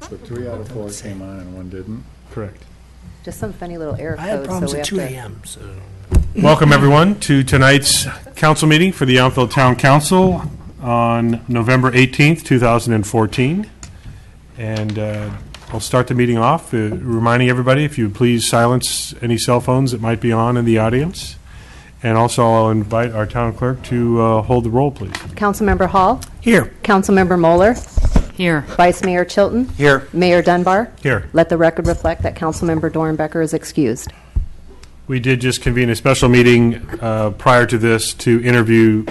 So 3 out of 4 came on and 1 didn't? Correct. Just some funny little error I had codes. problems so we at have 2 to- a.m., so... Welcome, everyone, to tonight's council meeting for the Yountville Town Council on November 18th, 2014. And I'll start the meeting off, reminding everybody, if you would please silence any cell phones that might be on in the audience. And also, I'll invite our town clerk to hold the roll, please. Councilmember Hall, Here. Councilmember Moeller, Here. Vice Mayor Chilton, Here. Mayor Dunbar. Here. Let the record reflect that Councilmember Dornbecker is excused. We did just convene a special meeting prior to this to interview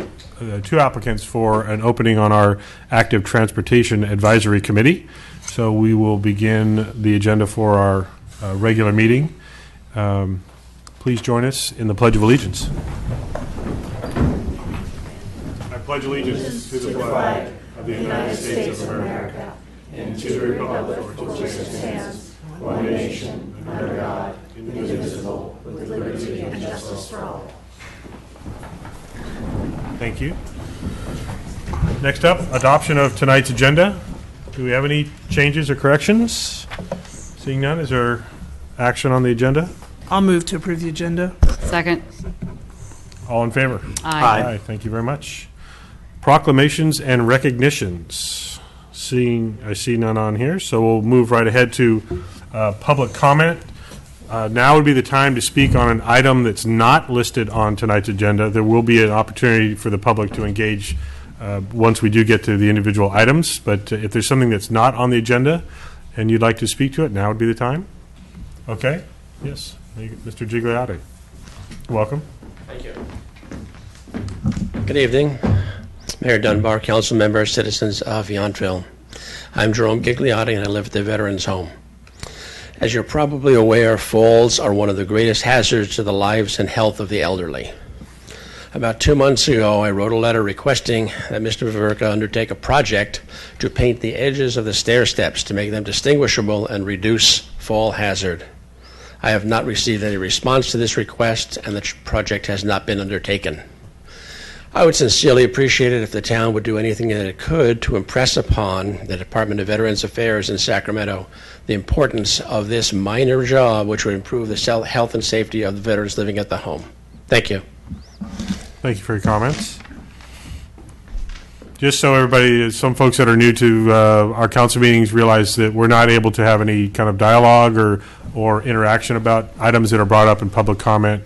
2 applicants for an opening on our Active Transportation Advisory Committee. So we will begin the agenda for our regular meeting. Please join us in the Pledge of Allegiance. I pledge allegiance to the flag of the United States of America and to the republic for which it stands, one nation, under God, indivisible, with liberty and justice for all. Thank you. Next up, adoption of tonight's agenda. Do we have any changes or corrections? Seeing none, is there action on the agenda? I'll move to approve the agenda. Second. All in favor? Aye. Thank you very much. Proclamations and recognitions. I see none on here, so we'll move right ahead to public comment. Now would be the time to speak on an item that's not listed on tonight's agenda. There will be an opportunity for the public to engage once we do get to the individual items, but if there's something that's not on the agenda and you'd like to speak to it, now would be the time. Okay? Yes. Mr. Gigliotti. Welcome. Thank you. Good evening. Mayor Dunbar, council members, citizens of Yountville. I'm Jerome Gigliotti, and I live at the Veterans Home. As you're probably aware, falls are one of the greatest hazards to the lives and health of the elderly. About 2 months ago, I wrote a letter requesting that Mr. Viverka undertake a project to paint the edges of the stair steps to make them distinguishable and reduce fall hazard. I have not received any response to this request, and the project has not been undertaken. I would sincerely appreciate it if the town would do anything that it could to impress upon the Department of Veterans Affairs in Sacramento the importance of this minor job, which would improve the health and safety of the veterans living at the home. Thank you. Thank you for your comments. Just so everybody, some folks that are new to our council meetings realize that we're not able to have any kind of dialogue or interaction about items that are brought up in public comment.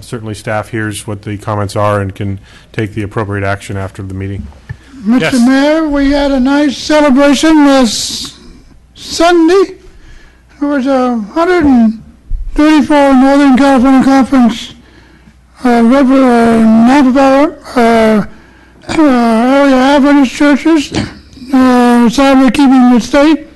Certainly staff hears what the comments are and can take the appropriate action after the meeting. Mr. Yes. Mayor, we had a nice celebration last Sunday. There was 134 Northern California Conference Napa area Adventist churches, sadly keeping the state.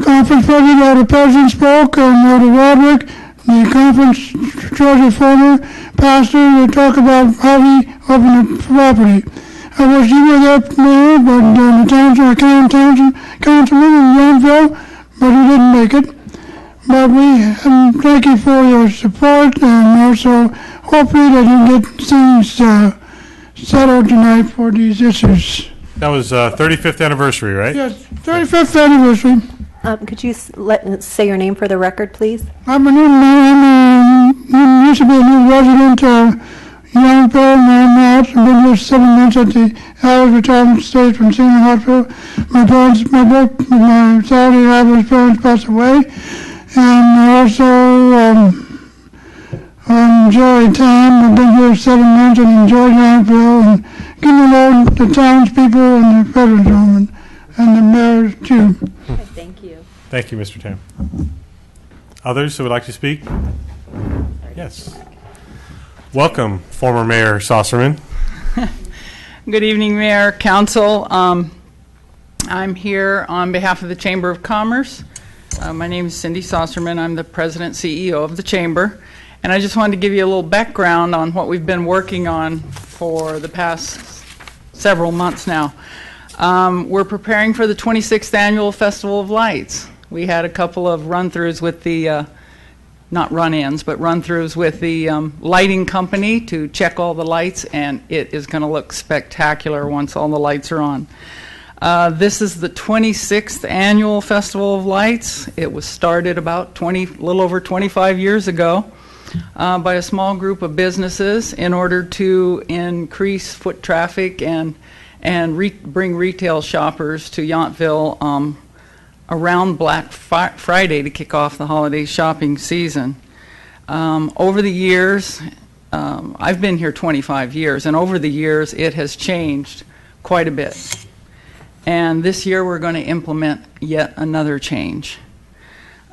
Conference President Elder President spoke, and Elder Roderick, the conference Georgia former pastor, to talk about how he opened the property. I wish you were there, Mayor, but the councilman in Yountville, but he didn't make it. But we thank you for your support, and also hopefully that you get things settled tonight for these issues. That was 35th anniversary, right? Yes, 35th anniversary. Could you say your name for the record, please? I'm a new man. Used to be a new resident of Yountville, and I'm out. I've been here 7 months at the Howard Retirement State from Senior Hospital. My Saudi Arabia's parents passed away, and also enjoy time. I've been here 7 months and enjoyed Yountville and getting to know the townspeople and the veterans home and the mayor too. Thank you. Thank you, Mr. Tam. Others who would like to speak? Yes. Welcome, former Mayor Saucerman. Good evening, Mayor, Council. I'm here on behalf of the Chamber of Commerce. My name is Cindy Saucerman. I'm the President CEO of the Chamber. And I just wanted to give you a little background on what we've been working on for the past several months now. We're preparing for the 26th Annual Festival of Lights. We had a couple of run-throughs with the, not run-ins, but run-throughs with the lighting company to check all the lights, and it is going to look spectacular once all the lights are on. This is the 26th annual Festival of Lights. It was started about little over 25 years ago by a small group of businesses in order to increase foot traffic and bring retail shoppers to Yountville around Black Friday to kick off the holiday shopping season. Over the years, I've been here 25 years, and over the years it has changed quite a bit. And this year we're going to implement yet another change.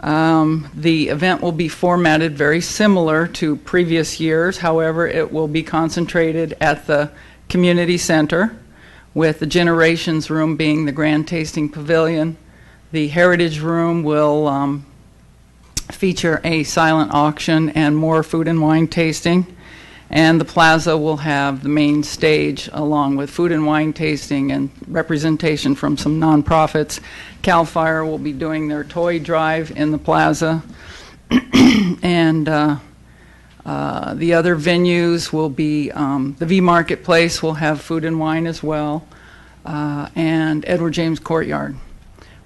The event will be formatted very similar to previous years. However, it will be concentrated at the community center, with the Generations Room being the Grand Tasting Pavilion. The Heritage Room will feature a silent auction and more food and wine tasting. And the plaza will have the main stage along with food and wine tasting and representation from some nonprofits. CAL FIRE will be doing their toy drive in the plaza. And the other venues will be the V Marketplace will have food and wine as well, and Edward James Courtyard.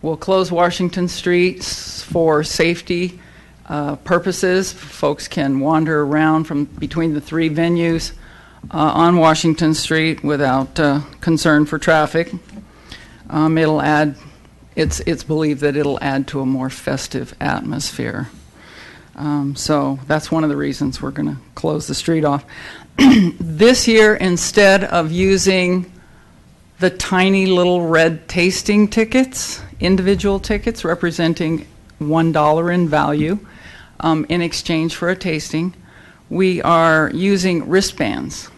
We'll close Washington Street for safety purposes. Folks can wander around from between the three venues on Washington Street without concern for traffic. It's believed that it'll add to a more festive atmosphere. So that's one of the reasons we're going to close the street off. This year, instead of using the tiny little red tasting tickets, individual tickets representing $1 in value in exchange for a tasting, we are using wristbands.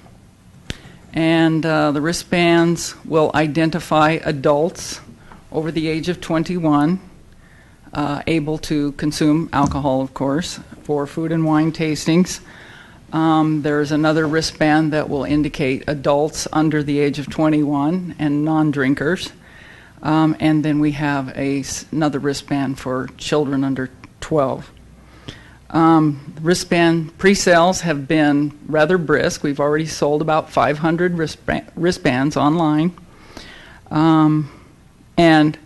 And the wristbands will identify adults over the age of 21 able to consume alcohol, of course, for food and wine tastings. There's another wristband that will indicate adults under the age of 21 and non-drinkers. And then we have another wristband for children under 12. Wristband pre-sales have been rather brisk. We've already sold about 500 wristbands online. And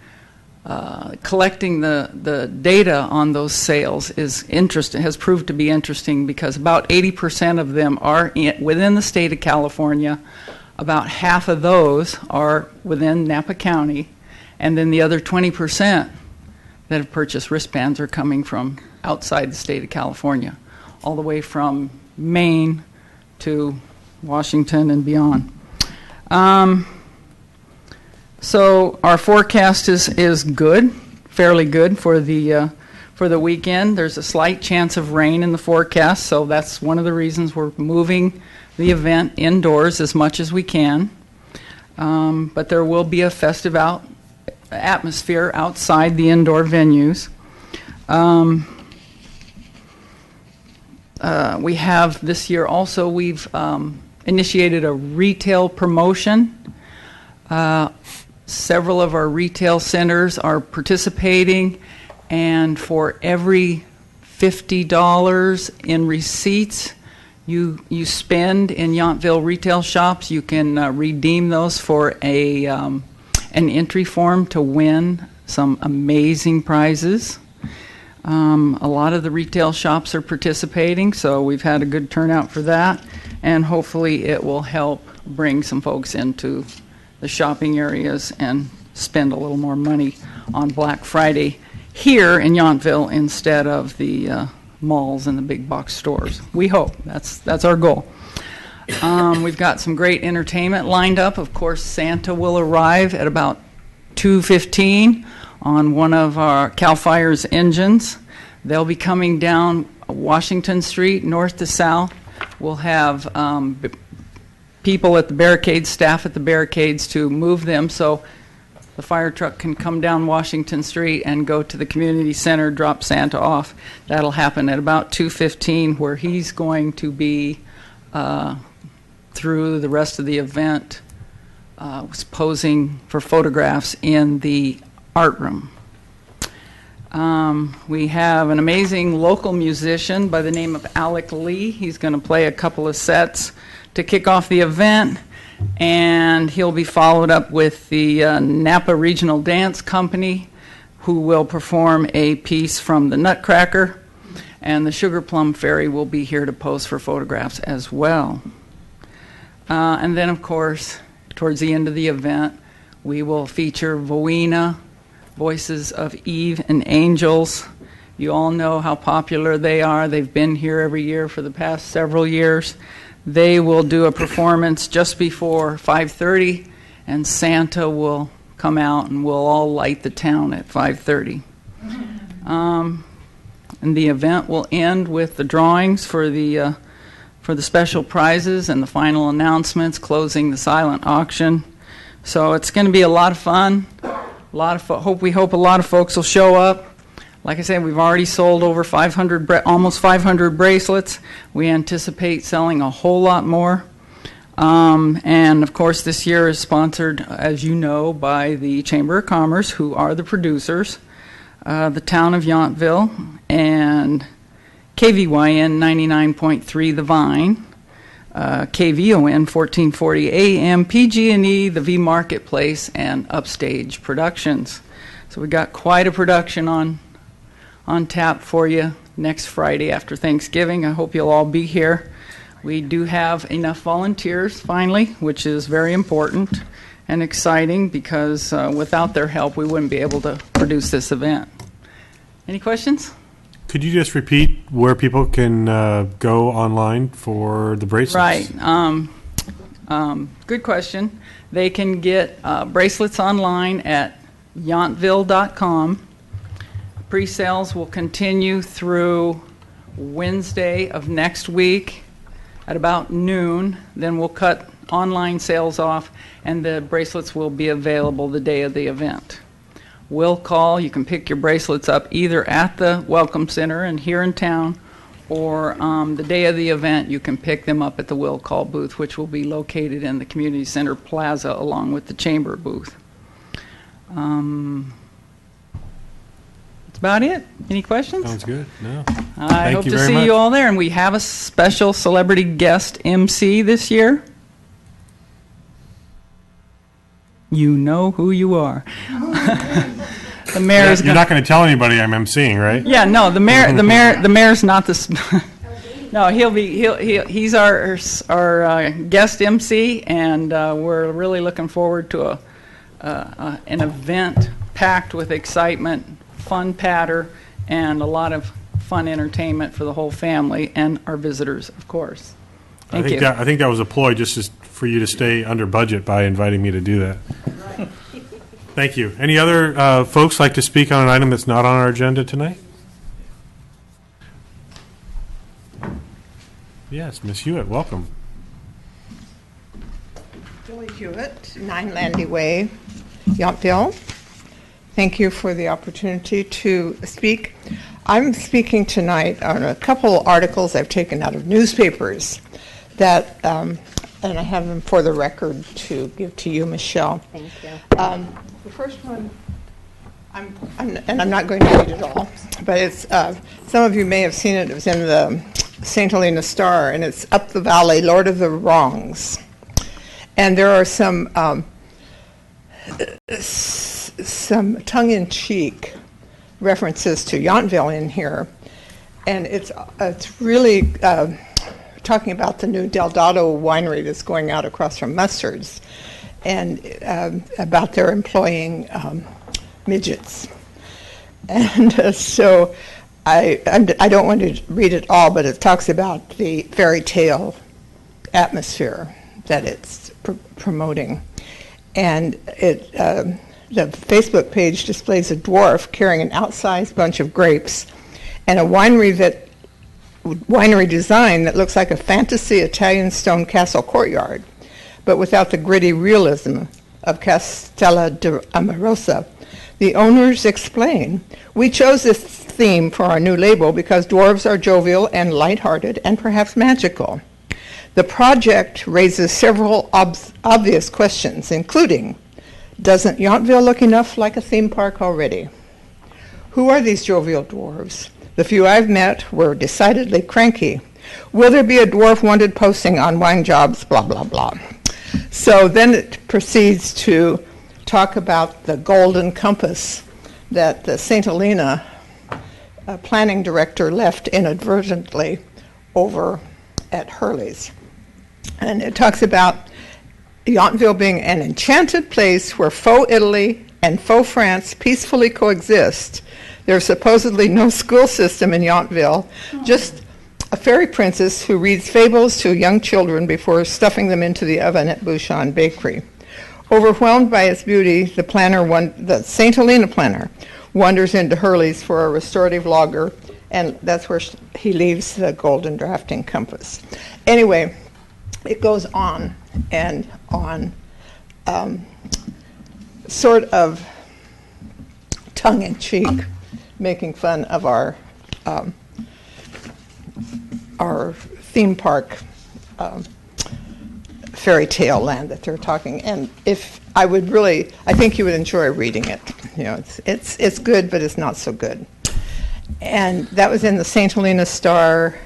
collecting the data on those sales is interesting, has proved to be interesting, because about 80% of them are within the state of California. About half of those are within Napa County, and then the other 20% that have purchased wristbands are coming from outside the state of California, all the way from Maine to Washington and beyond. So our forecast is good, fairly good for the weekend. There's a slight chance of rain in the forecast, so that's one of the reasons we're moving the event indoors as much as we can. But there will be a festive atmosphere outside the indoor venues. We have this year also, we've initiated a retail promotion. Several of our retail centers are participating, and for every $50 in receipts you spend in Yountville retail shops, you can redeem those for an entry form to win some amazing prizes. A lot of the retail shops are participating, so we've had a good turnout for that, and hopefully it will help bring some folks into the shopping areas and spend a little more money on Black Friday here in Yountville instead of the malls and the big box stores. We hope. That's our goal. We've got some great entertainment lined up. Of course, Santa will arrive at about 2:15 on one of our CAL FIRE's engines. They'll be coming down Washington Street, north to south. We'll have people at the barricades, staff at the barricades, to move them so the fire truck can come down Washington Street and go to the community center, drop Santa off. That'll happen at about 2:15, where he's going to be through the rest of the event posing for photographs in the art room. We have an amazing local musician by the name of Alec Lee. He's going to play a couple of sets to kick off the event. And he'll be followed up with the Napa Regional Dance Company, who will perform a piece from the Nutcracker. And the Sugar Plum Fairy will be here to pose for photographs as well. And then, of course, towards the end of the event, we will feature Voina, Voices of Eve and Angels. You all know how popular they are. They've been here every year for the past several years. They will do a performance just before 5:30, and Santa will come out and we'll all light the town at 5:30. And the event will end with the drawings for the special prizes and the final announcements, closing the silent auction. So it's going to be a lot of fun. We hope a lot of folks will show up. Like I said, we've already sold over almost 500 bracelets. We anticipate selling a whole lot more. And of course, this year is sponsored, as you know, by the Chamber of Commerce, who are the producers, the town of Yountville, and KVYN 99.3 The Vine, KVON 1440 AM, PG&E, the V Marketplace, and Upstage Productions. So we got quite a production on tap for you next Friday after Thanksgiving. I hope you'll all be here. We do have enough volunteers, finally, which is very important and exciting because without their help, we wouldn't be able to produce this event. Any questions? Could you just repeat where people can go online for the bracelets? Right. Good question. They can get bracelets online at yountville.com. Pre-sales will continue through Wednesday of next week at about noon. Then we'll cut online sales off, and the bracelets will be available the day of the event. Will call. You can pick your bracelets up either at the Welcome Center and here in town, or the day of the event, you can pick them up at the Will Call booth, which will be located in the Community Center Plaza along with the Chamber booth. That's about it. Any questions? Sounds good. No. I hope you to very see much. you all there. And we have a special celebrity guest MC this year. You know who you are. The mayor is You're not going to tell anybody I'm emceeing, right? Yeah, no, the mayor's not the. No, he's our guest MC, and we're really looking forward to an event packed with excitement, fun patter, and a lot of fun entertainment for the whole family and our visitors, of course. Thank you. I think that was a ploy just for you to stay under budget by inviting me to do that. Thank you. Any other folks like to speak on an item that's not on our agenda tonight? Yes, Ms. Hewitt, welcome. Julie Hewitt, 9 Landy Way, Yountville. Thank you for the opportunity to speak. I'm speaking tonight on a couple articles I've taken out of newspapers that, and I have them for the record to give to you, Michelle. Thank you. The first one, I'm not going to read it all, but it's some of you may have seen it. It was in the St. Helena Star, and it's Up the Valley, Lord of the Wrongs. And there are some tongue-in-cheek references to Yountville in here, and it's really talking about the new Del Dado winery that's going out across from Mustard's, and about their employing midgets. And so I don't want to read it all, but it talks about the fairy tale atmosphere that it's promoting. And the Facebook page displays a dwarf carrying an outsized bunch of grapes and a winery design that looks like a fantasy Italian stone castle courtyard, but without the gritty realism of Castella d'Amarosa. The owners explain, "We chose this theme for our new label because dwarves are jovial and lighthearted and perhaps magical. The project raises several obvious questions, including, doesn't Yountville look enough like a theme park already? Who are these jovial dwarves? The few I've met were decidedly cranky. Will there be a dwarf wanted posting on wine jobs, blah, blah, blah." So then it proceeds to talk about the golden compass that the St. Helena planning director left inadvertently over at Hurley's. And it talks about Yountville being an enchanted place where faux Italy and faux France peacefully coexist. There's supposedly no school system in Yountville, just a fairy princess who reads fables to young children before stuffing them into the oven at Bouchon Bakery. Overwhelmed by its beauty, the St. Helena planner wanders into Hurley's for a restorative lager, and that's where he leaves the golden drafting compass. Anyway, it goes on and on, sort of tongue-in-cheek, making fun of our theme park fairy tale land that they're talking. And I think you would enjoy reading it. You know, it's good, but it's not so good. And that was in the St. Helena Star,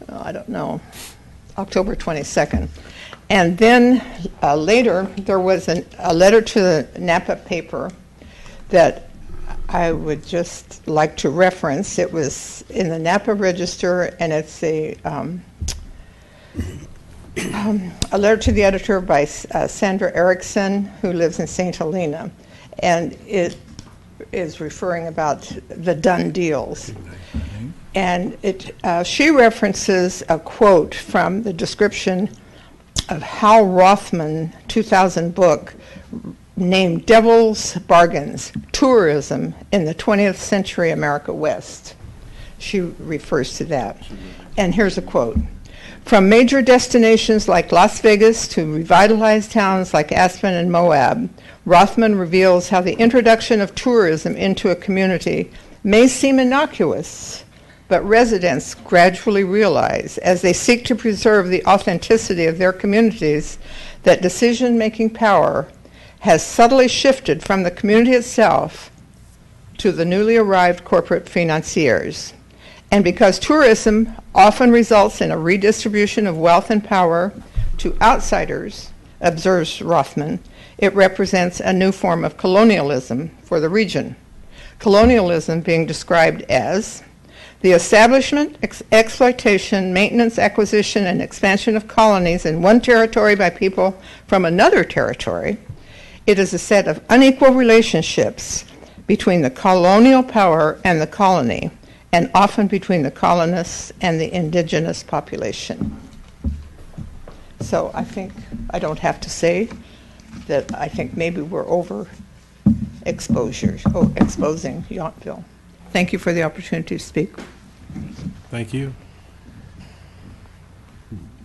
October 22nd. And then later, there was a letter to the Napa paper that I would just like to reference. It was in the Napa Register, and it's a letter to the editor by Sandra Erickson, who lives in St. Helena. And it is referring about the done deals. And she references a quote from the description of Hal Rothman 2000 book named Devil's Bargains, Tourism in the 20th Century America West. She refers to that. And here's a quote. From major destinations like Las Vegas to revitalized towns like Aspen and Moab, Rothman reveals how the introduction of tourism into a community may seem innocuous, but residents gradually realize, as they seek to preserve the authenticity of their communities, that decision-making power has subtly shifted from the community itself to the newly arrived corporate financiers. And because tourism often results in a redistribution of wealth and power to outsiders, observes Rothman, it represents a new form of colonialism for the region. Colonialism being described as the establishment, exploitation, maintenance, acquisition, and expansion of colonies in one territory by people from another territory. It is a set of unequal relationships between the colonial power and the colony, and often between the colonists and the indigenous population. So I think I don't have to say that I think maybe we're exposing Yountville. Thank you for the opportunity to speak. Thank you.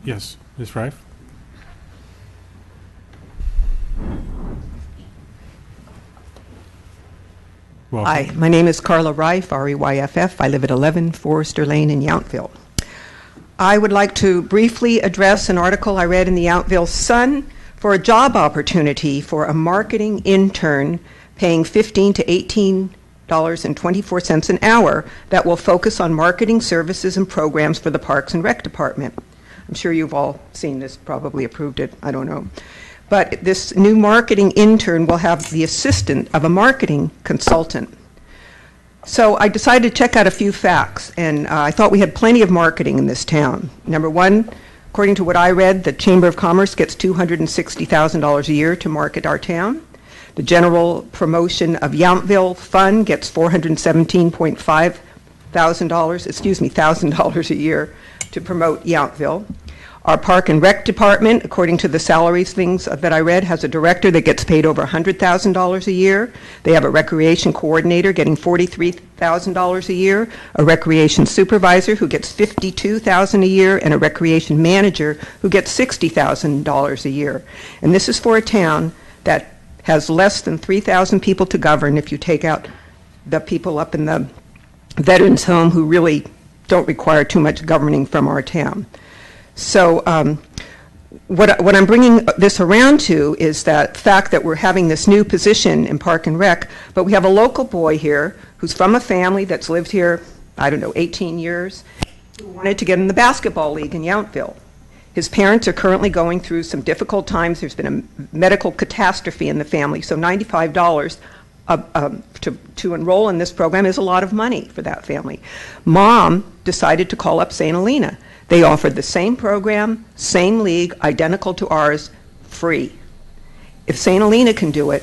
Yes, Ms. Rife? Welcome. Hi, my name is Carla Rife, R-E-Y-F-F. I live at 11 Forester Lane in Yountville. I would like to briefly address an article I read in the Yountville Sun for a job opportunity for a marketing intern paying $15 to $18.24 an hour that will focus on marketing services and programs for the Parks and Rec Department. I'm sure you've all seen this, probably approved it, I don't know. But this new marketing intern will have the assistant of a marketing consultant. So I decided to check out a few facts, and I thought we had plenty of marketing in this town. Number one, according to what I read, the Chamber of Commerce gets $260,000 a year to market our town. The General Promotion of Yountville Fund gets $417.5 thousand dollars a year to promote Yountville. Our Park and Rec Department, according to the salaries things that I read, has a director that gets paid over $100,000 a year. They have a recreation coordinator getting $43,000 a year, a recreation supervisor who gets $52,000 a year, and a recreation manager who gets $60,000 a year. And this is for a town that has less than 3,000 people to govern if you take out the people up in the veterans home who really don't require too much governing from our town. So what I'm bringing this around to is that fact that we're having this new position in Park and Rec, but we have a local boy here who's from a family that's lived here, 18 years, who wanted to get in the basketball league in Yountville. His parents are currently going through some difficult times. There's been a medical catastrophe in the family, so $95 to enroll in this program is a lot of money for that family. Mom decided to call up St. Helena. They offered the same program, same league, identical to ours, free. If St. Helena can do it,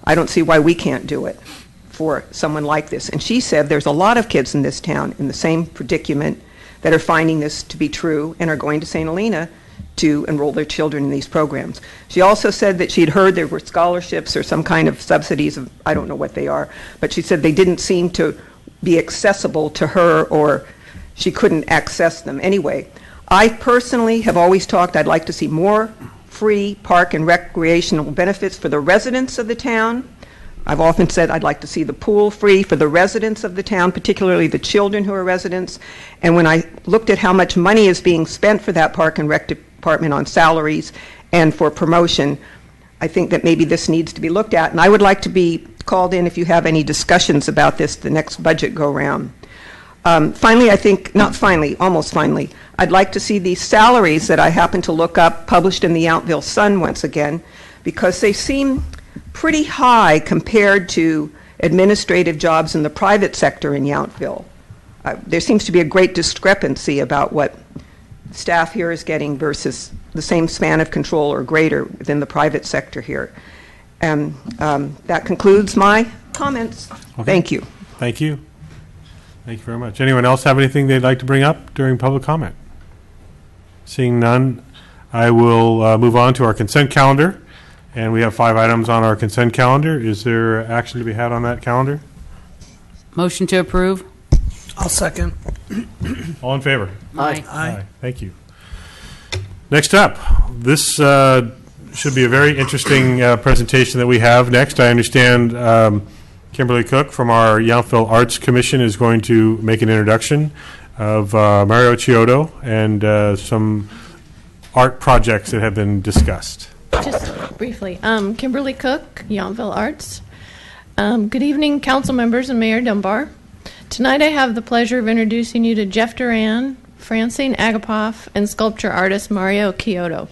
I don't see why we can't do it for someone like this. And she said there's a lot of kids in this town in the same predicament that are finding this to be true and are going to St. Helena to enroll their children in these programs. She also said that she'd heard there were scholarships or some kind of subsidies, of, I don't know what they are, but she said they didn't seem to be accessible to her, or she couldn't access them anyway. I personally have always talked, I'd like to see more free park and recreational benefits for the residents of the town. I've often said I'd like to see the pool free for the residents of the town, particularly the children who are residents. And when I looked at how much money is being spent for that park and rec department on salaries and for promotion, I think that maybe this needs to be looked at. And I would like to be called in if you have any discussions about this the next budget go-round. Finally, I think, not finally, almost finally, I'd like to see these salaries that I happened to look up published in the Yountville Sun once again, because they seem pretty high compared to administrative jobs in the private sector in Yountville. There seems to be a great discrepancy about what staff here is getting versus the same span of control or greater within the private sector here. And that concludes my comments. Okay. Thank you. Thank you. Thank you very much. Anyone else have anything they'd like to bring up during public comment? Seeing none, I will move on to our consent calendar. And we have 5 items on our consent calendar. Is there action to be had on that calendar? Motion to approve. I'll second. All in favor? Aye. Aye. Thank you. Next up, this should be a very interesting presentation that we have next. I understand Kimberly Cook from our Yountville Arts Commission is going to make an introduction of Mario Chiodo and some art projects that have been discussed. Just briefly, Kimberly Cook, Yountville Arts. Good evening, council members and Mayor Dunbar. Tonight I have the pleasure of introducing you to Jeff Duran, Francine Agapoff, and sculpture artist Mario Chiodo.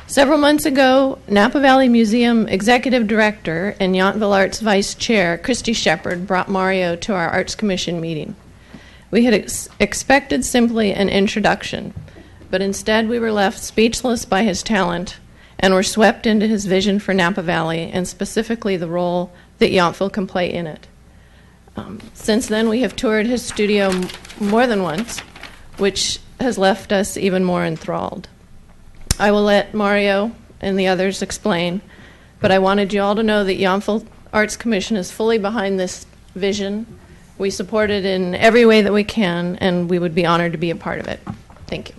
Several months ago, Napa Valley Museum Executive Director and Yountville Arts Vice Chair Christy Shepard brought Mario to our Arts Commission meeting. We had expected simply an introduction, but instead we were left speechless by his talent and were swept into his vision for Napa Valley and specifically the role that Yountville can play in it. Since then, we have toured his studio more than once, which has left us even more enthralled. I will let Mario and the others explain, but I wanted you all to know that Yountville Arts Commission is fully behind this vision. We support it in every way that we can, and we would be honored to be a part of it. Thank you.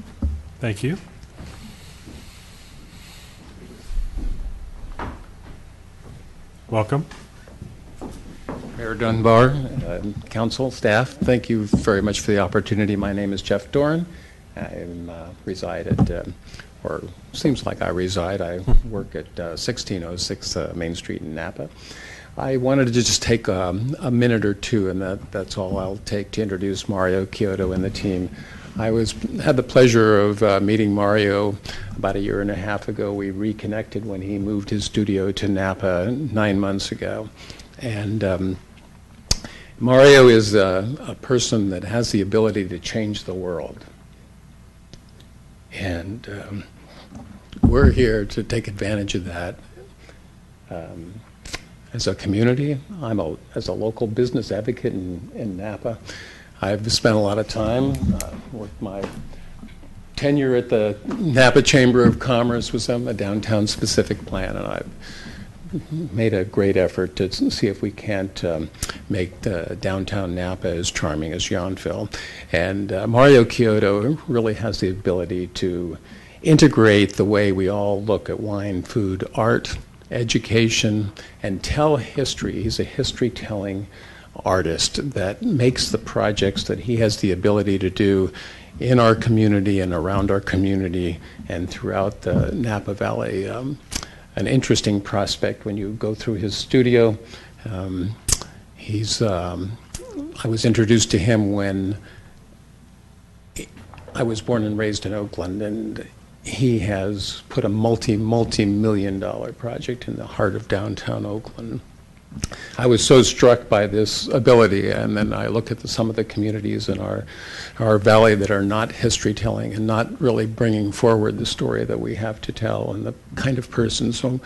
Thank you. Welcome. Mayor Dunbar, council, staff, thank you very much for the opportunity. My name is Jeff Doran. I reside at, or seems like I reside, I work at 1606 Main Street in Napa. I wanted to just take a minute or two, and that's all I'll take, to introduce Mario Chiodo and the team. I had the pleasure of meeting Mario about 1.5 years ago. We reconnected when he moved his studio to Napa 9 months ago. And Mario is a person that has the ability to change the world. And we're here to take advantage of that. As a community, as a local business advocate in Napa, I've spent a lot of time with my tenure at the Napa Chamber of Commerce with a downtown specific plan, and I've made a great effort to see if we can't make the downtown Napa as charming as Yountville. And Mario Chiodo really has the ability to integrate the way we all look at wine, food, art, education, and tell history. He's a history-telling artist that makes the projects that he has the ability to do in our community and around our community and throughout the Napa Valley an interesting prospect when you go through his studio. I was introduced to him when I was born and raised in Oakland, and he has put a multi-million dollar project in the heart of downtown Oakland. I was so struck by this ability, and then I look at some of the communities in our valley that are not history telling and not really bringing forward the story that we have to tell, and the kind of person. So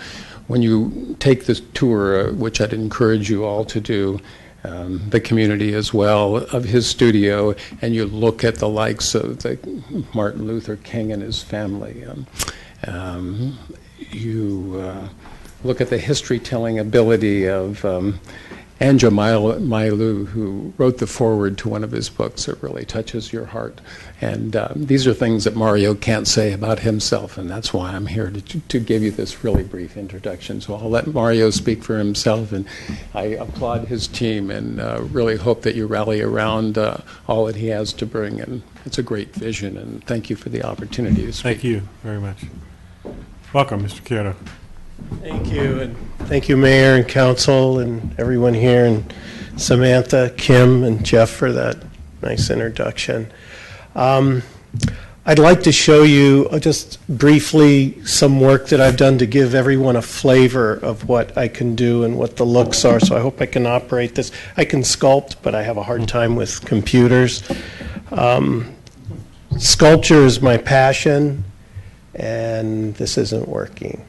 when you take this tour, which I'd encourage you all to do, the community as well, of his studio, and you look at the likes of Martin Luther King and his family, you look at the history-telling ability of Anja Mailu, who wrote the foreword to one of his books. It really touches your heart. And these are things that Mario can't say about himself, and that's why I'm here to give you this really brief introduction. So I'll let Mario speak for himself, and I applaud his team and really hope that you rally around all that he has to bring. And it's a great vision, and thank you for the opportunity to speak. Thank you very much. Welcome, Mr. Kyoto. Thank you, and thank you, Mayor and Council and everyone here, and Samantha, Kim, and Jeff for that nice introduction. I'd like to show you just briefly some work that I've done to give everyone a flavor of what I can do and what the looks are, so I hope I can operate this. I can sculpt, but I have a hard time with computers. Sculpture is my passion, and this isn't working.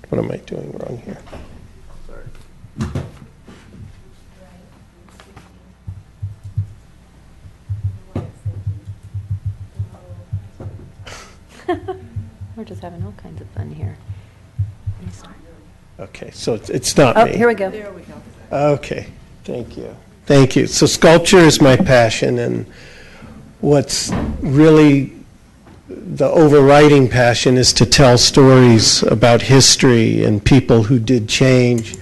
What am I doing wrong here? We're just having all kinds of fun here. Okay, so it's not me. Oh, here we go. There we go. Okay, thank you. Thank you. So sculpture is my passion, and what's really the overriding passion is to tell stories about history and people who did change.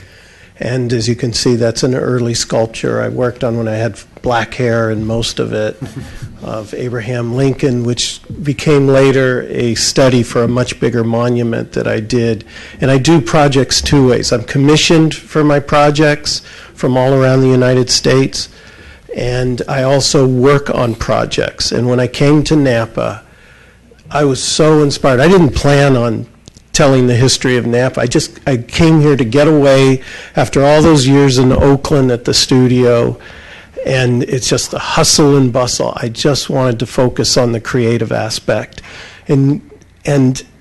And as you can see, that's an early sculpture I worked on when I had black hair, and most of it, of Abraham Lincoln, which became later a study for a much bigger monument that I did. And I do projects two ways. I'm commissioned for my projects from all around the United States, and I also work on projects. And when I came to Napa, I was so inspired. I didn't plan on telling the history of Napa. I came here to get away after all those years in Oakland at the studio, and it's just the hustle and bustle. I just wanted to focus on the creative aspect. And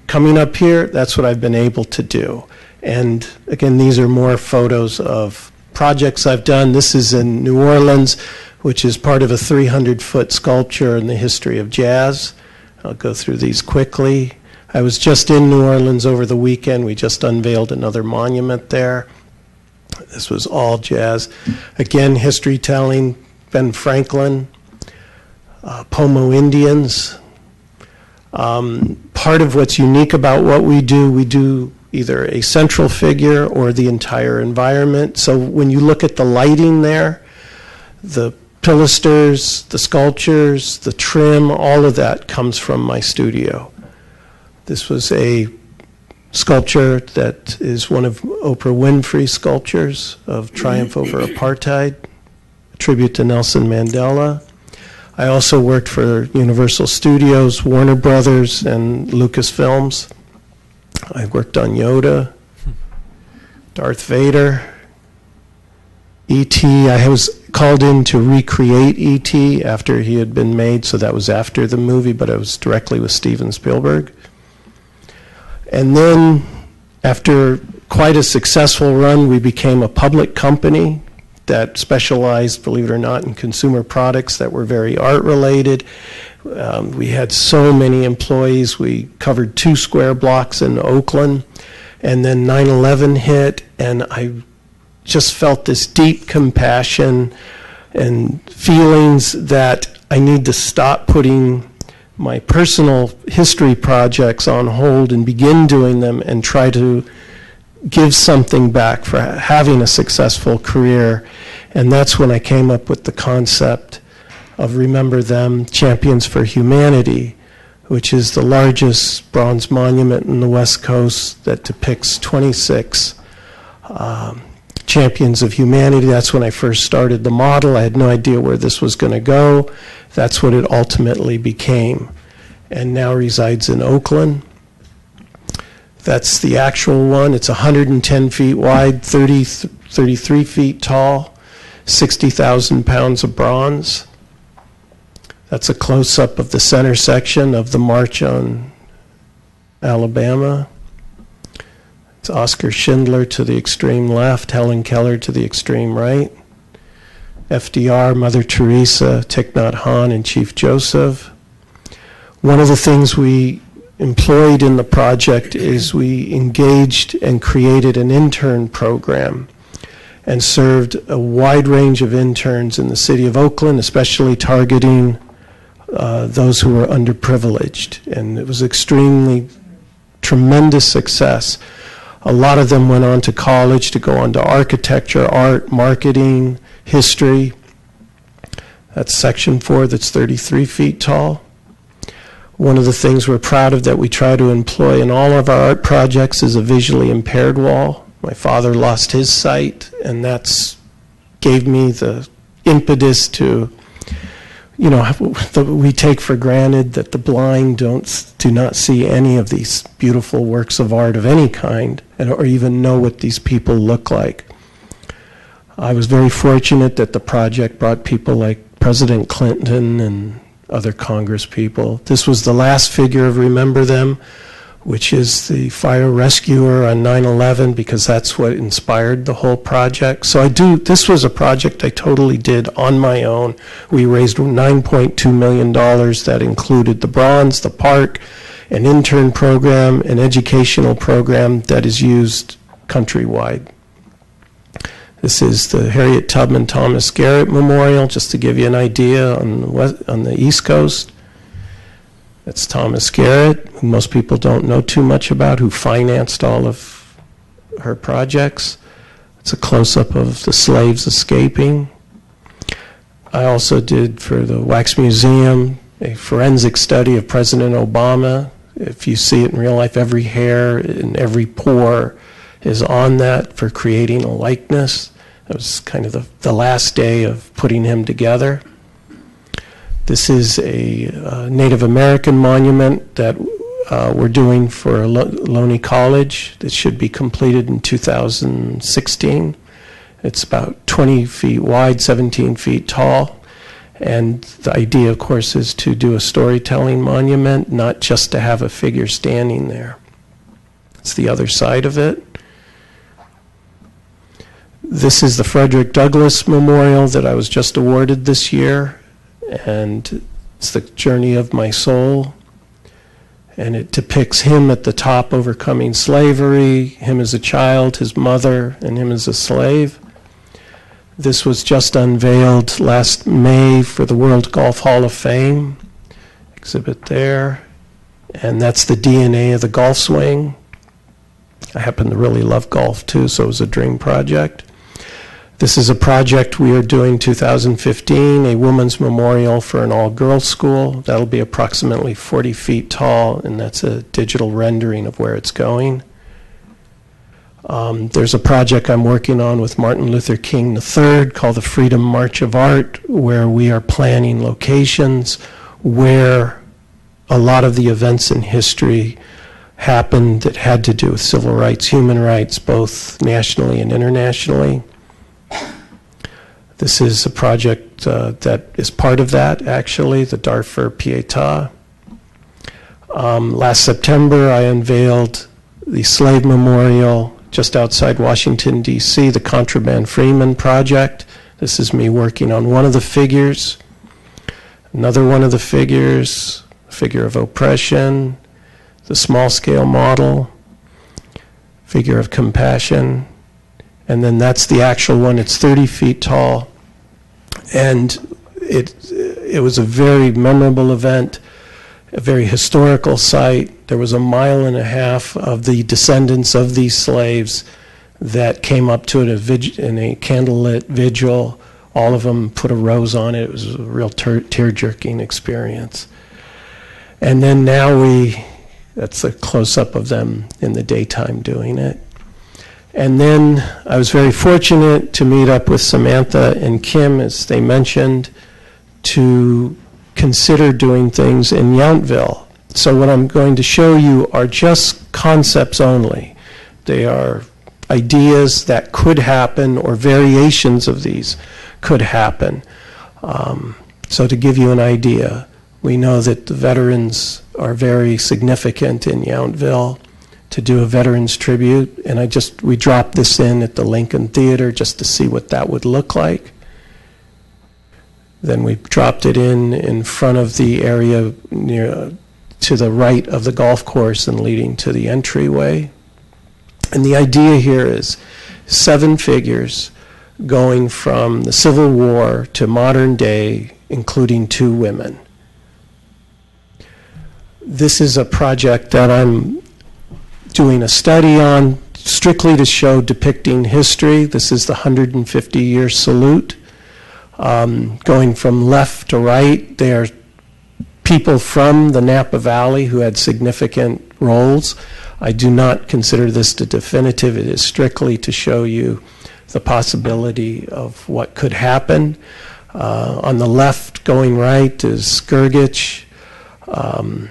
coming up here, that's what I've been able to do. And again, these are more photos of projects I've done. This is in New Orleans, which is part of a 300-foot sculpture in the history of jazz. I'll go through these quickly. I was just in New Orleans over the weekend. We just unveiled another monument there. This was all jazz. Again, history telling, Ben Franklin, Pomo Indians. Part of what's unique about what we do either a central figure or the entire environment. So when you look at the lighting there, the pilasters, the sculptures, the trim, all of that comes from my studio. This was a sculpture that is one of Oprah Winfrey's sculptures of Triumph Over Apartheid, a tribute to Nelson Mandela. I also worked for Universal Studios, Warner Brothers, and Lucasfilms. I worked on Yoda, Darth Vader, E.T. I was called in to recreate E.T. after he had been made, so that was after the movie, but I was directly with Steven Spielberg. And then, after quite a successful run, we became a public company that specialized, believe it or not, in consumer products that were very art-related. We had so many employees. We covered 2 square blocks in Oakland, and then 9/11 hit, and I just felt this deep compassion and feelings that I need to stop putting my personal history projects on hold and begin doing them and try to give something back for having a successful career. And that's when I came up with the concept of Remember Them, Champions for Humanity, which is the largest bronze monument in the West Coast that depicts 26 champions of humanity. That's when I first started the model. I had no idea where this was going to go. That's what it ultimately became, and now resides in Oakland. That's the actual one. It's 110 feet wide, 33 feet tall, 60,000 pounds of bronze. That's a close-up of the center section of the March on Alabama. It's Oskar Schindler to the extreme left, Helen Keller to the extreme right, FDR, Mother Teresa, Thich Nhat Hanh, and Chief Joseph. One of the things we employed in the project is we engaged and created an intern program and served a wide range of interns in the city of Oakland, especially targeting those who were underprivileged. And it was extremely tremendous success. A lot of them went on to college to go on to architecture, art, marketing, history. That's section 4, that's 33 feet tall. One of the things we're proud of that we try to employ in all of our art projects is a visually impaired wall. My father lost his sight, and that's gave me the impetus to, we take for granted that the blind do not see any of these beautiful works of art of any kind, or even know what these people look like. I was very fortunate that the project brought people like President Clinton and other Congress people. This was the last figure of Remember Them, which is the fire rescuer on 9/11, because that's what inspired the whole project. So this was a project I totally did on my own. We raised $9.2 million that included the bronze, the park, an intern program, an educational program that is used countrywide. This is the Harriet Tubman Thomas Garrett Memorial, just to give you an idea on the East Coast. That's Thomas Garrett, who most people don't know too much about, who financed all of her projects. It's a close-up of the slaves escaping. I also did for the Wax Museum a forensic study of President Obama. If you see it in real life, every hair and every pore is on that for creating a likeness. It was kind of the last day of putting him together. This is a Native American monument that we're doing for Loney College. That should be completed in 2016. It's about 20 feet wide, 17 feet tall. And the idea, of course, is to do a storytelling monument, not just to have a figure standing there. It's the other side of it. This is the Frederick Douglass Memorial that I was just awarded this year. And it's the journey of my soul. And it depicts him at the top overcoming slavery, him as a child, his mother, and him as a slave. This was just unveiled last May for the World Golf Hall of Fame. Exhibit there. And that's the DNA of the golf swing. I happen to really love golf too, so it was a dream project. This is a project we are doing 2015, a women's memorial for an all-girls school. That'll be approximately 40 feet tall, and that's a digital rendering of where it's going. There's a project I'm working on with Martin Luther King III called the Freedom March of Art, where we are planning locations where a lot of the events in history happened that had to do with civil rights, human rights, both nationally and internationally. This is a project that is part of that, actually, the Darfur Pietà. Last September, I unveiled the Slave Memorial just outside Washington, D.C., the Contraband Freeman Project. This is me working on one of the figures. Another one of the figures, figure of oppression, the small-scale model, figure of compassion, and then that's the actual one. It's 30 feet tall, and it was a very memorable event, a very historical site. There was 1.5 miles of the descendants of these slaves that came up to it in a candlelit vigil. All of them put a rose on it. It was a real tear-jerking experience. And then now that's a close-up of them in the daytime doing it. And then I was very fortunate to meet up with Samantha and Kim, as they mentioned, to consider doing things in Yountville. So what I'm going to show you are just concepts only. They are ideas that could happen or variations of these could happen. So to give you an idea, we know that the veterans are very significant in Yountville to do a veterans tribute, and we dropped this in at the Lincoln Theater just to see what that would look like. Then we dropped it in front of the area near to the right of the golf course and leading to the entryway. And the idea here is 7 figures going from the Civil War to modern day, including 2 women. This is a project that I'm doing a study on strictly to show depicting history. This is the 150-year salute. Going from left to right, they are people from the Napa Valley who had significant roles. I do not consider this the definitive. It is strictly to show you the possibility of what could happen. On the left, going right, is Skirgich. I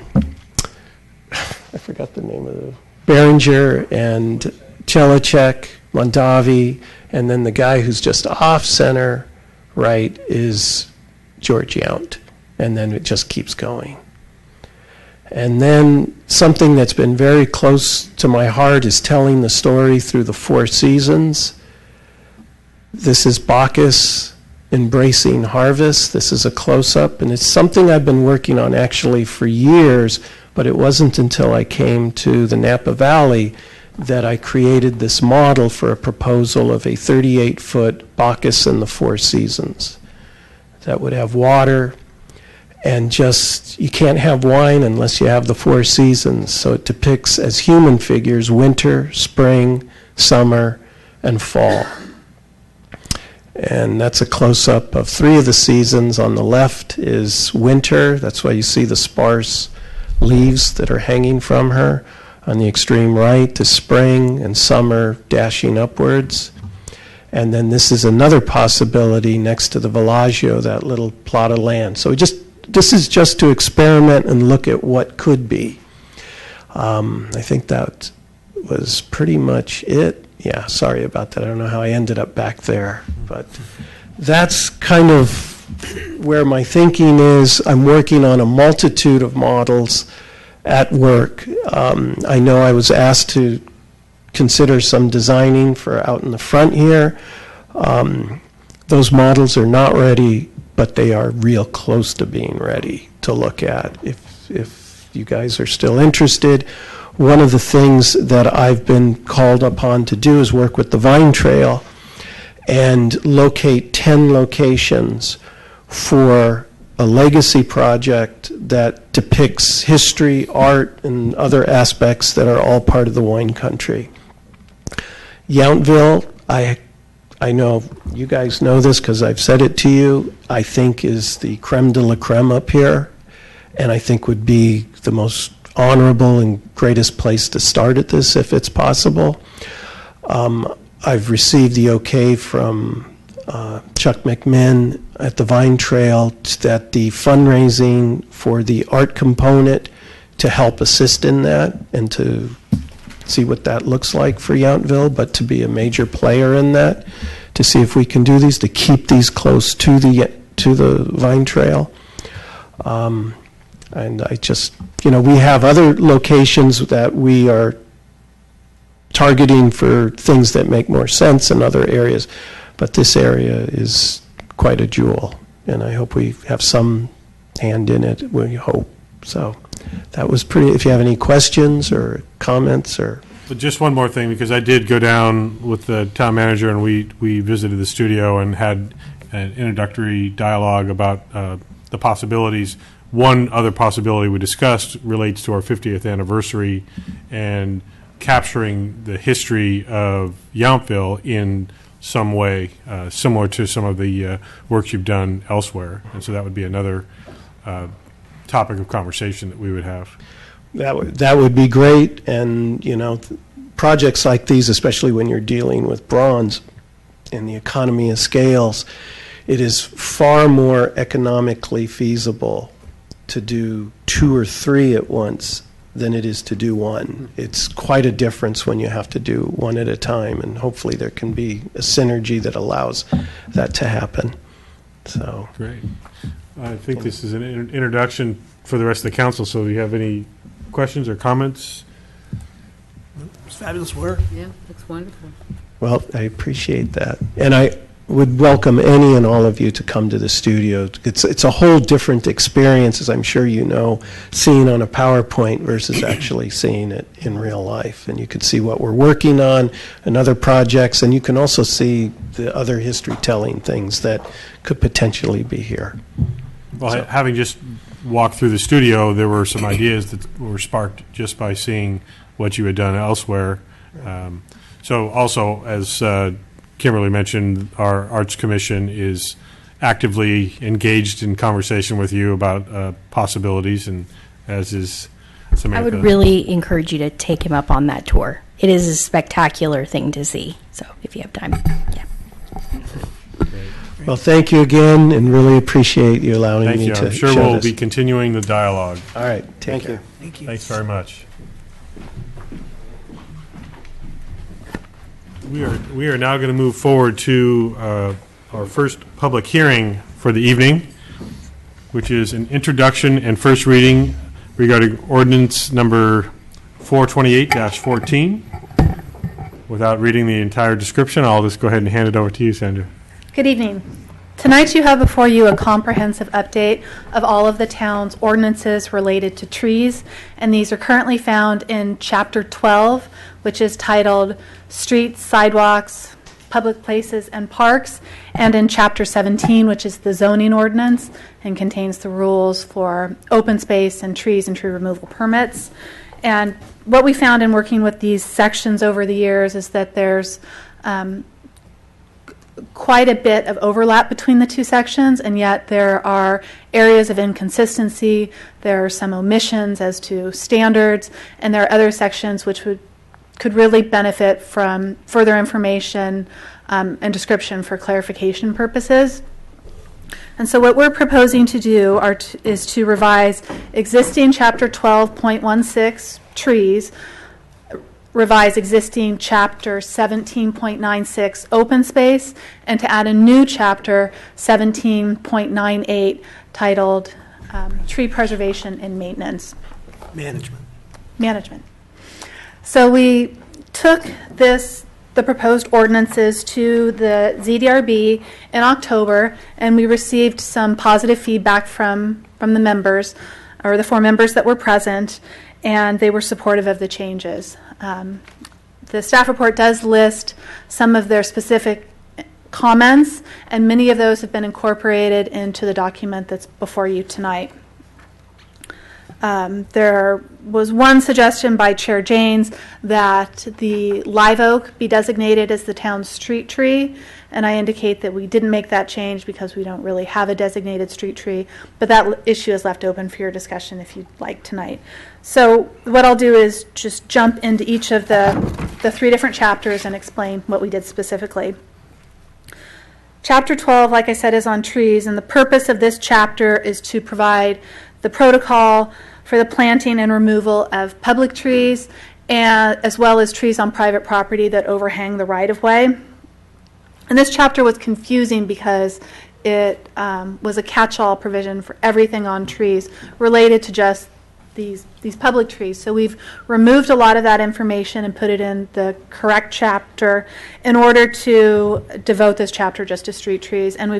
forgot the name of the Behringer and Chelicek, Mondavi, and then the guy who's just off center right is George Yount, and then it just keeps going. And then something that's been very close to my heart is telling the story through the 4 seasons. This is Bacchus embracing harvest. This is a close-up, and it's something I've been working on actually for years, but it wasn't until I came to the Napa Valley that I created this model for a proposal of a 38-foot Bacchus in the 4 seasons that would have water, and you can't have wine unless you have the 4 seasons. So it depicts as human figures winter, spring, summer, and fall. And that's a close-up of 3 of the seasons. On the left is winter. That's why you see the sparse leaves that are hanging from her. On the extreme right is spring and summer dashing upwards. And then this is another possibility next to the Villaggio, that little plot of land. So this is just to experiment and look at what could be. I think that was pretty much it. Yeah, sorry about that. I don't know how I ended up back there. But that's kind of where my thinking is. I'm working on a multitude of models at work. I know I was asked to consider some designing for out in the front here. Those models are not ready, but they are real close to being ready to look at. If you guys are still interested, one of the things that I've been called upon to do is work with the Vine Trail and locate 10 locations for a legacy project that depicts history, art, and other aspects that are all part of the wine country. Yountville, I know you guys know this because I've said it to you, I think is the creme de la creme up here, and I think would be the most honorable and greatest place to start at this if it's possible. I've received the okay from Chuck McMinn at the Vine Trail that the fundraising for the art component to help assist in that and to see what that looks like for Yountville, but to be a major player in that, to see if we can do these, to keep these close to the Vine Trail. And I just, we have other locations that we are targeting for things that make more sense in other areas, but this area is quite a jewel, and I hope we have some hand in it, we hope. So that was pretty, if you have any questions or comments or... But just one more thing, because I did go down with the town manager and we visited the studio and had an introductory dialogue about the possibilities. One other possibility we discussed relates to our 50th anniversary and capturing the history of Yountville in some way, similar to some of the work you've done elsewhere. And so that would be another topic of conversation that we would have. That would be great, and projects like these, especially when you're dealing with bronze and the economy of scales, it is far more economically feasible to do 2 or 3 at once than it is to do one. It's quite a difference when you have to do one at a time, and hopefully there can be a synergy that allows that to happen. So Great. I think this is an introduction for the rest of the council, so if you have any questions or comments? It's fabulous work. Yeah, looks wonderful. well, I appreciate that. And I would welcome any and all of you to come to the studio. It's a whole different experience, as I'm sure you know, seeing on a PowerPoint versus actually seeing it in real life. And you can see what we're working on and other projects, and you can also see the other history-telling things that could potentially be here. Well, having just walked through the studio, there were some ideas that were sparked just by seeing what you had done elsewhere. So also, as Kimberly mentioned, our Arts Commission is actively engaged in conversation with you about possibilities, and as is Samantha. I would really encourage you to take him up on that tour. It is a spectacular thing to see. So if you have time, yeah. Well, thank you again, and really appreciate you allowing Thank me you. to I'm sure share we'll this. be continuing the dialogue. All right, take care. Thank you. Thanks very much. We are now going to move forward to our first public hearing for the evening, which is an introduction and first reading regarding ordinance number 428-14. Without reading the entire description, I'll just go ahead and hand it over to you, Sandra. Good evening. Tonight you have before you a comprehensive update of all of the town's ordinances related to trees, and these are currently found in Chapter 12, which is titled Streets, Sidewalks, Public Places, and Parks, and in Chapter 17, which is the zoning ordinance and contains the rules for open space and trees and tree removal permits. And what we found in working with these sections over the years is that there's quite a bit of overlap between the two sections, and yet there are areas of inconsistency. There are some omissions as to standards, and there are other sections which could really benefit from further information and description for clarification purposes. And so what we're proposing to do is to revise existing Chapter 12.16 trees, revise existing Chapter 17.96 open space, and to add a new Chapter 17.98 titled Tree Preservation and Maintenance. Management. So we took the proposed ordinances to the ZDRB in October, and we received some positive feedback from the members, or the 4 members that were present, and they were supportive of the changes. The staff report does list some of their specific comments, and many of those have been incorporated into the document that's before you tonight. There was one suggestion by Chair Janes that the live oak be designated as the town's street tree, and I indicate that we didn't make that change because we don't really have a designated street tree, but that issue is left open for your discussion if you'd like tonight. So what I'll do is just jump into each of the 3 different chapters and explain what we did specifically. Chapter 12, like I said, is on trees, and the purpose of this chapter is to provide the protocol for the planting and removal of public trees, and as well as trees on private property that overhang the right-of-way. And this chapter was confusing because it was a catch-all provision for everything on trees related to just these public trees. So we've removed a lot of that information and put it in the correct chapter in order to devote this chapter just to street trees. And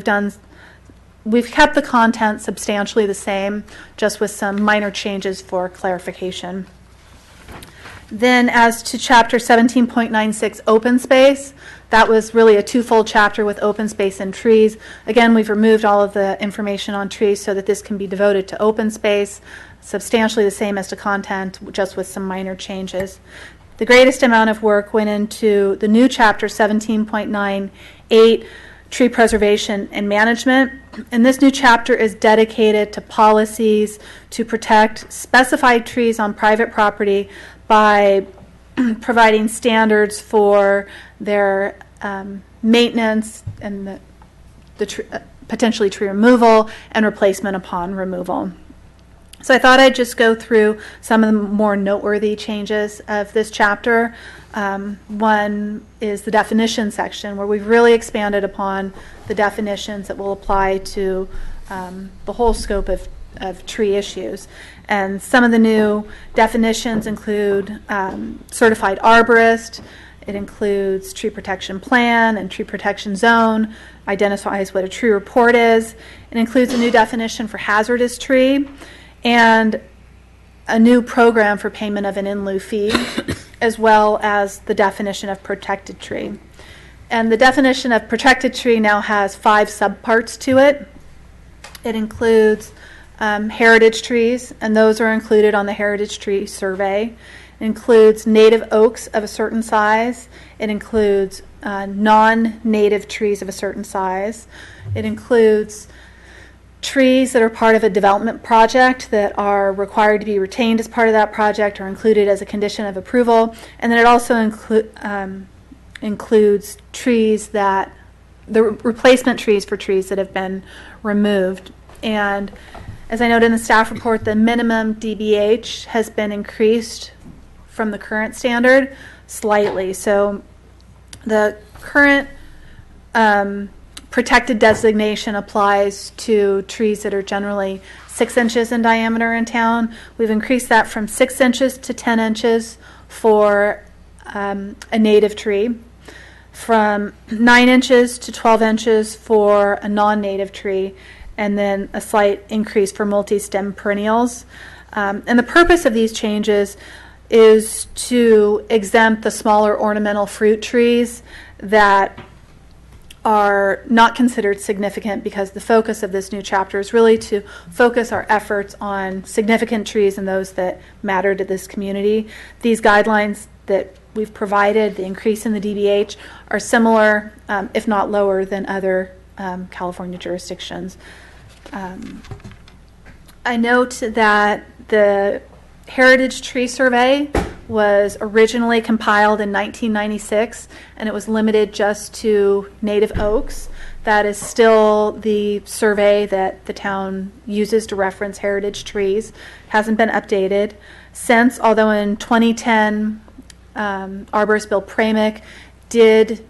we've kept the content substantially the same, just with some minor changes for clarification. Then as to Chapter 17.96, open space, that was really a twofold chapter with open space and trees. Again, we've removed all of the information on trees so that this can be devoted to open space, substantially the same as to content, just with some minor changes. The greatest amount of work went into the new Chapter 17.98, tree preservation and management. And this new chapter is dedicated to policies to protect specified trees on private property by providing standards for their maintenance and the potentially tree removal and replacement upon removal. So I thought I'd just go through some of the more noteworthy changes of this chapter. One is the definition section, where we've really expanded upon the definitions that will apply to the whole scope of tree issues. And some of the new definitions include certified arborist. It includes tree protection plan and tree protection zone, identifies what a tree report is. It includes a new definition for hazardous tree and a new program for payment of an in lieu fee, as well as the definition of protected tree. And the definition of protected tree now has 5 subparts to it. It includes heritage trees, and those are included on the Heritage Tree Survey. It includes native oaks of a certain size. It includes non-native trees of a certain size. It includes trees that are part of a development project that are required to be retained as part of that project or included as a condition of approval. And then it also includes trees that, the replacement trees for trees that have been removed. And as I noted in the staff report, the minimum DBH has been increased from the current standard slightly. So the current protected designation applies to trees that are generally 6 inches in diameter in town. We've increased that from 6 inches to 10 inches for a native tree, from 9 inches to 12 inches for a non-native tree, and then a slight increase for multi-stem perennials. And the purpose of these changes is to exempt the smaller ornamental fruit trees that are not considered significant, because the focus of this new chapter is really to focus our efforts on significant trees and those that matter to this community. These guidelines that we've provided, the increase in the DBH, are similar, if not lower, than other California jurisdictions. I note that the Heritage Tree Survey was originally compiled in 1996, and it was limited just to native oaks. That is still the survey that the town uses to reference heritage trees. Hasn't been updated since, although in 2010, arborist Bill Pramick did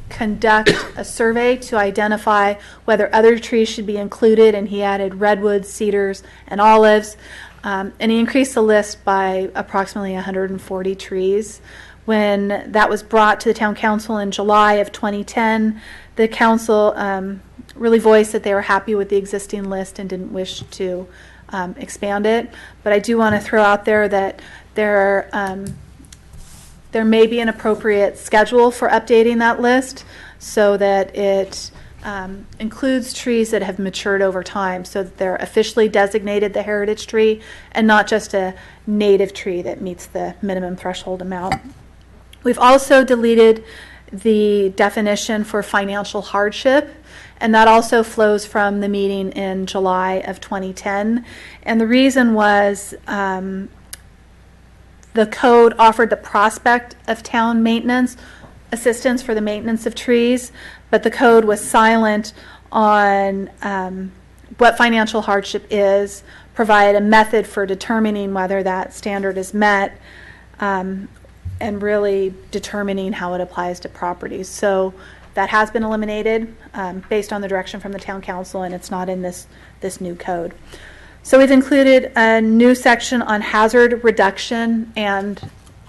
conduct a survey to identify whether other trees should be included, and he added redwoods, cedars, and olives. And he increased the list by approximately 140 trees. When that was brought to the town council in July of 2010, the council really voiced that they were happy with the existing list and didn't wish to expand it. But I do want to throw out there that there may be an appropriate schedule for updating that list so that it includes trees that have matured over time, so that they're officially designated the heritage tree and not just a native tree that meets the minimum threshold amount. We've also deleted the definition for financial hardship, and that also flows from the meeting in July of 2010. And the reason was the code offered the prospect of town maintenance assistance for the maintenance of trees, but the code was silent on what financial hardship is, provide a method for determining whether that standard is met, and really determining how it applies to properties. So that has been eliminated based on the direction from the town council, and it's not in this new code. So we've included a new section on hazard reduction and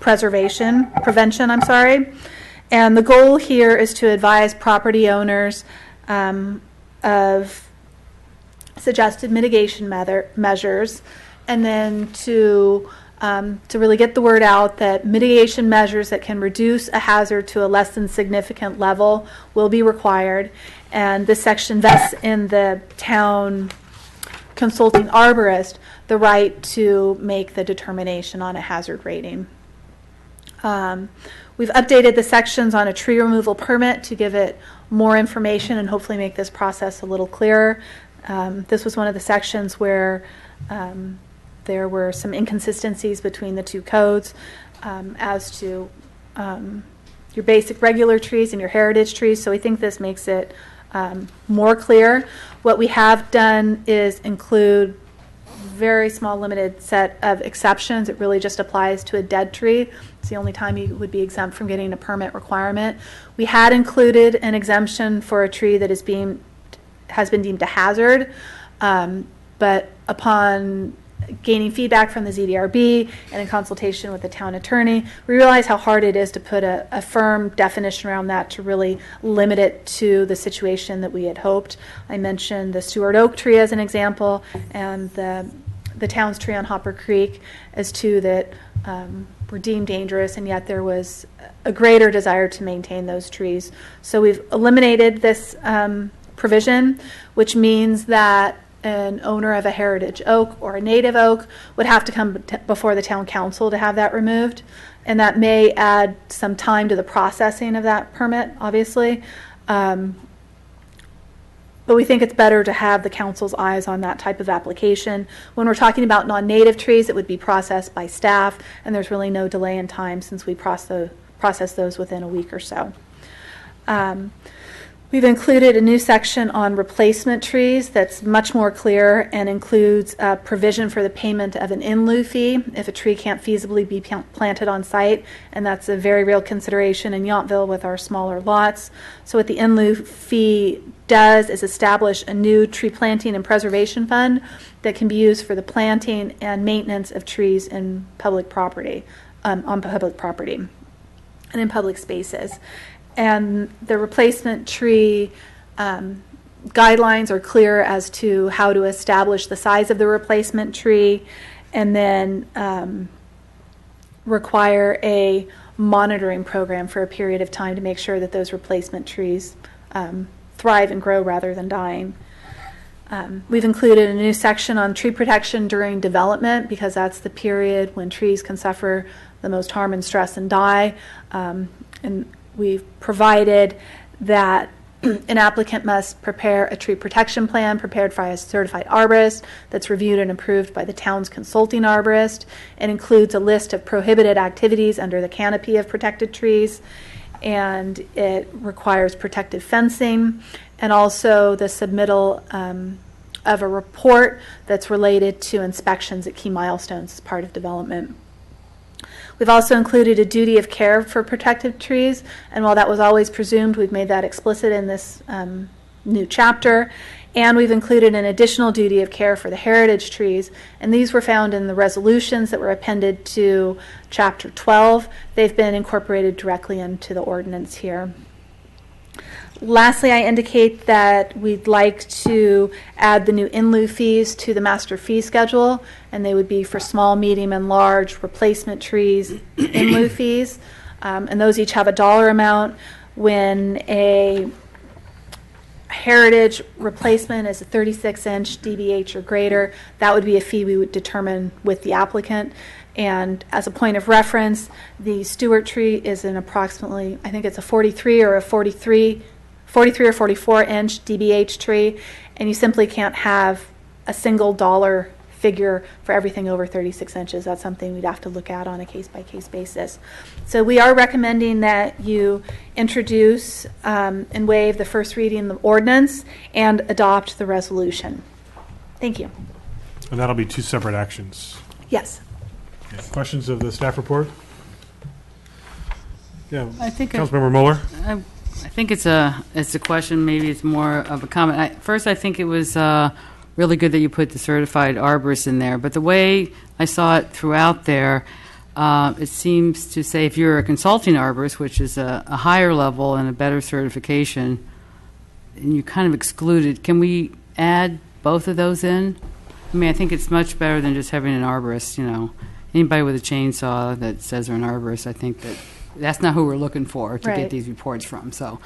prevention, and the goal here is to advise property owners of suggested mitigation measures, and then to really get the word out that mitigation measures that can reduce a hazard to a less than significant level will be required. And this section vests in the town consulting arborist the right to make the determination on a hazard rating. We've updated the sections on a tree removal permit to give it more information and hopefully make this process a little clearer. This was one of the sections where there were some inconsistencies between the two codes as to your basic regular trees and your heritage trees, so we think this makes it more clear. What we have done is include very small limited set of exceptions. It really just applies to a dead tree. It's the only time you would be exempt from getting a permit requirement. We had included an exemption for a tree that has been deemed a hazard, but upon gaining feedback from the ZDRB and in consultation with the town attorney, we realize how hard it is to put a firm definition around that to really limit it to the situation that we had hoped. I mentioned the Stewart Oak tree as an example, and the town's tree on Hopper Creek as two that were deemed dangerous, and yet there was a greater desire to maintain those trees. So we've eliminated this provision, which means that an owner of a heritage oak or a native oak would have to come before the town council to have that removed, and that may add some time to the processing of that permit, obviously. But we think it's better to have the council's eyes on that type of application. When we're talking about non-native trees, it would be processed by staff, and there's really no delay in time since we process those within a week or so. We've included a new section on replacement trees that's much more clear and includes a provision for the payment of an in lieu fee if a tree can't feasibly be planted on site, and that's a very real consideration in Yountville with our smaller lots. So what the in lieu fee does is establish a new tree planting and preservation fund that can be used for the planting and maintenance of trees in public property, on public property and in public spaces. And the replacement tree guidelines are clear as to how to establish the size of the replacement tree, and then require a monitoring program for a period of time to make sure that those replacement trees thrive and grow rather than dying. We've included a new section on tree protection during development, because that's the period when trees can suffer the most harm and stress and die. And we've provided that an applicant must prepare a tree protection plan prepared by a certified arborist that's reviewed and approved by the town's consulting arborist. It includes a list of prohibited activities under the canopy of protected trees, and it requires protective fencing, and also the submittal of a report that's related to inspections at key milestones as part of development. We've also included a duty of care for protected trees, and while that was always presumed, we've made that explicit in this new chapter. And we've included an additional duty of care for the heritage trees, and these were found in the resolutions that were appended to Chapter 12. They've been incorporated directly into the ordinance here. Lastly, I indicate that we'd like to add the new in lieu fees to the master fee schedule, and they would be for small, medium, and large replacement trees in lieu fees. And those each have a dollar amount. When a heritage replacement is a 36-inch DBH or greater, that would be a fee we would determine with the applicant. And as a point of reference, the Stewart tree is an approximately, I think it's a 43 or 44-inch DBH tree, and you simply can't have a single dollar figure for everything over 36 inches. That's something we'd have to look at on a case-by-case basis. So we are recommending that you introduce and waive the first reading of the ordinance and adopt the resolution. Thank you. And that'll be two separate actions. Yes. Okay. Questions of the staff report? Yeah, I think Councilmember Mueller. I think it's a question. Maybe it's more of a comment. First, I think it was really good that you put the certified arborist in there. But the way I saw it throughout there, it seems to say if you're a consulting arborist, which is a higher level and a better certification, and you kind of excluded. Can we add both of those in? I mean, I think it's much better than just having an arborist. You know, anybody with a chainsaw that says they're an arborist, I think that's not who we're looking for to get these reports from. So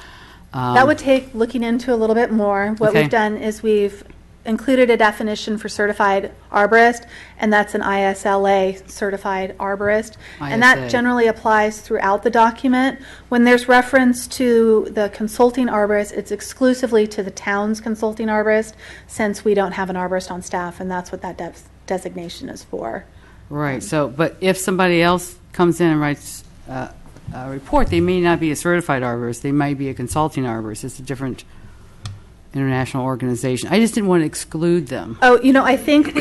that would take looking into a little bit more. What we've done is we've included a definition for certified arborist, and that's an ISLA certified arborist. And that generally applies throughout the document. When there's reference to the consulting arborist, it's exclusively to the town's consulting arborist, since we don't have an arborist on staff, and that's what that designation is for. Right. So, but if somebody else comes in and writes a report, they may not be a certified arborist. They might be a consulting arborist. It's a different international organization. I just didn't want to exclude them. Oh, you know, I think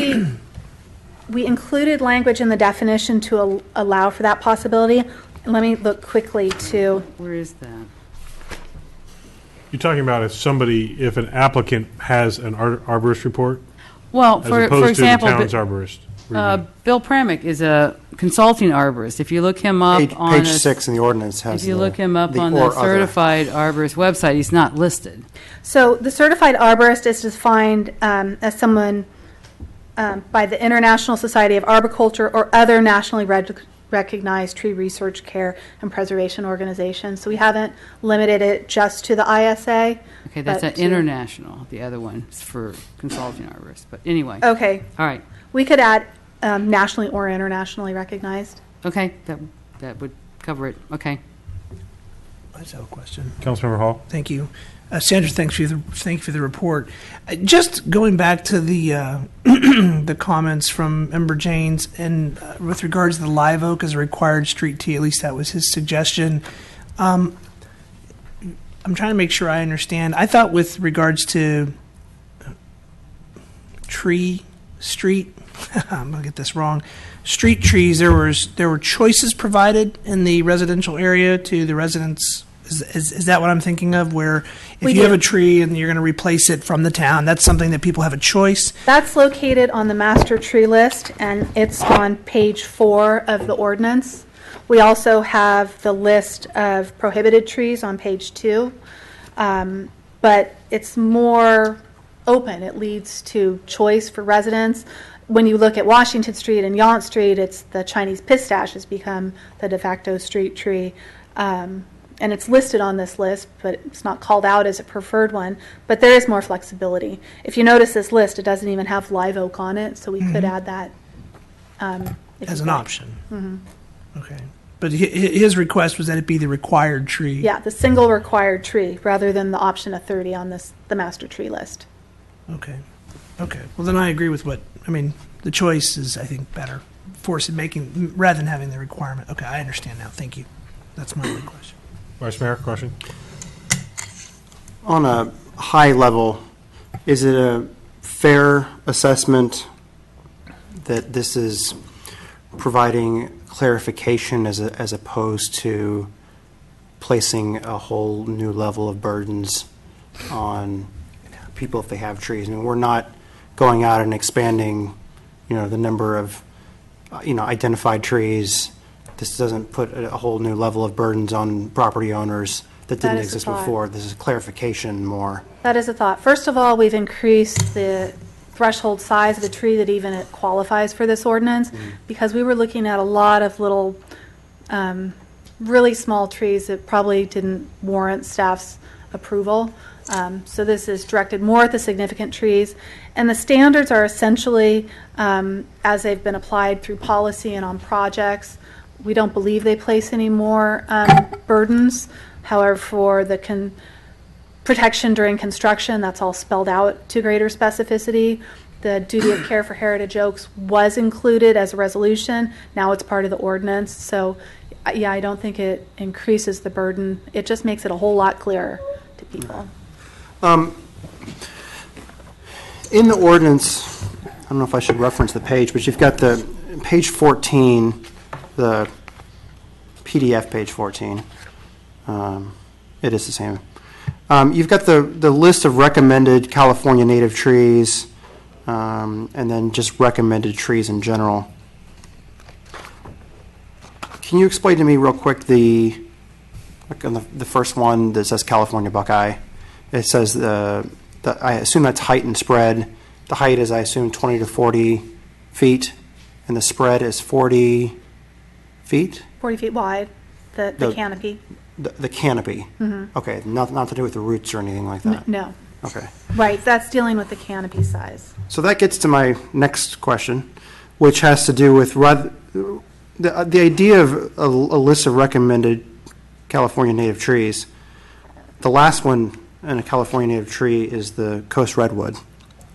We included language in the definition to allow for that possibility. Let me look quickly to. Where is that? You're talking about if an applicant has an arborist report? Well, As for opposed example, to the town's arborist review. Bill Premick is a consulting arborist. If you look him up on Page 6 in the ordinance has if you look him up on or the other. certified arborist website, he's not listed. So the certified arborist is defined as someone by the International Society of Arboriculture or other nationally recognized tree research, care, and preservation organizations. So we haven't limited it just to the ISA. Okay, that's but an international. The other one is for consulting arborists. But anyway. Okay. All right. We could add nationally or internationally recognized. Okay, that would cover it. Okay. I just have a question. Councilmember Hall? Thank you. Sandra, thank you for the report. Just going back to the the comments from Member Janes and with regards to the live oak as a required street tree, at least that was his suggestion. I'm trying to make sure I understand. I thought with regards to street, I'm going to get this wrong, street trees, there were choices provided in the residential area to the residents. Is that what I'm thinking of, where if you have a tree and you're going to replace it from the town, that's something that people have a choice? That's located on the master tree list, and it's on page 4 of the ordinance. We also have the list of prohibited trees on page 2, but it's more open. It leads to choice for residents. When you look at Washington Street and Yount Street, it's the Chinese pistache has become the de facto street tree. And it's listed on this list, but it's not called out as a preferred one. But there is more flexibility. If you notice this list, it doesn't even have live oak on it, so we could add that as an option. Okay. But his request was that it be the required tree. Yeah, the single required tree, rather than the option of 30 on the master tree list. Okay. Well, then I agree with the choice is, I think, better. Rather than having the requirement. Okay, I understand now. Thank you. That's my only question. Vice Mayor, question? On a high level, is it a fair assessment that this is providing clarification as opposed to placing a whole new level of burdens on people if they have trees? I mean, we're not going out and expanding, the number of, identified trees. This doesn't put a whole new level of burdens on property owners that didn't exist before. This is clarification more. That is a thought. First of all, we've increased the threshold size of the tree that even it qualifies for this ordinance, because we were looking at a lot of little, really small trees that probably didn't warrant staff's approval. So this is directed more at the significant trees. And the standards are essentially, as they've been applied through policy and on projects, we don't believe they place any more burdens. However, for the protection during construction, that's all spelled out to greater specificity. The duty of care for heritage oaks was included as a resolution. Now it's part of the ordinance. So, yeah, I don't think it increases the burden. It just makes it a whole lot clearer to people. In the ordinance, I don't know if I should reference the page, but you've got the page 14, the PDF page 14. It is the same. You've got the list of recommended California native trees, and then just recommended trees in general. Can you explain to me real quick on the first one that says California Buckeye? It says I assume that's height and spread. The height is, I assume, 20 to 40 feet, and the spread is 40 feet? 40 feet wide, the canopy. The canopy. Okay, not to do with the roots or anything like that. No. Okay. Right, that's dealing with the canopy size. So that gets to my next question, which has to do with the idea of a list of recommended California native trees. The last one in a California native tree is the coast redwood,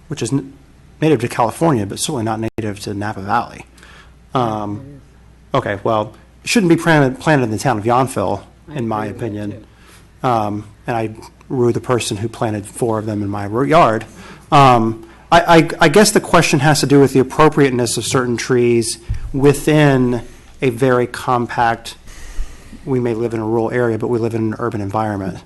which is native to California, but certainly not native to Napa Valley. Okay, well, it shouldn't be planted in the town of Yountville, in my opinion. And I rue the person who planted 4 of them in my yard. I guess the question has to do with the appropriateness of certain trees within a very compact, we may live in a rural area, but we live in an urban environment.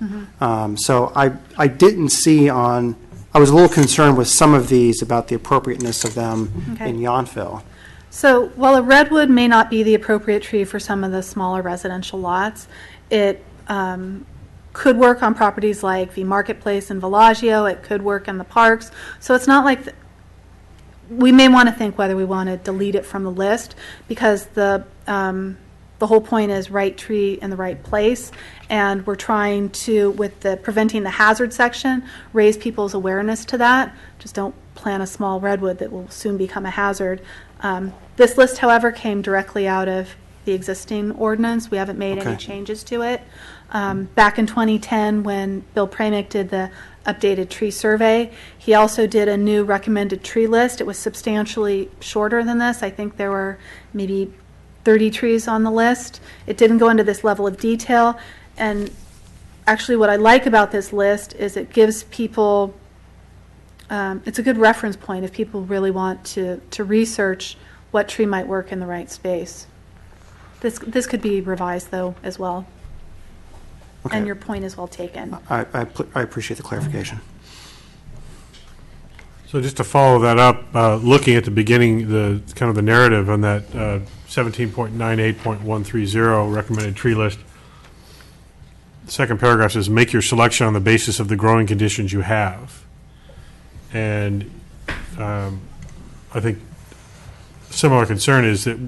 So I didn't see I was a little concerned with some of these about the appropriateness of them Okay. in Yountville. So while a redwood may not be the appropriate tree for some of the smaller residential lots, it could work on properties like the Marketplace in Villaggio. It could work in the parks. So it's not like we may want to think whether we want to delete it from the list, because the whole point is right tree in the right place, and we're trying to, with the preventing the hazard section, raise people's awareness to that. Just don't plant a small redwood that will soon become a hazard. This list, however, came directly out of the existing ordinance. We haven't made any changes to it. Back in 2010, when Bill Pramick did the updated tree survey, he also did a new recommended tree list. It was substantially shorter than this. I think there were maybe 30 trees on the list. It didn't go into this level of detail. And actually what I like about this list is it gives people, it's a good reference point if people really want to research what tree might work in the right space. This could be revised, though, as well. Okay. And your point is well taken. I appreciate the clarification. So just to follow that up, looking at the beginning, the kind of the narrative on that 17.98.130 recommended tree list, the second paragraph says, make your selection on the basis of the growing conditions you have. And I think a similar concern is that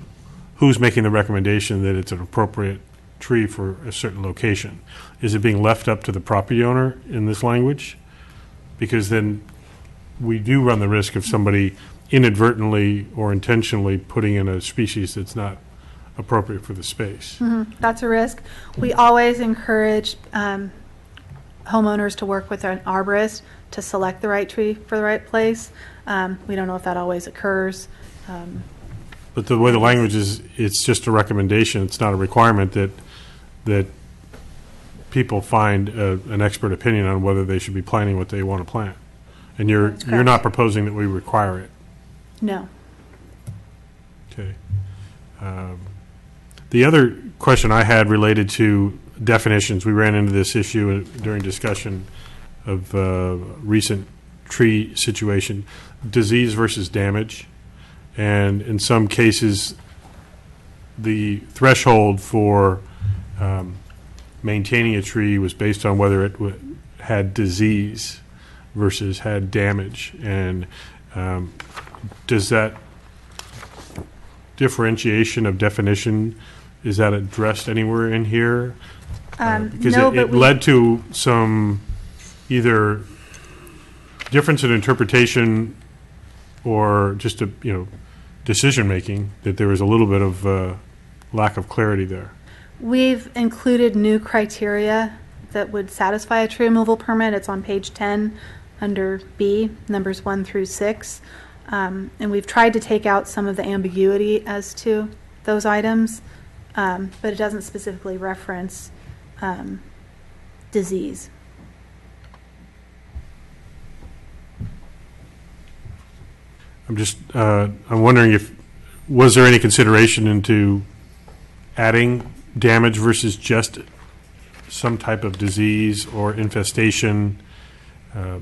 who's making the recommendation that it's an appropriate tree for a certain location? Is it being left up to the property owner in this language? Because then we do run the risk of somebody inadvertently or intentionally putting in a species that's not appropriate for the space. That's a risk. We always encourage homeowners to work with an arborist to select the right tree for the right place. We don't know if that always occurs. But the way the language is, it's just a recommendation. It's not a requirement that people find an expert opinion on whether they should be planting what they want to plant. And you're not proposing that we require it. No. Okay. The other question I had related to definitions, we ran into this issue during discussion of recent tree situation, disease versus damage. And in some cases, the threshold for maintaining a tree was based on whether it had disease versus had damage. And does that differentiation of definition, is that addressed anywhere in here? Because no, it led to some either difference in interpretation or just decision making, that there was a little bit of lack of clarity there. We've included new criteria that would satisfy a tree removal permit. It's on page 10 under B, numbers 1 through 6. And we've tried to take out some of the ambiguity as to those items, but it doesn't specifically reference disease. I'm wondering was there any consideration into adding damage versus just some type of disease or infestation?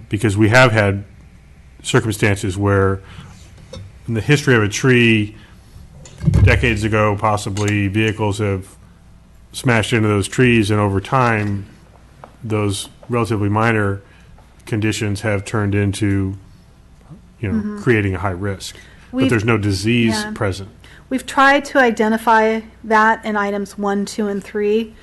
Because we have had circumstances where in the history of a tree, decades ago possibly, vehicles have smashed into those trees, and over time those relatively minor conditions have turned into creating a high risk. But there's no disease present. We've tried to identify that in items 1, 2, and 3.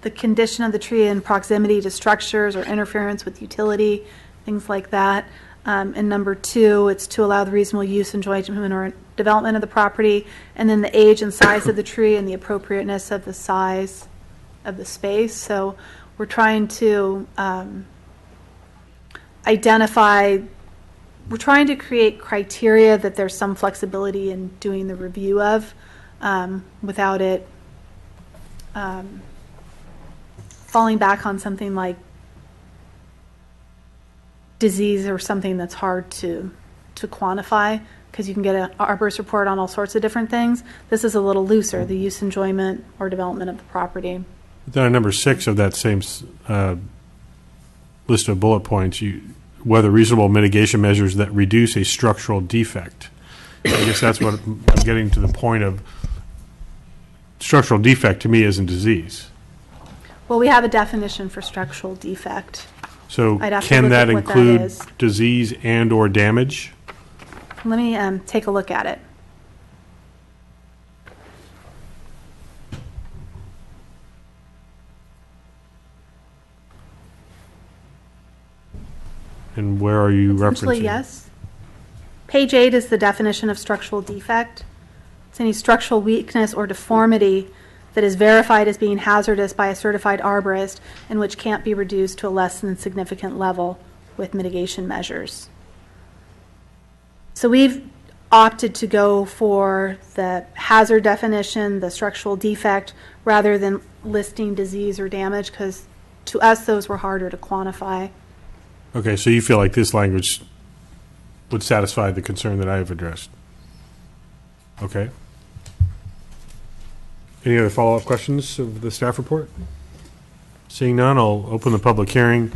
The condition of the tree in proximity to structures or interference with utility, things like that. And number 2, it's to allow the reasonable use, enjoyment, or development of the property. And then the age and size of the tree and the appropriateness of the size of the space. So we're trying to we're trying to create criteria that there's some flexibility in doing the review of without it falling back on something like disease or something that's hard to quantify, because you can get an arborist report on all sorts of different things. This is a little looser, the use, enjoyment, or development of the property. Then on number 6 of that same list of bullet points, whether reasonable mitigation measures that reduce a structural defect. I guess that's what I'm getting to the point of. Structural defect to me isn't disease. Well, we have a definition for structural defect. So I'd have to can look that at what that include is. disease and or damage? Let me take a look at it. And where are you Essentially, referencing? yes. Page 8 is the definition of structural defect. It's any structural weakness or deformity that is verified as being hazardous by a certified arborist and which can't be reduced to a less than significant level with mitigation measures. So we've opted to go for the hazard definition, the structural defect, rather than listing disease or damage, because to us those were harder to quantify. Okay, so you feel like this language would satisfy the concern that I have addressed? Okay. Any other follow-up questions of the staff report? Seeing none, I'll open the public hearing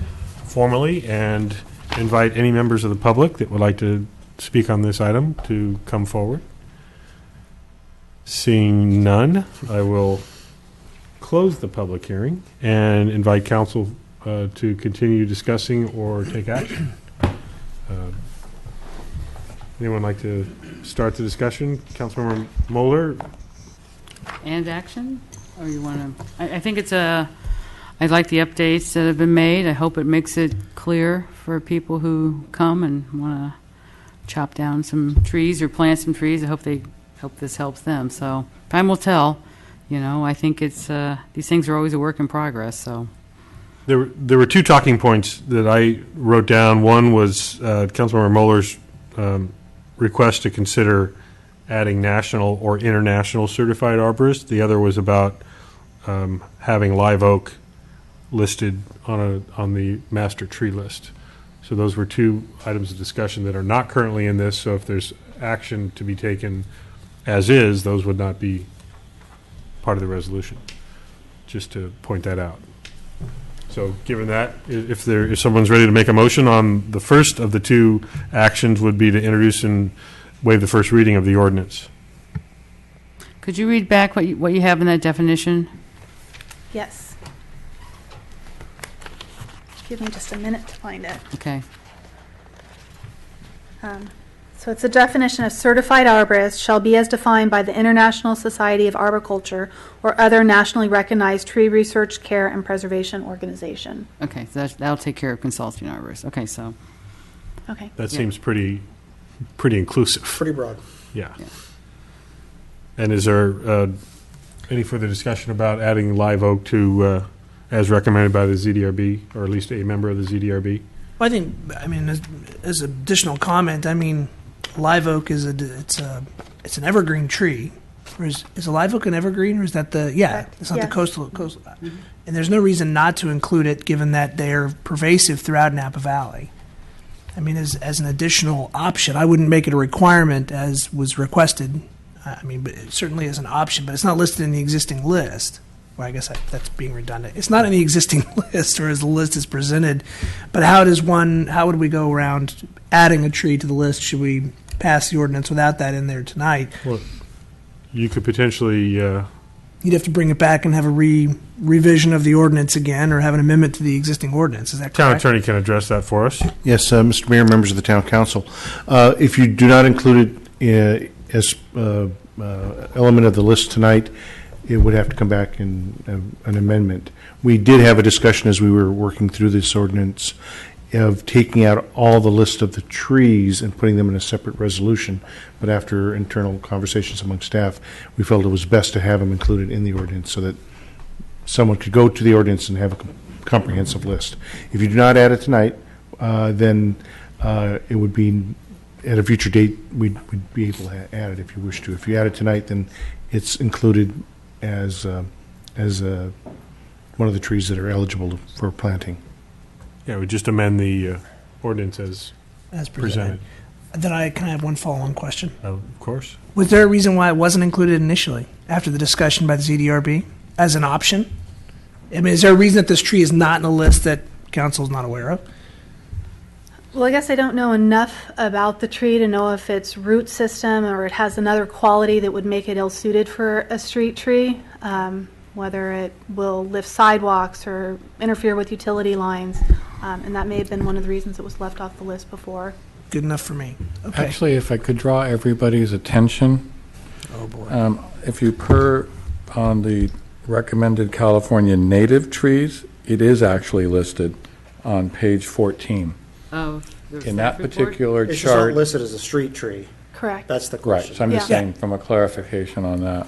formally and invite any members of the public that would like to speak on this item to come forward. Seeing none, I will close the public hearing and invite council to continue discussing or take action. Anyone like to start the discussion? Councilmember Moeller? And action? Or you want to, I think it's I like the updates that have been made. I hope it makes it clear for people who come and want to chop down some trees or plant some trees. I hope this helps them. So time will tell. You know, I think it's these things are always a work in progress. So there were 2 talking points that I wrote down. One was Councilmember Moeller's request to consider adding national or international certified arborists. The other was about having live oak listed on the master tree list. So those were 2 items of discussion that are not currently in this. So if there's action to be taken as is, those would not be part of the resolution. Just to point that out. So given that, if someone's ready to make a motion on the first of the 2 actions, would be to introduce and waive the first reading of the ordinance. could you read back what you have in that definition? Yes. Give me just a minute to find it. Okay. So it's a definition of certified arborist shall be as defined by the International Society of Arboriculture or other nationally recognized tree research, care, and preservation organization. Okay, so that'll take care of consulting arborists. Okay, so. Okay. That seems pretty inclusive. Pretty broad. Yeah. And is there any further discussion about adding live oak to, as recommended by the ZDRB, or at least a member of the ZDRB? Well, I mean, as additional comment, I mean, live oak is it's an evergreen tree. Or is a live oak an evergreen, or is that it's not the coastal. Mm-hmm. And there's no reason not to include it, given that they are pervasive throughout Napa Valley. I mean, as an additional option, I wouldn't make it a requirement as was requested. I mean, but it certainly is an option, but it's not listed in the existing list. Well, I guess that's being redundant. It's not in the existing list, or as the list is presented. But how would we go around adding a tree to the list? Should we pass the ordinance without that in there tonight? Well, you could potentially... You'd have to bring it back and have a revision of the ordinance again, or have an amendment to the existing ordinance. Is that correct? Town attorney can address that for us. Yes, Mr. Mayor, members of the Town Council. If you do not include it as element of the list tonight, it would have to come back in an amendment. We did have a discussion as we were working through this ordinance of taking out all the list of the trees and putting them in a separate resolution. But after internal conversations among staff, we felt it was best to have them included in the ordinance so that someone could go to the ordinance and have a comprehensive list. If you do not add it tonight, then it would be at a future date, we'd be able to add it if you wish to. If you add it tonight, then it's included as one of the trees that are eligible for planting. Yeah, we just amend the ordinance as As presented. Then can I have one follow-on question? Of course. Was there a reason why it wasn't included initially after the discussion by the ZDRB as an option? I mean, is there a reason that this tree is not in a list that council is not aware of? Well, I guess I don't know enough about the tree to know if its root system or it has another quality that would make it ill-suited for a street tree, whether it will lift sidewalks or interfere with utility lines, and that may have been one of the reasons it was left off the list before. Good enough for me. Okay. Actually, if I could draw everybody's attention, Oh, boy. if you on the recommended California native trees, it is actually listed on page 14. Of the In that staff report? particular It's just not chart. listed as a street tree. Correct. That's the Right, question. so I'm just Yeah. saying from a clarification on that.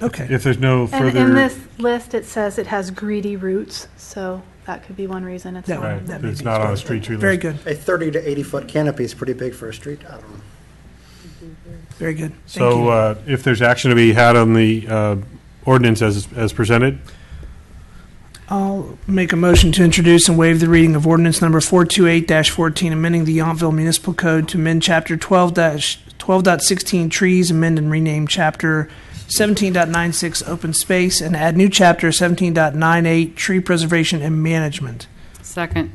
Okay. If there's no And further. in this list, it says it has greedy roots, so that could be one reason it's That- not. Right, that may it's be not on a part of street it. tree list. Very good. A 30 to 80-foot canopy is pretty big for a street. I don't know. Very good. Thank you. So if there's action to be had on the ordinance as presented, I'll make a motion to introduce and waive the reading of ordinance number 428-14, amending the Yountville Municipal Code to amend chapter 12.16 trees, amend and rename chapter 17.96 open space, and add new chapter 17.98 tree preservation and management. Second.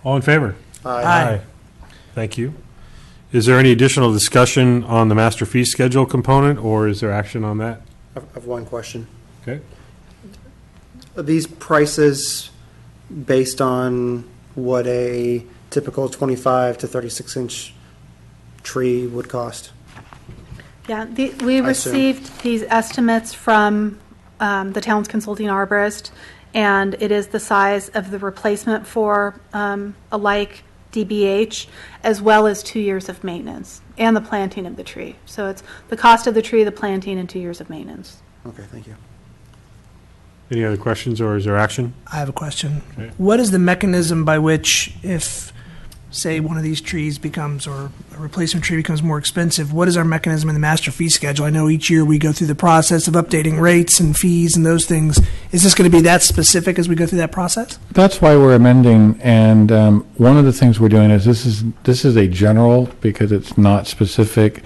all in favor? Aye. Thank you. Is there any additional discussion on the master fee schedule component, or is there action on that? I have one question. Okay. Are these prices based on what a typical 25 to 36-inch tree would cost? Yeah, we I assume. received these estimates from the town's consulting arborist, and it is the size of the replacement for a like DBH, as well as 2 years of maintenance and the planting of the tree. So it's the cost of the tree, the planting, and 2 years of maintenance. Okay, thank you. Any other questions, or is there action? I have a question. Okay. What is the mechanism by which, if, say, one of these trees becomes, or a replacement tree becomes more expensive, what is our mechanism in the master fee schedule? I know each year we go through the process of updating rates and fees and those things. Is this going to be that specific as we go through that process? That's why we're amending, and one of the things we're doing is this is a general, because it's not specific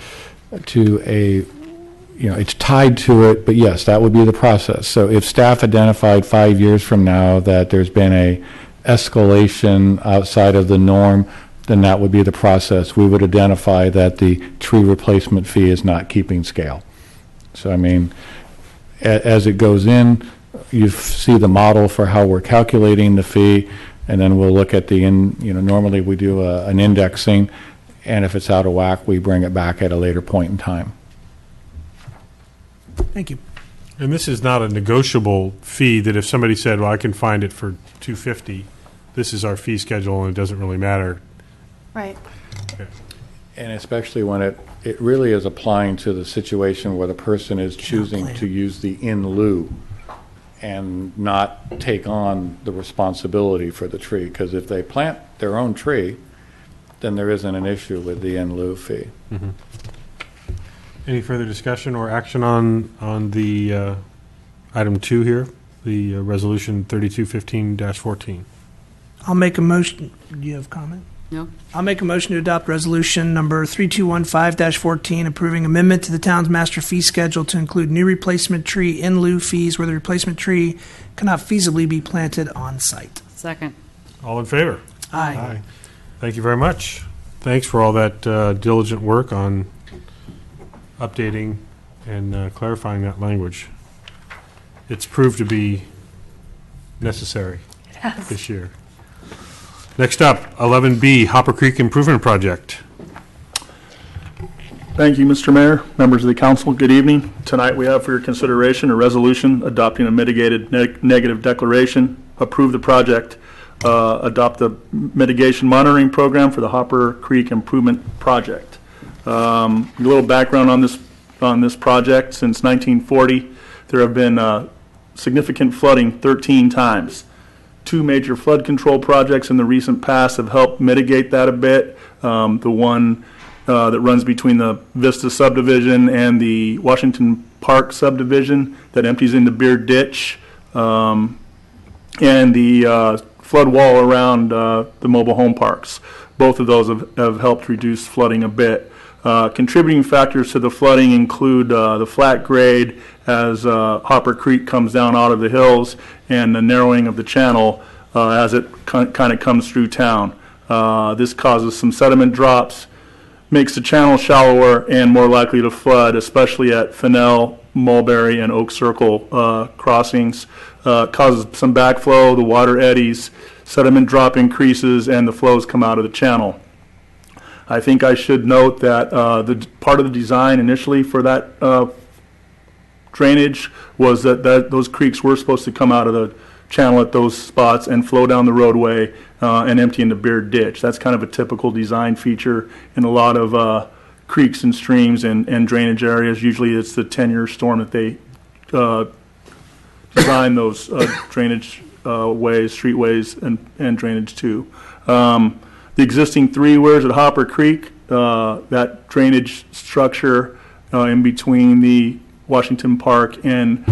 to a, it's tied to it, but yes, that would be the process. So if staff identified 5 years from now that there's been a escalation outside of the norm, then that would be the process. We would identify that the tree replacement fee is not keeping scale. So, I mean, as it goes in, you see the model for how we're calculating the fee, and then we'll look at normally we do an indexing, and if it's out of whack, we bring it back at a later point in time. Thank you. And this is not a negotiable fee that if somebody said, well, I can find it for $250, this is our fee schedule and it doesn't really matter. Right. And especially when it really is applying to the situation where the person is choosing to use the in lieu and not take on the responsibility for the tree. Because if they plant their own tree, then there isn't an issue with the in lieu fee. Mm-hmm. Any further discussion or action on the item 2 here, the resolution 3215-14? I'll make a motion. Do you have a comment? No. I'll make a motion to adopt resolution number 3215-14, approving amendment to the town's master fee schedule to include new replacement tree in lieu fees where the replacement tree cannot feasibly be planted on site. Second. All in favor? Aye. Thank you very much. Thanks for all that diligent work on updating and clarifying that language. It's proved to be necessary this year. Next up, 11B, Hopper Creek Improvement Project. Thank you, Mr. Mayor, members of the council. Good evening. Tonight we have for your consideration a resolution adopting a mitigated negative declaration, approve the project, adopt the mitigation monitoring program for the Hopper Creek Improvement Project. A little background on this project. Since 1940, there have been significant flooding 13 times. 2 major flood control projects in the recent past have helped mitigate that a bit. The one that runs between the Vista subdivision and the Washington Park subdivision that empties into Beard Ditch, and the flood wall around the mobile home parks. Both of those have helped reduce flooding a bit. Contributing factors to the flooding include the flat grade as Hopper Creek comes down out of the hills and the narrowing of the channel as it kind of comes through town. This causes some sediment drops, makes the channel shallower and more likely to flood, especially at Fennell, Mulberry, and Oak Circle crossings. Causes some backflow, the water eddies, sediment drop increases, and the flows come out of the channel. I think I should note that the part of the design initially for that drainage was that those creeks were supposed to come out of the channel at those spots and flow down the roadway and empty into Beard Ditch. That's kind of a typical design feature in a lot of creeks and streams and drainage areas. Usually it's the 10-year storm that they design those drainage ways, streetways, and drainage to. The existing 3 weirs at Hopper Creek, that drainage structure in between the Washington Park and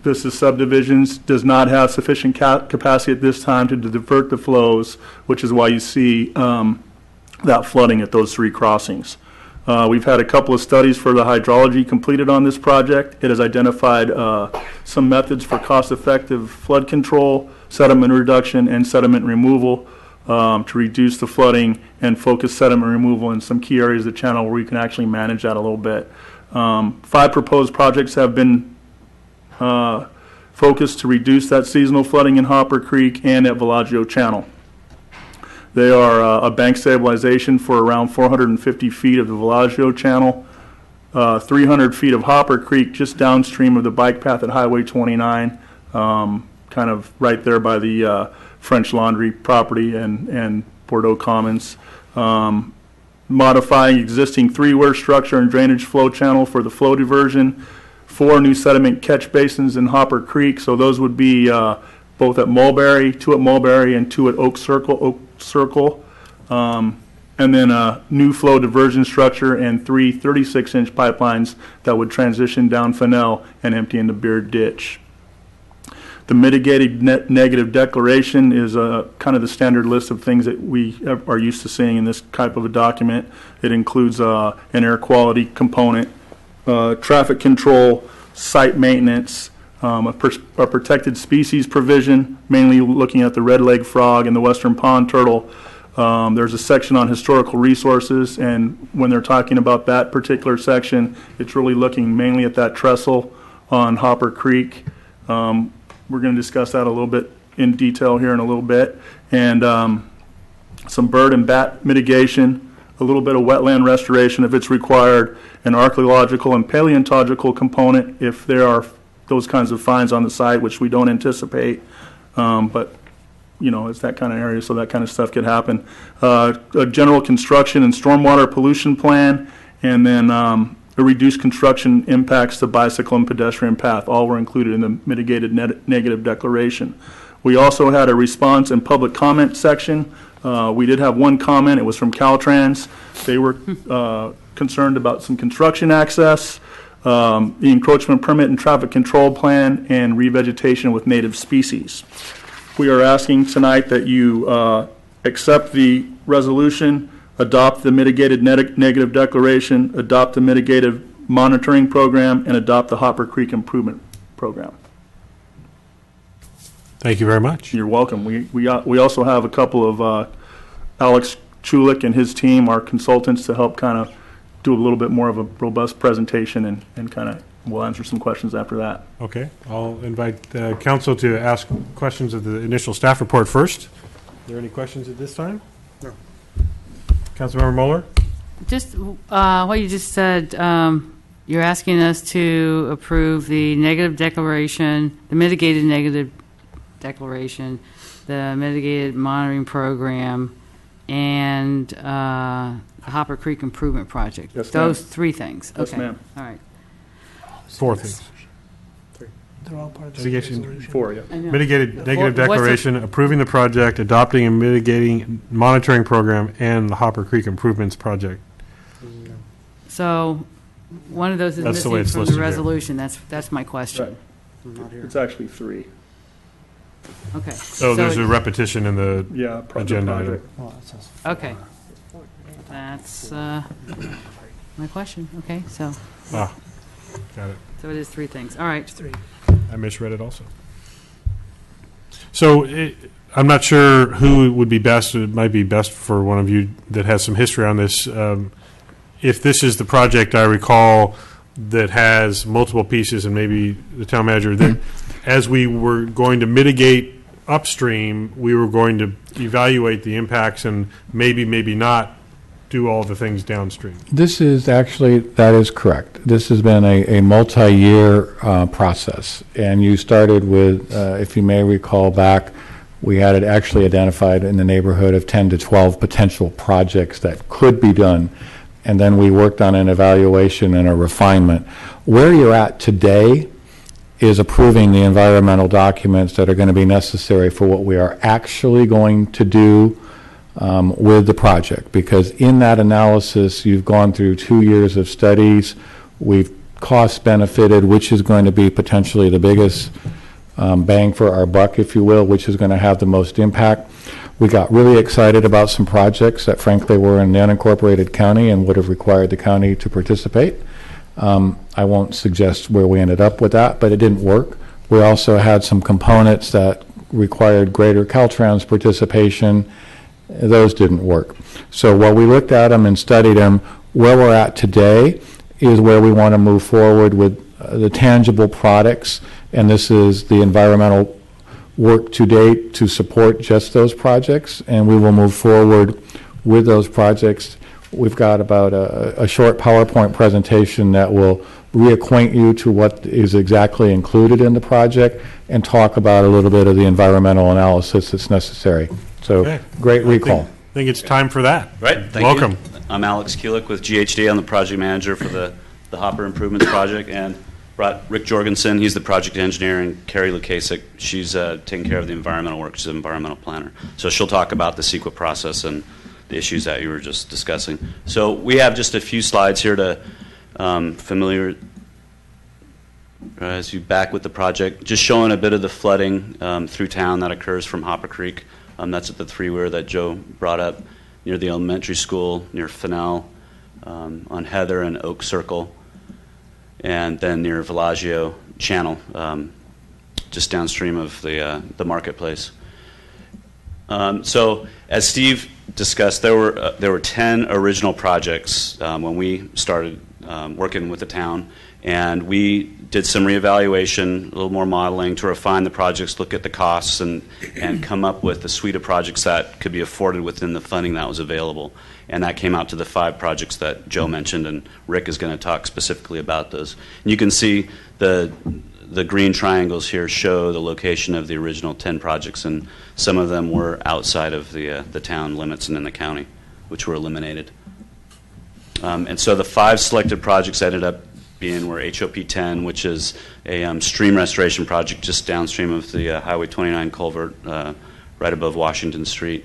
Vista subdivisions does not have sufficient capacity at this time to divert the flows, which is why you see that flooding at those 3 crossings. We've had a couple of studies for the hydrology completed on this project. It has identified some methods for cost-effective flood control, sediment reduction, and sediment removal to reduce the flooding and focus sediment removal in some key areas of the channel where we can actually manage that a little bit. 5 proposed projects have been focused to reduce that seasonal flooding in Hopper Creek and at Villaggio Channel. They are a bank stabilization for around 450 feet of the Villaggio Channel, 300 feet of Hopper Creek just downstream of the bike path at Highway 29, kind of right there by the French Laundry property and Bordeaux Commons. Modifying existing 3-weir structure and drainage flow channel for the flow diversion, 4 new sediment catch basins in Hopper Creek. So those would be both at Mulberry, 2 at Mulberry and 2 at Oak Circle. And then a new flow diversion structure and 3 36-inch pipelines that would transition down Fennell and empty into Beard Ditch. The mitigated negative declaration is kind of the standard list of things that we are used to seeing in this type of a document. It includes an air quality component, traffic control, site maintenance, a protected species provision, mainly looking at the red-legged frog and the western pond turtle. There's a section on historical resources, and when they're talking about that particular section, it's really looking mainly at that trestle on Hopper Creek. We're going to discuss that a little bit in detail here in a little bit. And some bird and bat mitigation, a little bit of wetland restoration if it's required, an archaeological and paleontological component if there are those kinds of finds on the site, which we don't anticipate. But, you know, it's that kind of area, so that kind of stuff could happen. A general construction and stormwater pollution plan, and then the reduced construction impacts to bicycle and pedestrian path. All were included in the mitigated negative declaration. We also had a response and public comment section. We did have one comment. It was from Caltrans. They were concerned about some construction access, the encroachment permit and traffic control plan, and revegetation with native species. We are asking tonight that you accept the resolution, adopt the mitigated negative declaration, adopt the mitigated monitoring program, and adopt the Hopper Creek Improvement Program. Thank you very much. You're welcome. We also have a couple of Alex Chulik and his team, our consultants, to help kind of do a little bit more of a robust presentation and kind of we'll answer some questions after that. Okay. I'll invite council to ask questions of the initial staff report first. Are there any questions at this time? No. Councilmember Moeller? Just what you just said, you're asking us to approve the negative declaration, the mitigated negative declaration, the mitigated monitoring program, and the Hopper Creek Improvement Project. Yes, ma'am. Those 3 things. Yes, Okay. ma'am. All right. 4 things. They're all part of the Mitigation. resolution. 4, yeah. I know. Mitigated negative What's the- declaration, approving the project, adopting a mitigating monitoring program, and the Hopper Creek Improvements Project. So one of those is That's the way missing it's from listed the here. resolution. That's my question. Right. It's actually 3. Okay. So there's a repetition in the Yeah, agenda item. project. Okay. That's my question. Okay, so Got it. so it is three things. All right. I misread it also. So I'm not sure who would be best. It might be best for one of you that has some history on this. If this is the project I recall that has multiple pieces, and maybe the town manager, that as we were going to mitigate upstream, we were going to evaluate the impacts and maybe not do all the things downstream. This is actually, that is correct. This has been a multi-year process. And you started with, if you may recall back, we had it actually identified in the neighborhood of 10 to 12 potential projects that could be done. And then we worked on an evaluation and a refinement. Where you're at today is approving the environmental documents that are going to be necessary for what we are actually going to do with the project, because in that analysis you've gone through 2 years of studies. We've cost benefited which is going to be potentially the biggest bang for our buck, if you will, which is going to have the most impact. We got really excited about some projects that frankly were in the unincorporated county and would have required the county to participate. I won't suggest where we ended up with that, but it didn't work. We also had some components that required greater Caltrans participation. Those didn't work. So while we looked at them and studied them, where we're at today is where we want to move forward with the tangible products, and this is the environmental work to date to support just those projects, and we will move forward with those projects. We've got about a short PowerPoint presentation that will reacquaint you to what is exactly included in the project and talk about a little bit of the environmental analysis that's necessary. So, Okay. great recall. I think it's time for that. Right, thank Welcome. you. I'm Alex Kulik with GHD. I'm the project manager for the Hopper Improvements Project, and brought Rick Jorgensen, he's the project engineer, and Carrie Lukasik, she's taking care of the environmental work. She's an environmental planner. So she'll talk about the CEQA process and the issues that you were just discussing. So we have just a few slides here to familiarize you back with the project, just showing a bit of the flooding through town that occurs from Hopper Creek. That's at the three-wheeler that Joe brought up near the elementary school, near Fennell, on Heather and Oak Circle, and then near Villaggio Channel, just downstream of the marketplace. So as Steve discussed, there were 10 original projects when we started working with the town, and we did some reevaluation, a little more modeling to refine the projects, look at the costs, and come up with a suite of projects that could be afforded within the funding that was available. And that came out to the 5 projects that Joe mentioned, and Rick is going to talk specifically about those. And you can see the green triangles here show the location of the original 10 projects, and some of them were outside of the town limits and in the county, which were eliminated. And so the 5 selected projects ended up being were HOP 10, which is a stream restoration project just downstream of the Highway 29 culvert right above Washington Street.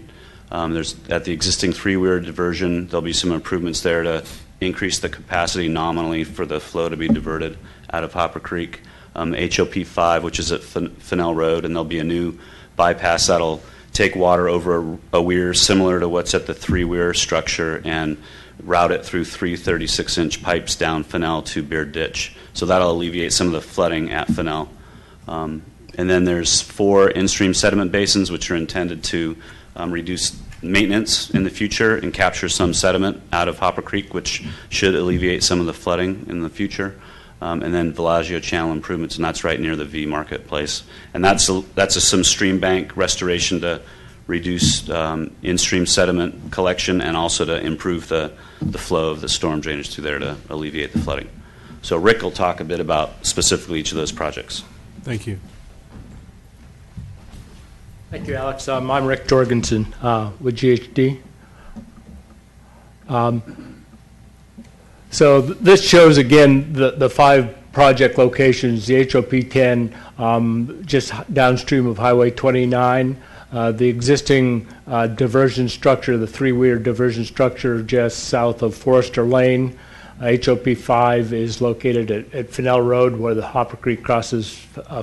There's at the existing three-wheeler diversion, there'll be some improvements there to increase the capacity nominally for the flow to be diverted out of Hopper Creek. HOP 5, which is at Fennell Road, and there'll be a new bypass that'll take water over a weir similar to what's at the three-weir structure and route it through 3 36-inch pipes down Fennell to Beard Ditch. So that'll alleviate some of the flooding at Fennell. And then there's 4 in-stream sediment basins, which are intended to reduce maintenance in the future and capture some sediment out of Hopper Creek, which should alleviate some of the flooding in the future. And then Villaggio Channel improvements, and that's right near the V Marketplace. And that's some stream bank restoration to reduce in-stream sediment collection and also to improve the flow of the storm drainage through there to alleviate the flooding. So Rick will talk a bit about specifically each of those projects. Thank you. Thank you, Alex. I'm Rick Jorgensen with GHD. So this shows again the 5 project locations, the HOP 10 just downstream of Highway 29, the existing diversion structure, the three-wheeler diversion structure just south of Forester Lane. HOP 5 is located at Fennell Road where the Hopper Creek crosses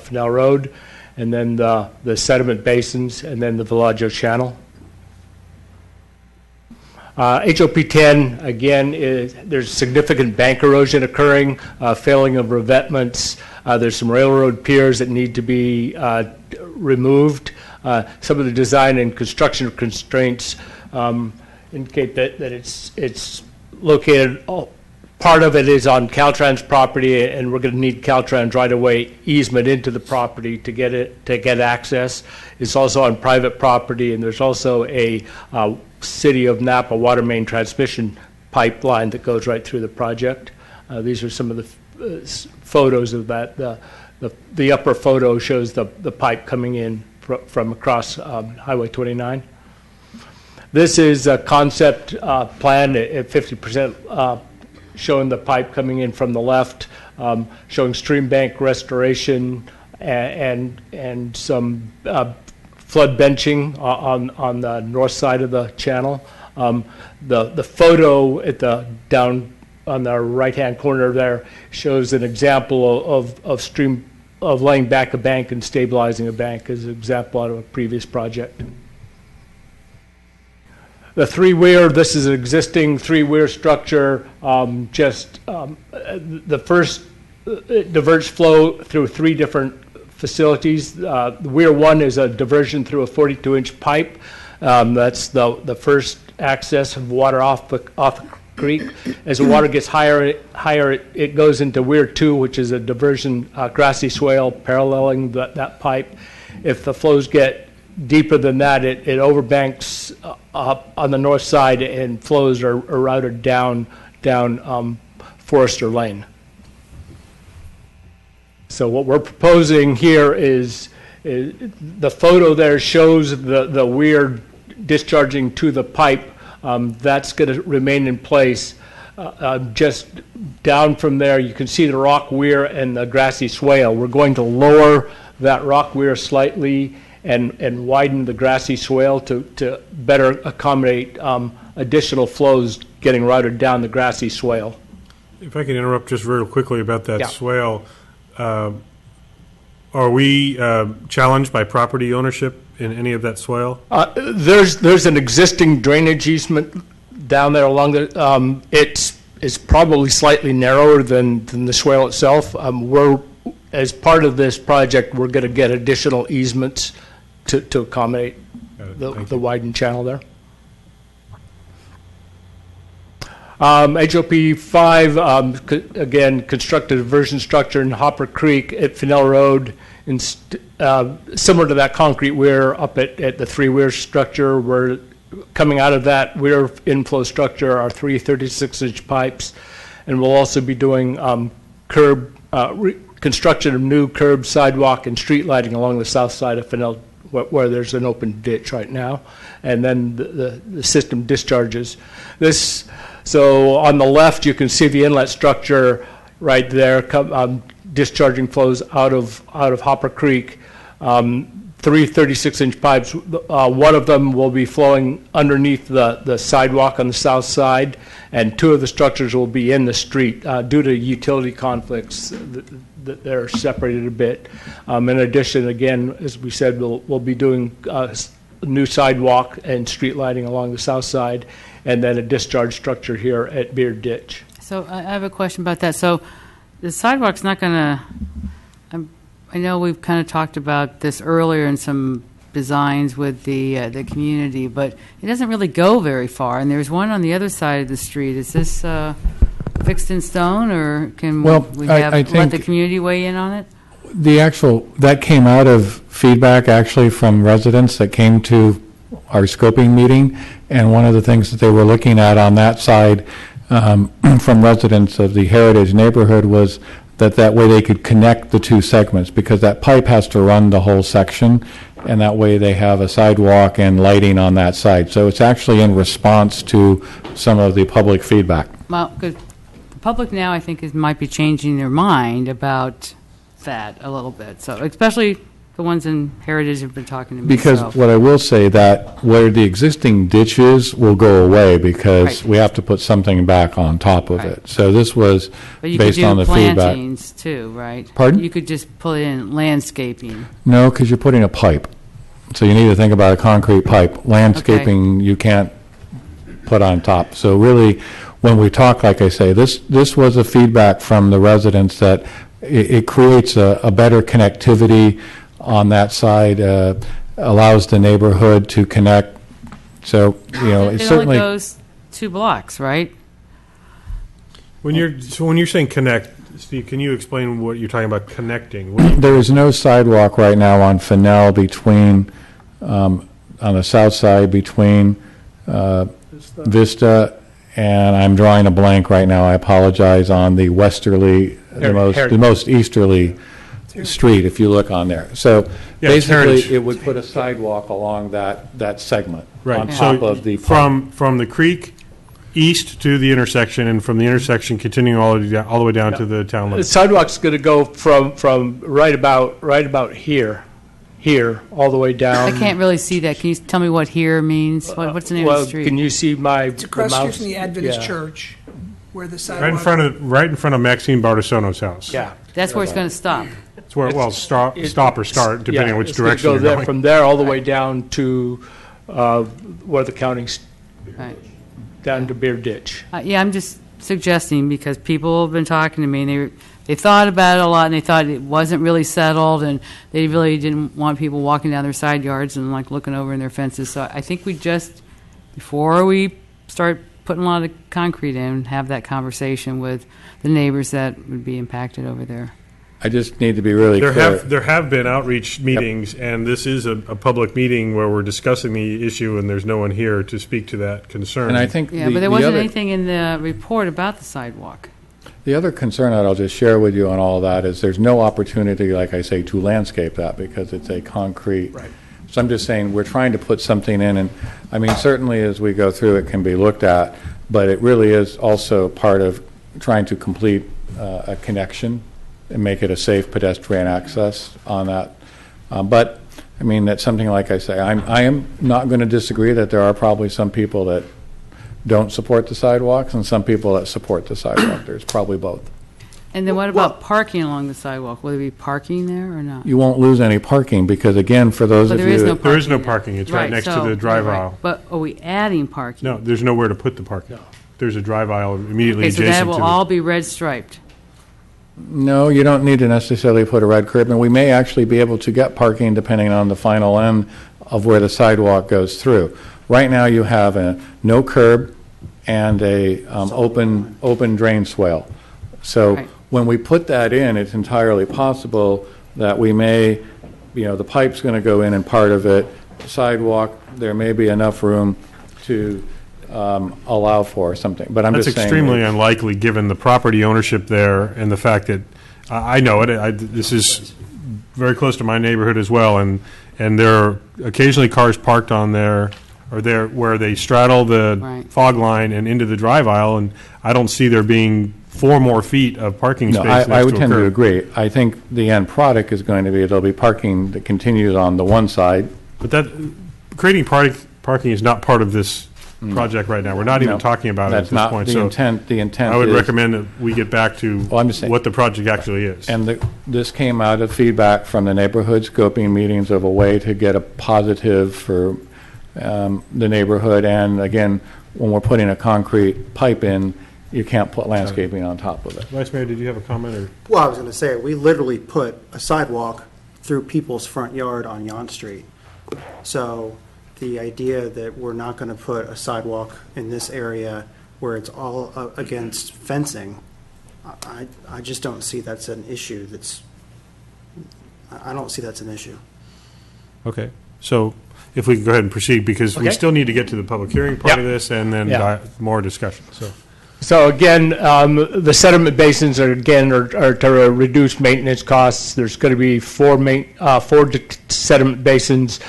Fennell Road. and then the sediment basins, and then the Villaggio Channel. HOP 10, again, there's significant bank erosion occurring, failing of revetments. There's some railroad piers that need to be removed. Some of the design and construction constraints indicate that it's located, part of it is on Caltrans property, and we're going to need Caltrans right-of-way easement into the property to get access. It's also on private property, and there's also a City of Napa water main transmission pipeline that goes right through the project. These are some of the photos of that. The upper photo shows the pipe coming in from across Highway 29. This is a concept plan at 50%, showing the pipe coming in from the left, showing stream bank restoration and some flood benching on the north side of the channel. The photo at the down on the right-hand corner there shows an example of laying back a bank and stabilizing a bank as an example out of a previous project. The three-weir, this is an existing three-weir structure. The first diverts flow through three different facilities. Weir 1 is a diversion through a 42-inch pipe. That's the first access of water off the creek. As the water gets higher, it goes into Weir 2, which is a diversion grassy swale paralleling that pipe. If the flows get deeper than that, it overbanks up on the north side, and flows are routed down Forester Lane. So what we're proposing here is the photo there shows the weir discharging to the pipe. That's going to remain in place. Just down from there, you can see the rock weir and the grassy swale. We're going to lower that rock weir slightly and widen the grassy swale to better accommodate additional flows getting routed down the grassy swale. If I can interrupt just real quickly about that swale, are we challenged by property ownership in any of that swale? There's an existing drainage easement down there along the. It's probably slightly narrower than the swale itself. As part of this project, we're going to get additional easements to accommodate the widened channel there. HOP 5, again, constructed a diversion structure in Hopper Creek at Fennell Road, similar to that concrete weir up at the three-weir structure. We're coming out of that weir inflow structure are three 36-inch pipes, and we'll also be doing construction of new curb, sidewalk, and street lighting along the south side of Fennell, where there's an open ditch right now, and then the system discharges. So on the left, you can see the inlet structure right there, discharging flows out of Hopper Creek. Three 36-inch pipes. One of them will be flowing underneath the sidewalk on the south side, and two of the structures will be in the street due to utility conflicts. They're separated a bit. In addition, again, as we said, we'll be doing new sidewalk and street lighting along the south side, and then a discharge structure here at Beard Ditch. So I have a question about that. So the sidewalk's not going to, I know we've kind of talked about this earlier in some designs with the community, but it doesn't really go very far. And there's one on the other side of the street. Is this fixed in stone, or can we let the community weigh in on it? That came out of feedback actually from residents that came to our scoping meeting, and one of the things that they were looking at on that side from residents of the Heritage neighborhood was that way they could connect the two segments, because that pipe has to run the whole section, and that way they have a sidewalk and lighting on that side. So it's actually in response to some of the public feedback. Well, good. The public now, I think, might be changing their mind about that a little bit. So especially The ones in Heritage have been talking to me. Because so. what I will say, that where the existing ditch is will go away because Right. we have to put something back on top of it. So this was But you could based do on the feedback. plantings too, right? Pardon? You could just put in landscaping. No, because you're putting a pipe. So you need to think about a concrete pipe. Landscaping, you can't put on top. So really, when we talk, like I say, this was a feedback from the residents that it creates a better connectivity on that side, allows the neighborhood to connect. So, It it's certainly. only goes 2 blocks, right? When you're saying connect, Steve, can you explain what you're talking about connecting? What do you- There is no sidewalk right now on Fennell between, on the south side between Vista, and I'm drawing a blank right now, I apologize, on the westerly, the most easterly street, if you look on there. So Yeah, it's basically, Heritage. it would put a sidewalk along that segment on Right, top so of the. from the creek east to the intersection, and from the intersection continuing all the way down to the town The limit. sidewalk's going to go from right about here, all the way down. I can't really see that. Can you tell me what here means? What's the name of Well, the street? can you see my It's across the street mouse? from the Adventist Yeah. Church, where the Right sidewalk. in front of Maxine Bartisono's house. Yeah. That's where it's going to stop. It's where, well, stop or start, depending on which it's gonna direction go you're there, going. from there all the way down to where the county's, Right. down to Bear Ditch. Yeah, I'm just suggesting because people have been talking to me and they thought about it a lot and they thought it wasn't really settled and they really didn't want people walking down their side yards and like looking over in their fences. So I think we just, before we start putting a lot of concrete in, have that conversation with the neighbors that would be impacted over there. I just need to be really clear. There have been outreach meetings, and this is a public meeting where we're discussing the issue, and there's no one here to speak to that concern. And I think Yeah, but there wasn't anything in the report about the sidewalk. The other concern that I'll just share with you on all of that is there's no opportunity, like I say, to landscape that because it's a concrete. Right. So I'm just saying, we're trying to put something in, and, I mean, certainly as we go through, it can be looked at, but it really is also part of trying to complete a connection and make it a safe pedestrian access on that. But, I mean, that's something, like I say, I am not going to disagree that there are probably some people that don't support the sidewalks and some people that support the sidewalk. There's probably both. And then what about parking along the sidewalk? Will there be parking there or not? You won't lose any parking because, again, for those But of there you. is no that- There is no there. parking. It's right next to the drive right. aisle. But are we adding parking? No, there's nowhere to put the parking. There's a drive aisle immediately Okay, so that adjacent will to all it. be red striped. No, you don't need to necessarily put a red curb, and we may actually be able to get parking depending on the final end of where the sidewalk goes through. Right now, you have a no curb and a open drain swale. So Right. when we put that in, it's entirely possible that we may, the pipe's going to go in and part of it, sidewalk, there may be enough room to allow for something, but I'm That's just saying. extremely unlikely, given the property ownership there and the fact that, I know it, this is very close to my neighborhood as well, and there are occasionally cars parked on there, or there, where they straddle the Right. fog line and into the drive aisle, and I don't see there being 4 more feet of parking No, space next to a curb. I would tend to agree. I think the end product is going to be, there'll be parking that continues on the one side. But that, creating parking is not part of this project right now. We're not even No, talking about it at that's this not point. the So intent. The intent I would is- recommend that we get back to Well, I'm just saying- what the project actually is. And this came out of feedback from the neighborhood scoping meetings of a way to get a positive for the neighborhood. And again, when we're putting a concrete pipe in, you can't put landscaping on top of it. Vice Mayor, did you have a comment, or? Well, I was going to say, we literally put a sidewalk through people's front yard on Yon Street. So the idea that we're not going to put a sidewalk in this area where it's all against fencing, I just don't see that's an issue I don't see that's an issue. Okay, so if we can go ahead and proceed, because we Okay. still need to get to the public hearing part of Yep. this, and then Yeah. more discussion, so. So again, the sediment basins are to reduce maintenance costs. There's going to be four sediment basins,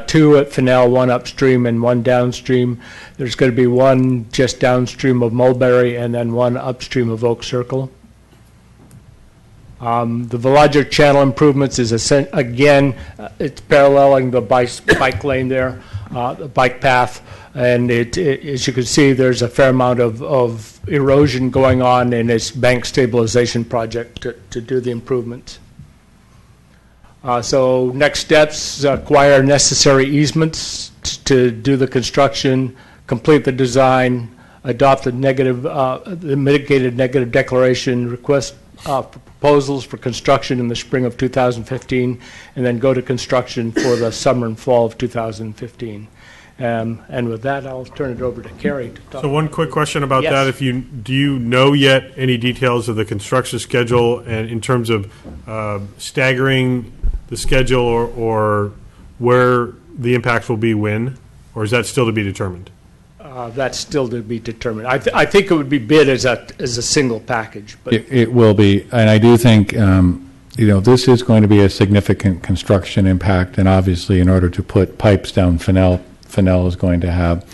2 at Fennell, 1 upstream and 1 downstream. There's going to be 1 just downstream of Mulberry and then 1 upstream of Oak Circle. The Villaggio Channel improvements is, again, it's paralleling the bike lane there, the bike path, and as you can see, there's a fair amount of erosion going on in its bank stabilization project to do the improvements. So next steps, acquire necessary easements to do the construction, complete the design, adopt the mitigated negative declaration, request proposals for construction in the spring of 2015, and then go to construction for the summer and fall of 2015. And with that, I'll turn it over to Carrie to talk. So one quick question about Yes. that. Do you know yet any details of the construction schedule and in terms of staggering the schedule or where the impacts will be when? Or is that still to be determined? That's still to be determined. I think it would be bid as a single package. But It will be, and I do think, this is going to be a significant construction impact, and obviously in order to put pipes down Fennell is going to have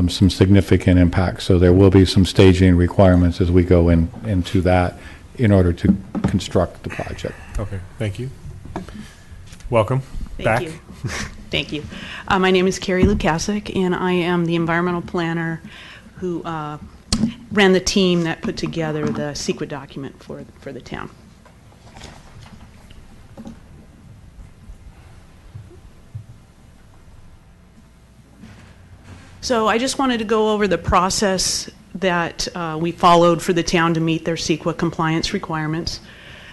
some significant impacts. So there will be some staging requirements as we go into that in order to construct the project. Okay, thank you. Welcome back. Thank you. Thank you. My name is Carrie Lukasik, and I am the environmental planner who ran the team that put together the CEQA document for the town. So I just wanted to go over the process that we followed for the town to meet their CEQA compliance requirements.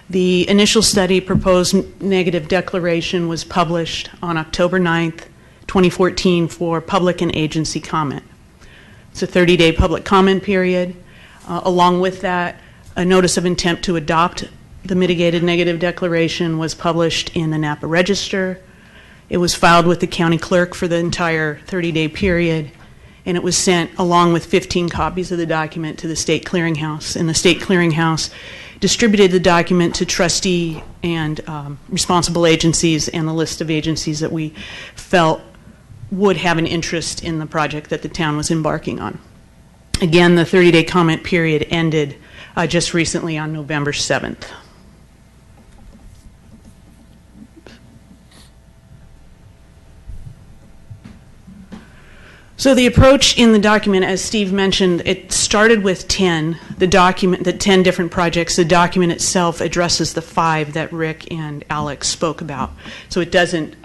The initial study proposed negative declaration was published on October 9th, 2014 for public and agency comment. It's a 30-day public comment period. Along with that, a notice of intent to adopt the mitigated negative declaration was published in the Napa Register. It was filed with the county clerk for the entire 30-day period, and it was sent along with 15 copies of the document to the state clearinghouse. And the state clearinghouse distributed the document to trustee and responsible agencies and the list of agencies that we felt would have an interest in the project that the town was embarking on. Again, the 30-day comment period ended just recently on November 7th. So the approach in the document, as Steve mentioned, it started with 10 different projects. The document itself addresses the 5 that Rick and Alex spoke about. So it doesn't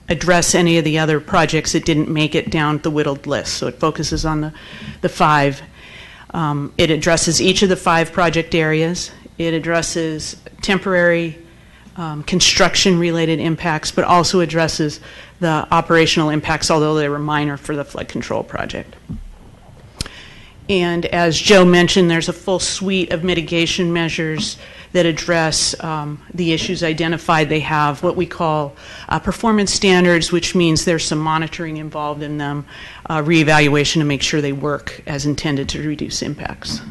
address any of the other projects that didn't make it down the whittled list. So it focuses on the 5. It addresses each of the 5 project areas. It addresses temporary construction-related impacts, but also addresses the operational impacts, although they were minor for the flood control project. And as Joe mentioned, there's a full suite of mitigation measures that address the issues identified. They have what we call performance standards, which means there's some monitoring involved in them, reevaluation to make sure they work as intended to reduce impacts.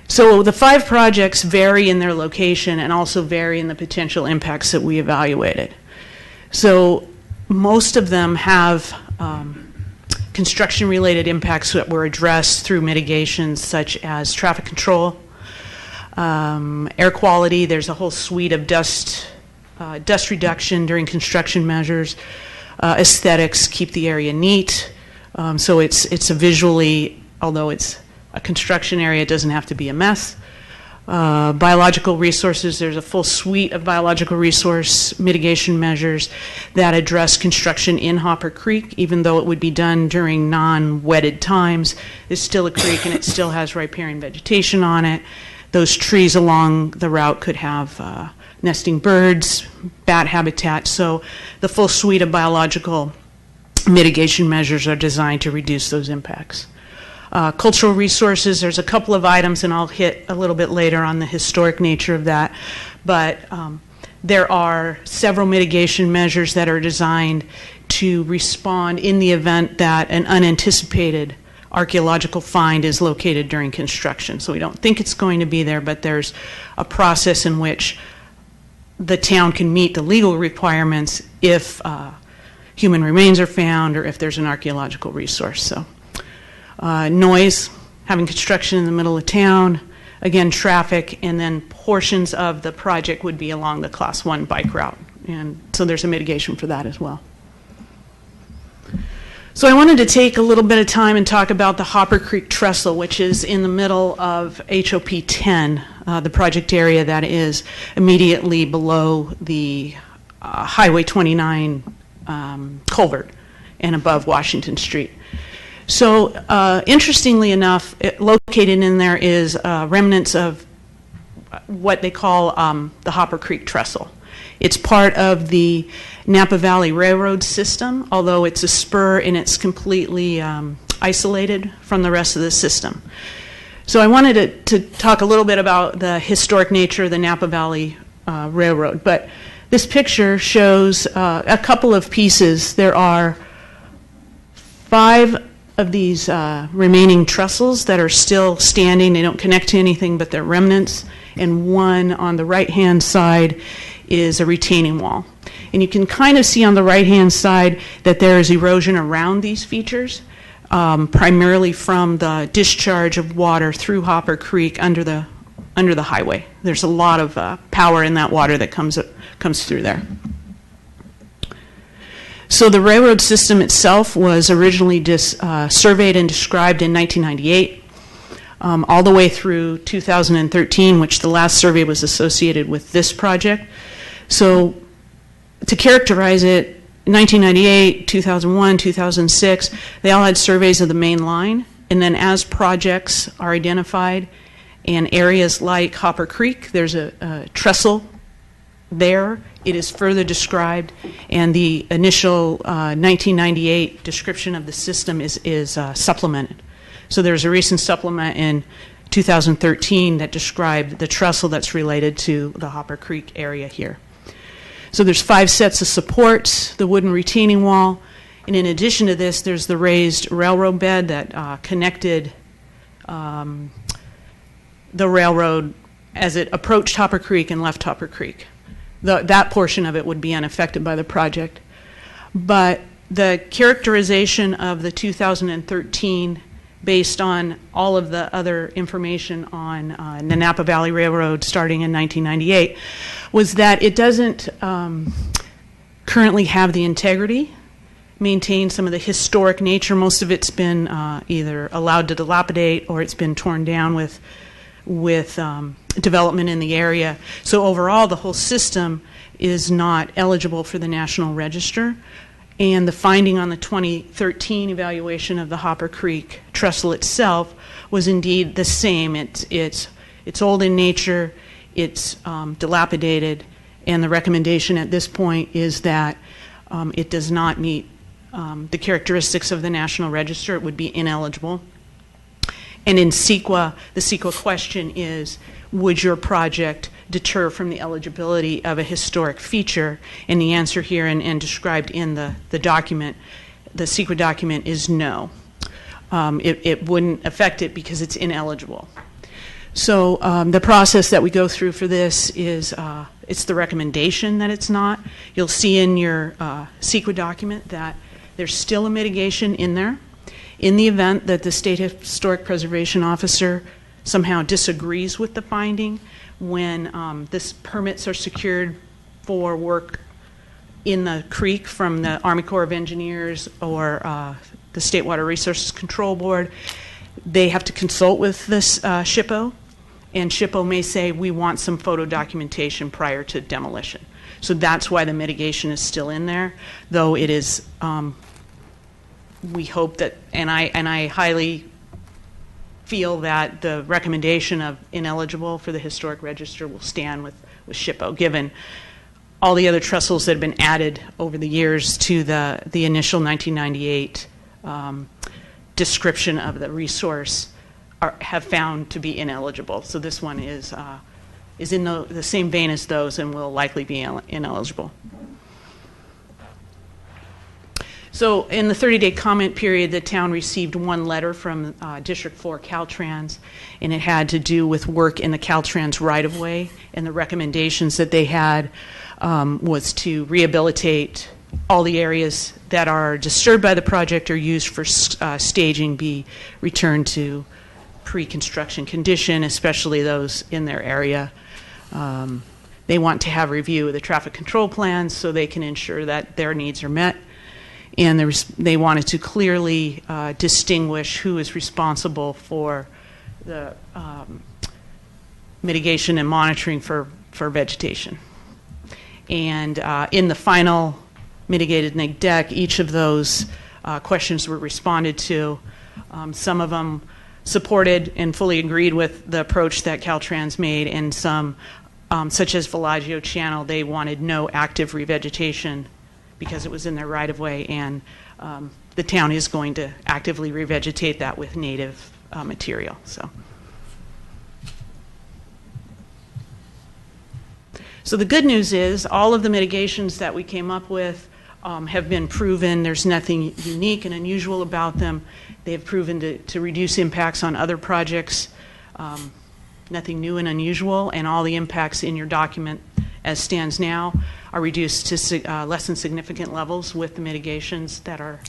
So the 5 projects vary in their location and also vary in the potential impacts that we evaluated. So most of them have construction-related impacts that were addressed through mitigations such as traffic control, air quality. There's a whole suite of dust reduction during construction measures, aesthetics, keep the area neat. So it's a visually, although it's a construction area, doesn't have to be a mess. Biological resources, there's a full suite of biological resource mitigation measures that address construction in Hopper Creek. Even though it would be done during non-wetted times, it's still a creek and it still has riparian vegetation on it. Those trees along the route could have nesting birds, bat habitat. So the full suite of biological mitigation measures are designed to reduce those impacts. Cultural resources, there's a couple of items, and I'll hit a little bit later on the historic nature of that, but there are several mitigation measures that are designed to respond in the event that an unanticipated archaeological find is located during construction. So we don't think it's going to be there, but there's a process in which the town can meet the legal requirements if human remains are found or if there's an archaeological resource. So. Noise, having construction in the middle of town, again, traffic, and then portions of the project would be along the Class 1 bike route. And so there's a mitigation for that as well. So I wanted to take a little bit of time and talk about the Hopper Creek Trestle, which is in the middle of HOP 10, the project area that is immediately below the Highway 29 culvert and above Washington Street. So interestingly enough, located in there is remnants of what they call the Hopper Creek Trestle. It's part of the Napa Valley Railroad system, although it's a spur and it's completely isolated from the rest of the system. So I wanted to talk a little bit about the historic nature of the Napa Valley Railroad. But this picture shows a couple of pieces. There are 5 of these remaining trestles that are still standing. They don't connect to anything, but they're remnants. And one on the right-hand side is a retaining wall. And you can kind of see on the right-hand side that there is erosion around these features, primarily from the discharge of water through Hopper Creek under the highway. There's a lot of power in that water that comes through there. So the railroad system itself was originally surveyed and described in 1998, all the way through 2013, which the last survey was associated with this project. So to characterize it, 1998, 2001, 2006, they all had surveys of the main line. And then as projects are identified and areas like Hopper Creek, there's a trestle there. It is further described. And the initial 1998 description of the system is supplemented. So there's a recent supplement in 2013 that described the trestle that's related to the Hopper Creek area here. So there's 5 sets of supports, the wooden retaining wall, and in addition to this, there's the raised railroad bed that connected the railroad as it approached Hopper Creek and left Hopper Creek. That portion of it would be unaffected by the project. But the characterization of the 2013, based on all of the other information on the Napa Valley Railroad starting in 1998, was that it doesn't currently have the integrity, maintain some of the historic nature. Most of it's been either allowed to dilapidate or it's been torn down with development in the area. So overall, the whole system is not eligible for the National Register. And the finding on the 2013 evaluation of the Hopper Creek Trestle itself was indeed the same. It's old in nature, it's dilapidated, and the recommendation at this point is that it does not meet the characteristics of the National Register. It would be ineligible. And in CEQA, the CEQA question is, would your project deter from the eligibility of a historic feature? And the answer here and described in the document, the CEQA document, is no. It wouldn't affect it because it's ineligible. So the process that we go through for this is it's the recommendation that it's not. You'll see in your CEQA document that there's still a mitigation in there. In the event that the State Historic Preservation Officer somehow disagrees with the finding, when this permits are secured for work in the creek from the Army Corps of Engineers or the State Water Resources Control Board, they have to consult with this SHPO, and SHPO may say, we want some photo documentation prior to demolition. So that's why the mitigation is still in there, though it is, we hope that, and I highly feel that the recommendation of ineligible for the Historic Register will stand with SHPO, given all the other trestles that have been added over the years to the initial 1998 description of the resource have found to be ineligible. So this one is in the same vein as those and will likely be ineligible. So in the 30-day comment period, the town received one letter from District 4 Caltrans, and it had to do with work in the Caltrans right-of-way, and the recommendations that they had was to rehabilitate all the areas that are disturbed by the project or used for staging be returned to pre-construction condition, especially those in their area. They want to have review of the traffic control plans so they can ensure that their needs are met. And they wanted to clearly distinguish who is responsible for the mitigation and monitoring for vegetation. And in the final mitigated neg deck, each of those questions were responded to. Some of them supported and fully agreed with the approach that Caltrans made, and some, such as Villaggio Channel, they wanted no active revegetation because it was in their right-of-way, and the town is going to actively revegetate that with native material. So the good news is all of the mitigations that we came up with have been proven. There's nothing unique and unusual about them. They have proven to reduce impacts on other projects. Nothing new and unusual, and all the impacts in your document as stands now are reduced to less than significant levels with the mitigations that are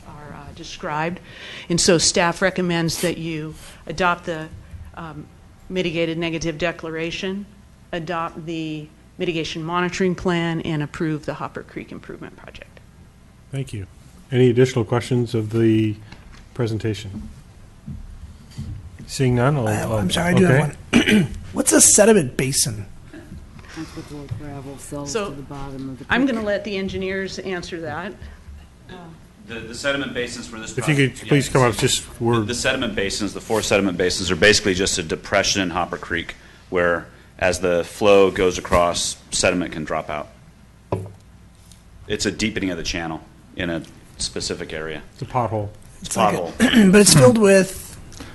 described. And so staff recommends that you adopt the mitigated negative declaration, adopt the mitigation monitoring plan, and approve the Hopper Creek Improvement Project. Thank you. Any additional questions of the presentation? Seeing none, I'm sorry, I do have one. What's a sediment basin? So I'm going to let the engineers answer that. The sediment basins for this If you could please come up, just the sediment basins, the 4 sediment basins are basically just a depression in Hopper Creek where as the flow goes across, sediment can drop out. It's a deepening of the channel in a specific area. It's a pothole. It's a pothole. But it's filled with...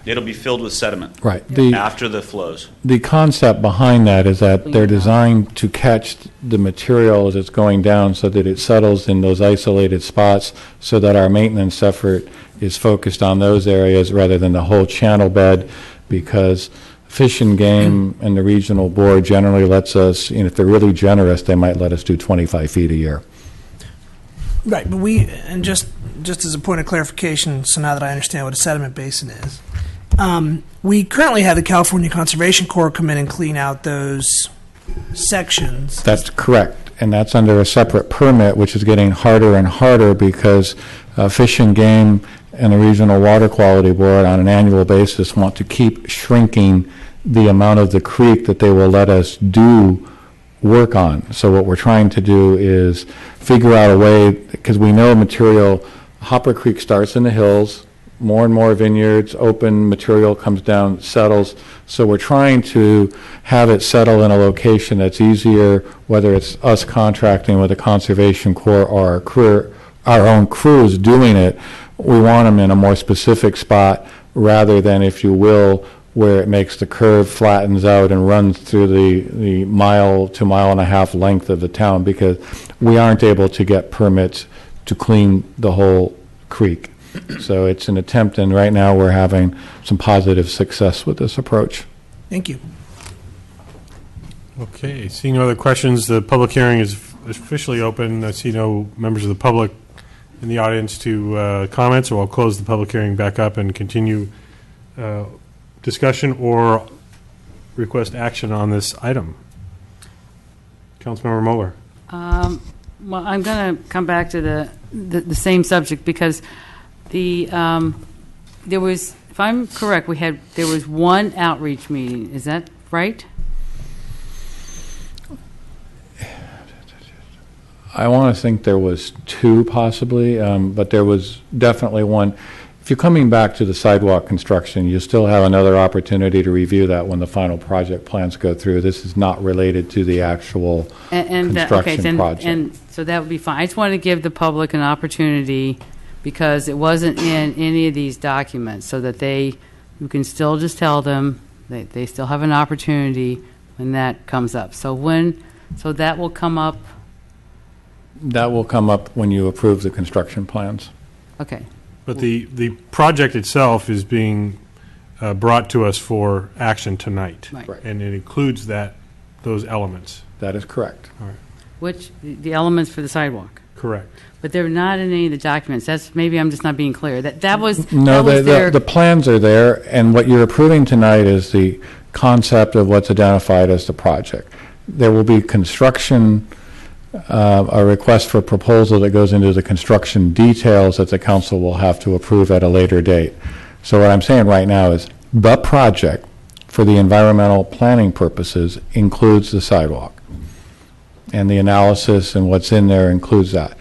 It'll be filled with sediment. Right. After the flows. The concept behind that is that they're designed to catch the material as it's going down so that it settles in those isolated spots so that our maintenance effort is focused on those areas rather than the whole channel bed, because Fish and Game and the regional board generally lets us, if they're really generous, they might let us do 25 feet a year. Right, but just as a point of clarification, so now that I understand what a sediment basin is, we currently have the California Conservation Corps come in and clean out those sections. That's correct, and that's under a separate permit, which is getting harder and harder because Fish and Game and the Regional Water Quality Board on an annual basis want to keep shrinking the amount of the creek that they will let us do work on. So what we're trying to do is figure out a way, because we know material, Hopper Creek starts in the hills, more and more vineyards, open material comes down, settles. So we're trying to have it settle in a location that's easier, whether it's us contracting with the Conservation Corps or our own crews doing it. We want them in a more specific spot rather than, if you will, where it makes the curve, flattens out, and runs through the mile to mile and a half length of the town, because we aren't able to get permits to clean the whole creek. So it's an attempt, and right now we're having some positive success with this approach. Thank you. Okay, seeing no other questions, the public hearing is officially open. I see no members of the public in the audience to comment, so I'll close the public hearing back up and continue discussion or request action on this item. Councilmember Mueller. Well, I'm going to come back to the same subject because there was, if I'm correct, there was one outreach meeting. Is that right? I want to think there was 2 possibly, but there was definitely one. If you're coming back to the sidewalk construction, you still have another opportunity to review that when the final project plans go through. This is not related to the actual construction project. And so that would be fine. I just wanted to give the public an opportunity because it wasn't in any of these documents, so that you can still just tell them they still have an opportunity when that comes up. So that will come up. That will come up when you approve the construction plans. Okay. But the project itself is being brought to us for action tonight. Right. And it includes those elements. That is correct. All right. Which, the elements for the sidewalk? Correct. But they're not in any of the documents. That's, maybe I'm just not being clear. That was, No, that was their. the plans are there, and what you're approving tonight is the concept of what's identified as the project. There will be construction, a request for proposal that goes into the construction details that the council will have to approve at a later date. So what I'm saying right now is the project, for the environmental planning purposes, includes the sidewalk. And the analysis and what's in there includes that.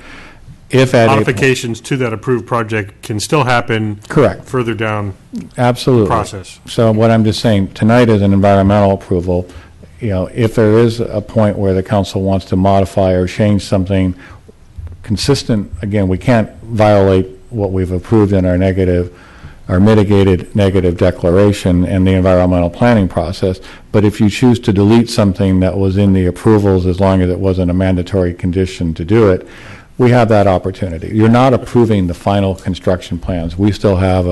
If at Modifications to that approved project can still happen. Correct. Further down. Absolutely. Process. So what I'm just saying, tonight is an environmental approval. You know, if there is a point where the council wants to modify or change something consistent, again, we can't violate what we've approved in our mitigated negative declaration and the environmental planning process. But if you choose to delete something that was in the approvals, as long as it wasn't a mandatory condition to do it, we have that opportunity. You're not approving the final construction plans. We still have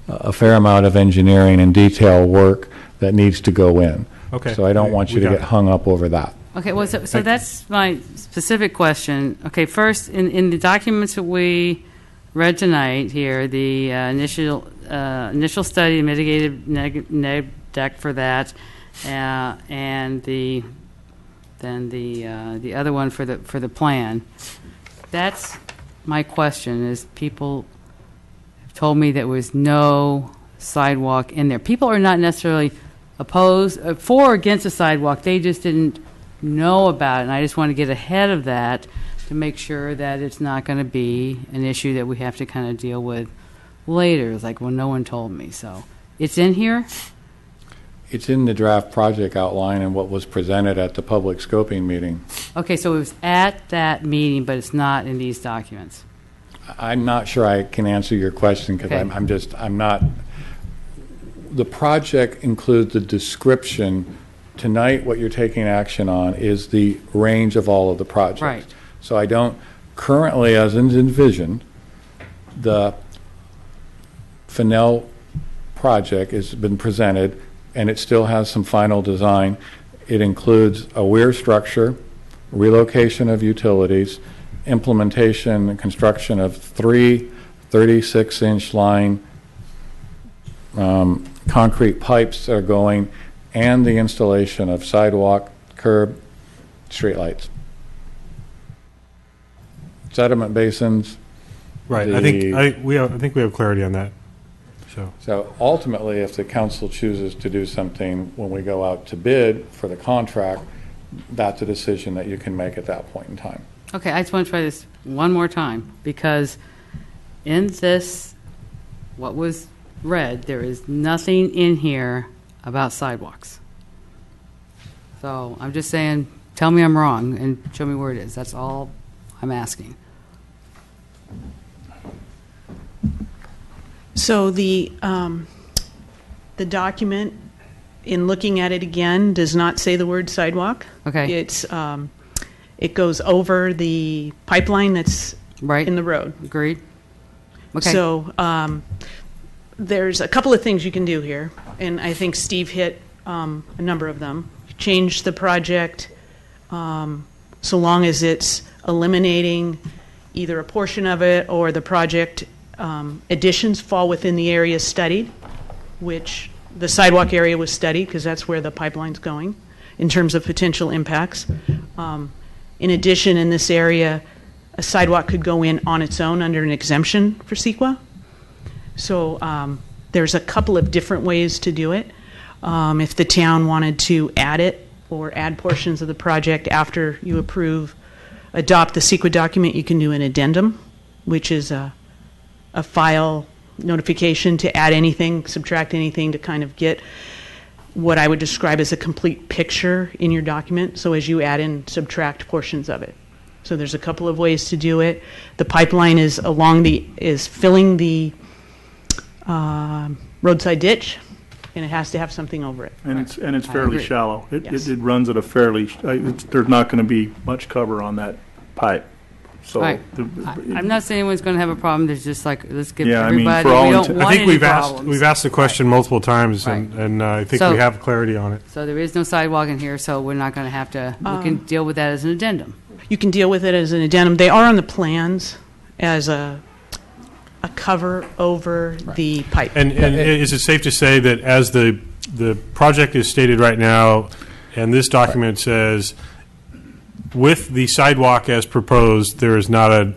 a fair amount of engineering and detail work that needs to go in. Okay. So I don't want you to get hung up over that. Okay, well, so that's my specific question. Okay, first, in the documents that we read tonight here, the initial study, mitigated neg deck for that, and the other one for the plan. That's my question. Is people have told me there was no sidewalk in there. People are not necessarily opposed, for or against a sidewalk. They just didn't know about it, and I just want to get ahead of that to make sure that it's not going to be an issue that we have to kind of deal with later. It's like, well, no one told me. So it's in here? It's in the draft project outline and what was presented at the public scoping meeting. Okay, so it was at that meeting, but it's not in these documents. I'm not sure I can answer your question because Okay. I'm not. The project includes the description. Tonight, what you're taking action on is the range of all of the projects. Right. So I don't, currently, as envisioned, the Fennell project has been presented, and it still has some final design. It includes a weir structure, relocation of utilities, implementation and construction of 3 36-inch line concrete pipes that are going, and the installation of sidewalk, curb, streetlights. Sediment basins. Right. I think we have clarity on that. So ultimately, if the council chooses to do something when we go out to bid for the contract, that's a decision that you can make at that point in time. Okay, I just want to try this one more time, because in this, what was read, there is nothing in here about sidewalks. So I'm just saying, tell me I'm wrong and show me where it is. That's all I'm asking. So the document, in looking at it again, does not say the word sidewalk. Okay. It goes over the pipeline that's right in the road. Agreed. Okay. So there's a couple of things you can do here, and I think Steve hit a number of them. Change the project so long as it's eliminating either a portion of it or the project additions fall within the area studied, which the sidewalk area was studied because that's where the pipeline's going in terms of potential impacts. In addition, in this area, a sidewalk could go in on its own under an exemption for CEQA. So there's a couple of different ways to do it. If the town wanted to add it or add portions of the project after you adopt the CEQA document, you can do an addendum, which is a file notification to add anything, subtract anything, to kind of get what I would describe as a complete picture in your document. So as you add in, subtract portions of it. So there's a couple of ways to do it. The pipeline is filling the roadside ditch, and it has to have something over it. And it's fairly agree. shallow. Yes. It runs at a fairly, there's not going to be much cover on that pipe. So Right. I'm not saying anyone's going to have a problem. There's just like, let's give Yeah, I mean, everybody, for all we don't inten- want I think any we've problems. asked the question multiple times, Right. and I think So- we have clarity on it. So there is no sidewalk in here, so we're not going to have to, we can deal with that as an addendum. you can deal with it as an addendum. They are on the plans as a cover over the pipe. And is it safe to say that as the project is stated right now, and this document says, with the sidewalk as proposed, there is not an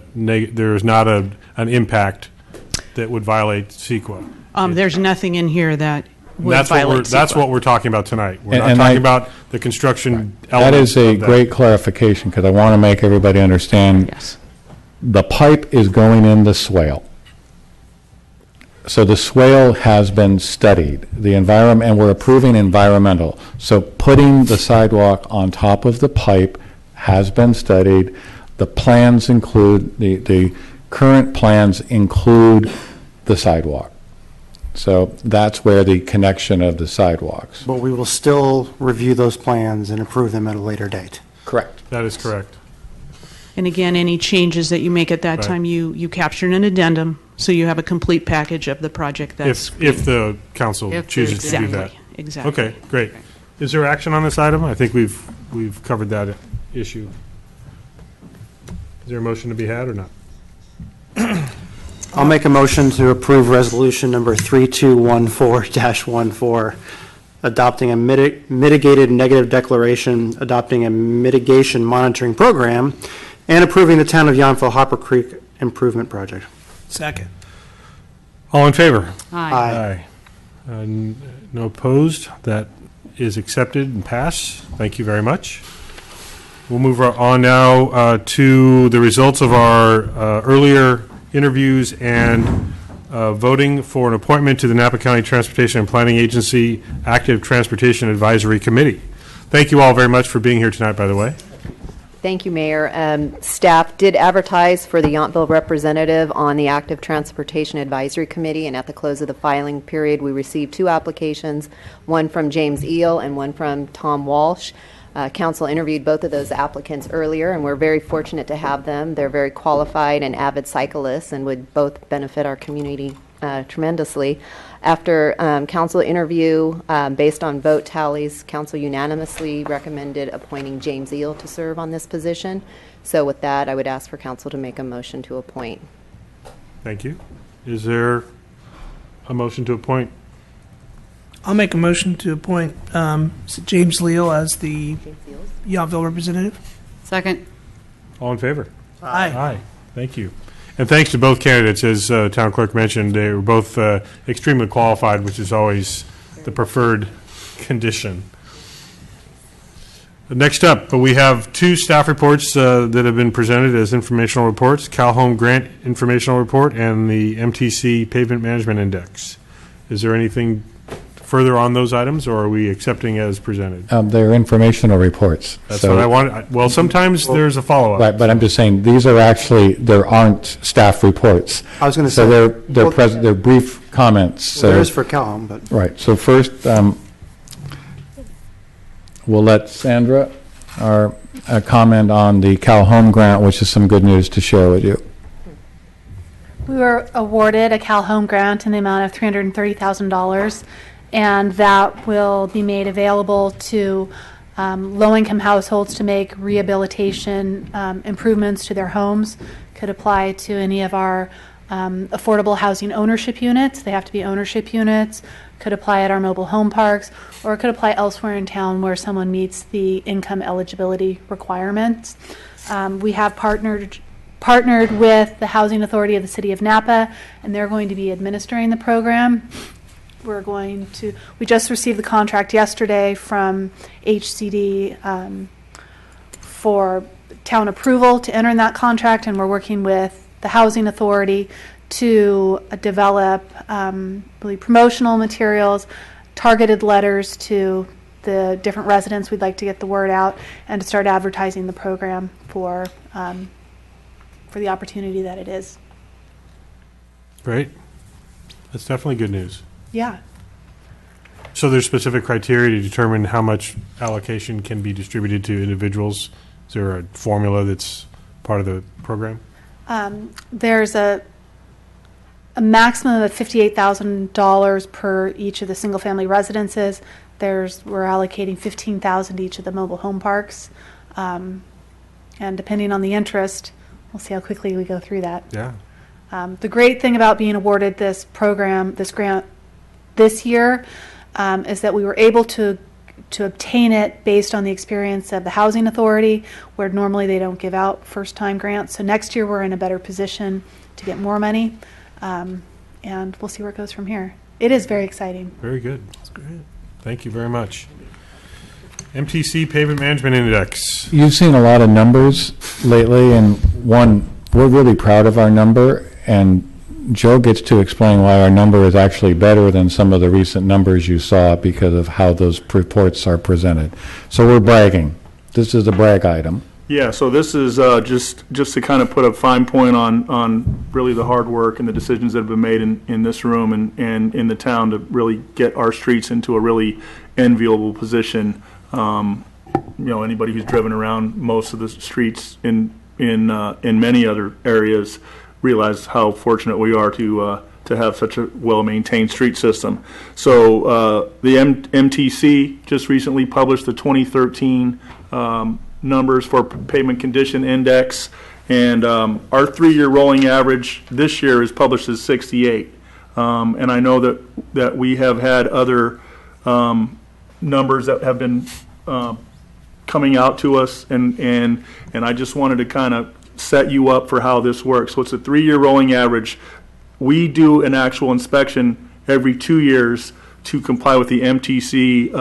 impact that would violate CEQA? There's nothing in here that would violate CEQA. That's what we're talking about tonight. We're not And talking about the construction That elements is a of that. great clarification, because I want to make everybody understand. Yes. The pipe is going in the swale. So the swale has been studied, the environment, and we're approving environmental. So putting the sidewalk on top of the pipe has been studied. The plans include, the current plans include the sidewalk. So that's where the connection of the sidewalks. But we will still review those plans and approve them at a later date. Correct. That is correct. And again, any changes that you make at that Right. time, you capture in an addendum, so you have a complete package of the project that's... If the council If chooses to do that. Exactly. Okay, great. Is there action on this item? I think we've covered that issue. Is there a motion to be had or not? I'll make a motion to approve resolution number 3214-14, adopting a mitigated negative declaration, adopting a mitigation monitoring program, and approving the Town of Yountville Hopper Creek Improvement Project. Second. All in favor? Aye. No opposed. That is accepted and passed. Thank you very much. We'll move on now to the results of our earlier interviews and voting for an appointment to the Napa County Transportation and Planning Agency Active Transportation Advisory Committee. Thank you all very much for being here tonight, by the way. Thank you, Mayor. Staff did advertise for the Yountville representative on the Active Transportation Advisory Committee, and at the close of the filing period, we received 2 applications, one from James Eel and one from Tom Walsh. Council interviewed both of those applicants earlier, and we're very fortunate to have them. They're very qualified and avid cyclists and would both benefit our community tremendously. After council interview, based on vote tallies, council unanimously recommended appointing James Eel to serve on this position. So with that, I would ask for council to make a motion to appoint. Thank you. Is there a motion to appoint? I'll make a motion to appoint James Leal as the Yountville representative. Second. All in favor? Aye. Aye. Thank you. And thanks to both candidates. As Town Clerk mentioned, they were both extremely qualified, which is always the preferred condition. Next up, we have 2 staff reports that have been presented as informational reports, Calhoun Grant Informational Report and the MTC Pavement Management Index. Is there anything further on those items, or are we accepting as presented? They're informational reports. That's what I want. Well, sometimes there's a follow-up. Right, but I'm just saying, these are actually, there aren't staff reports. I was going to say... So they're brief comments. So, there is for Calhoun, but... Right, so first, we'll let Sandra comment on the Calhoun grant, which is some good news to share with you. We were awarded a Calhoun grant in the amount of $330,000, and that will be made available to low-income households to make rehabilitation improvements to their homes. Could apply to any of our affordable housing ownership units. They have to be ownership units. Could apply at our mobile home parks, or it could apply elsewhere in town where someone meets the income eligibility requirements. We have partnered with the Housing Authority of the City of Napa, and they're going to be administering the program. We just received the contract yesterday from HCD for town approval to enter in that contract, and we're working with the Housing Authority to develop really promotional materials, targeted letters to the different residents. We'd like to get the word out and to start advertising the program for the opportunity that it is. Great. That's definitely good news. Yeah. So there's specific criteria to determine how much allocation can be distributed to individuals? Is there a formula that's part of the program? There's a maximum of $58,000 per each of the single-family residences. We're allocating $15,000 to each of the mobile home parks, and and depending on the interest, we'll see how quickly we go through that. Yeah. The great thing about being awarded this program, this grant this year, is that we were able to obtain it based on the experience of the Housing Authority, where normally they don't give out first-time grants. So next year we're in a better position to get more money, and we'll see where it goes from here. It is very exciting. Very good. That's great. Thank you very much. MTC Pavement Management Index. You've seen a lot of numbers lately, and one, we're really proud of our number, and Joe gets to explain why our number is actually better than some of the recent numbers you saw because of how those reports are presented. So we're bragging. This is a brag item. Yeah, so this is just to kind of put a fine point on really the hard work and the decisions that have been made in this room and in the town to really get our streets into a really enviable position. Anybody who's driven around most of the streets in many other areas realize how fortunate we are to have such a well-maintained street system. So the MTC just recently published the 2013 numbers for pavement condition index, and our 3-year rolling average this year is published as 68. And I know that we have had other numbers that have been coming out to us, and I just wanted to kind of set you up for how this works. So it's a 3-year rolling average. We do an actual inspection every 2 years to comply with the MTC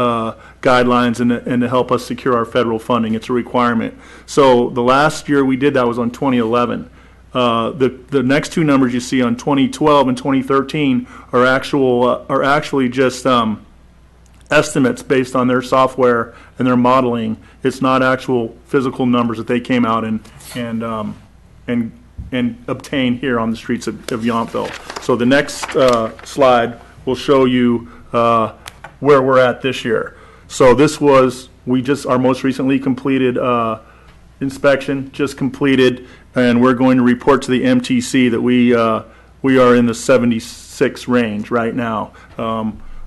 guidelines and to help us secure our federal funding. It's a requirement. So the last year we did that was on 2011. The next two numbers you see on 2012 and 2013 are actually just estimates based on their software and their modeling. It's not actual physical numbers that they came out and obtained here on the streets of Yountville. So the next slide will show you where we're at this year. So this was our most recently completed inspection, just completed, and we're going to report to the MTC that we are in the 76 range right now.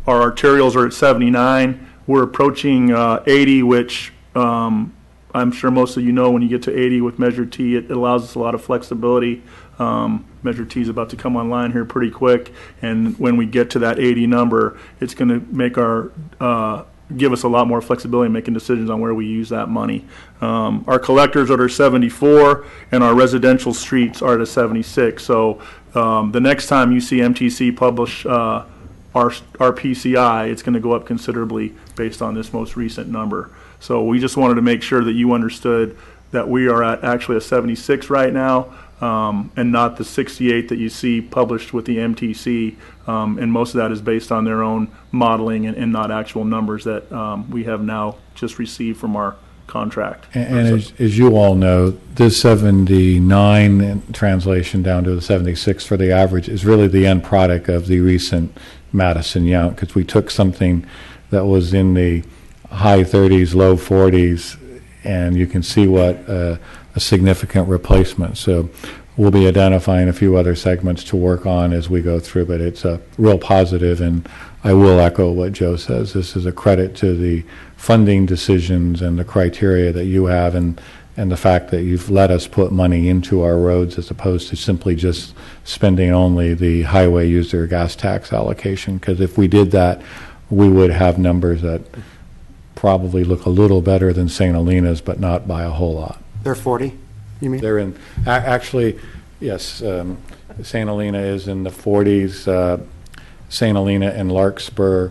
Our arterials are at 79. We're approaching 80, which I'm sure most of you know when you get to 80 with Measure T, it allows us a lot of flexibility. Measure T is about to come online here pretty quick, and when we get to that 80 number, it's going to make give us a lot more flexibility in making decisions on where we use that money. Our collectors are at 74, and our residential streets are at a 76. So the next time you see MTC publish our PCI, it's going to go up considerably based on this most recent number. So we just wanted to make sure that you understood that we are at actually a 76 right now, and not the 68 that you see published with the MTC, and most of that is based on their own modeling and not actual numbers that we have now just received from our contract. And as you all know, this 79 in translation down to the 76 for the average is really the end product of the recent Madison Yount, because we took something that was in the high 30s, low 40s, and you can see what a significant replacement. So we'll be identifying a few other segments to work on as we go through, but it's a real positive, and I will echo what Joe says. This is a credit to the funding decisions and the criteria that you have, and the fact that you've let us put money into our roads as opposed to simply just spending only the highway user gas tax allocation, because if we did that, we would have numbers that probably look a little better than St. Helena's, but not by a whole lot. They're 40, you mean? They're in, actually, yes, St. Helena is in the 40s. St. Helena and Larkspur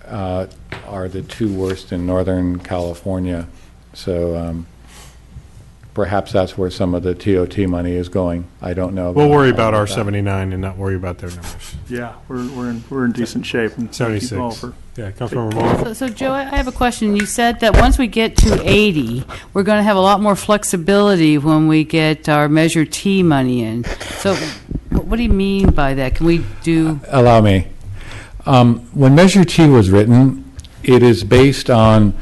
are the two worst in Northern California. So perhaps that's where some of the TOT money is going. I don't know. We'll worry about our 79 and not worry about their numbers. Yeah, we're in decent shape. And 76. Yeah, Councilmember Moore. So, Joe, I have a question. You said that once we get to 80, we're going to have a lot more flexibility when we get our Measure T money in. So what do you mean by that? Can we do... Allow me. When Measure T was written, it is based on,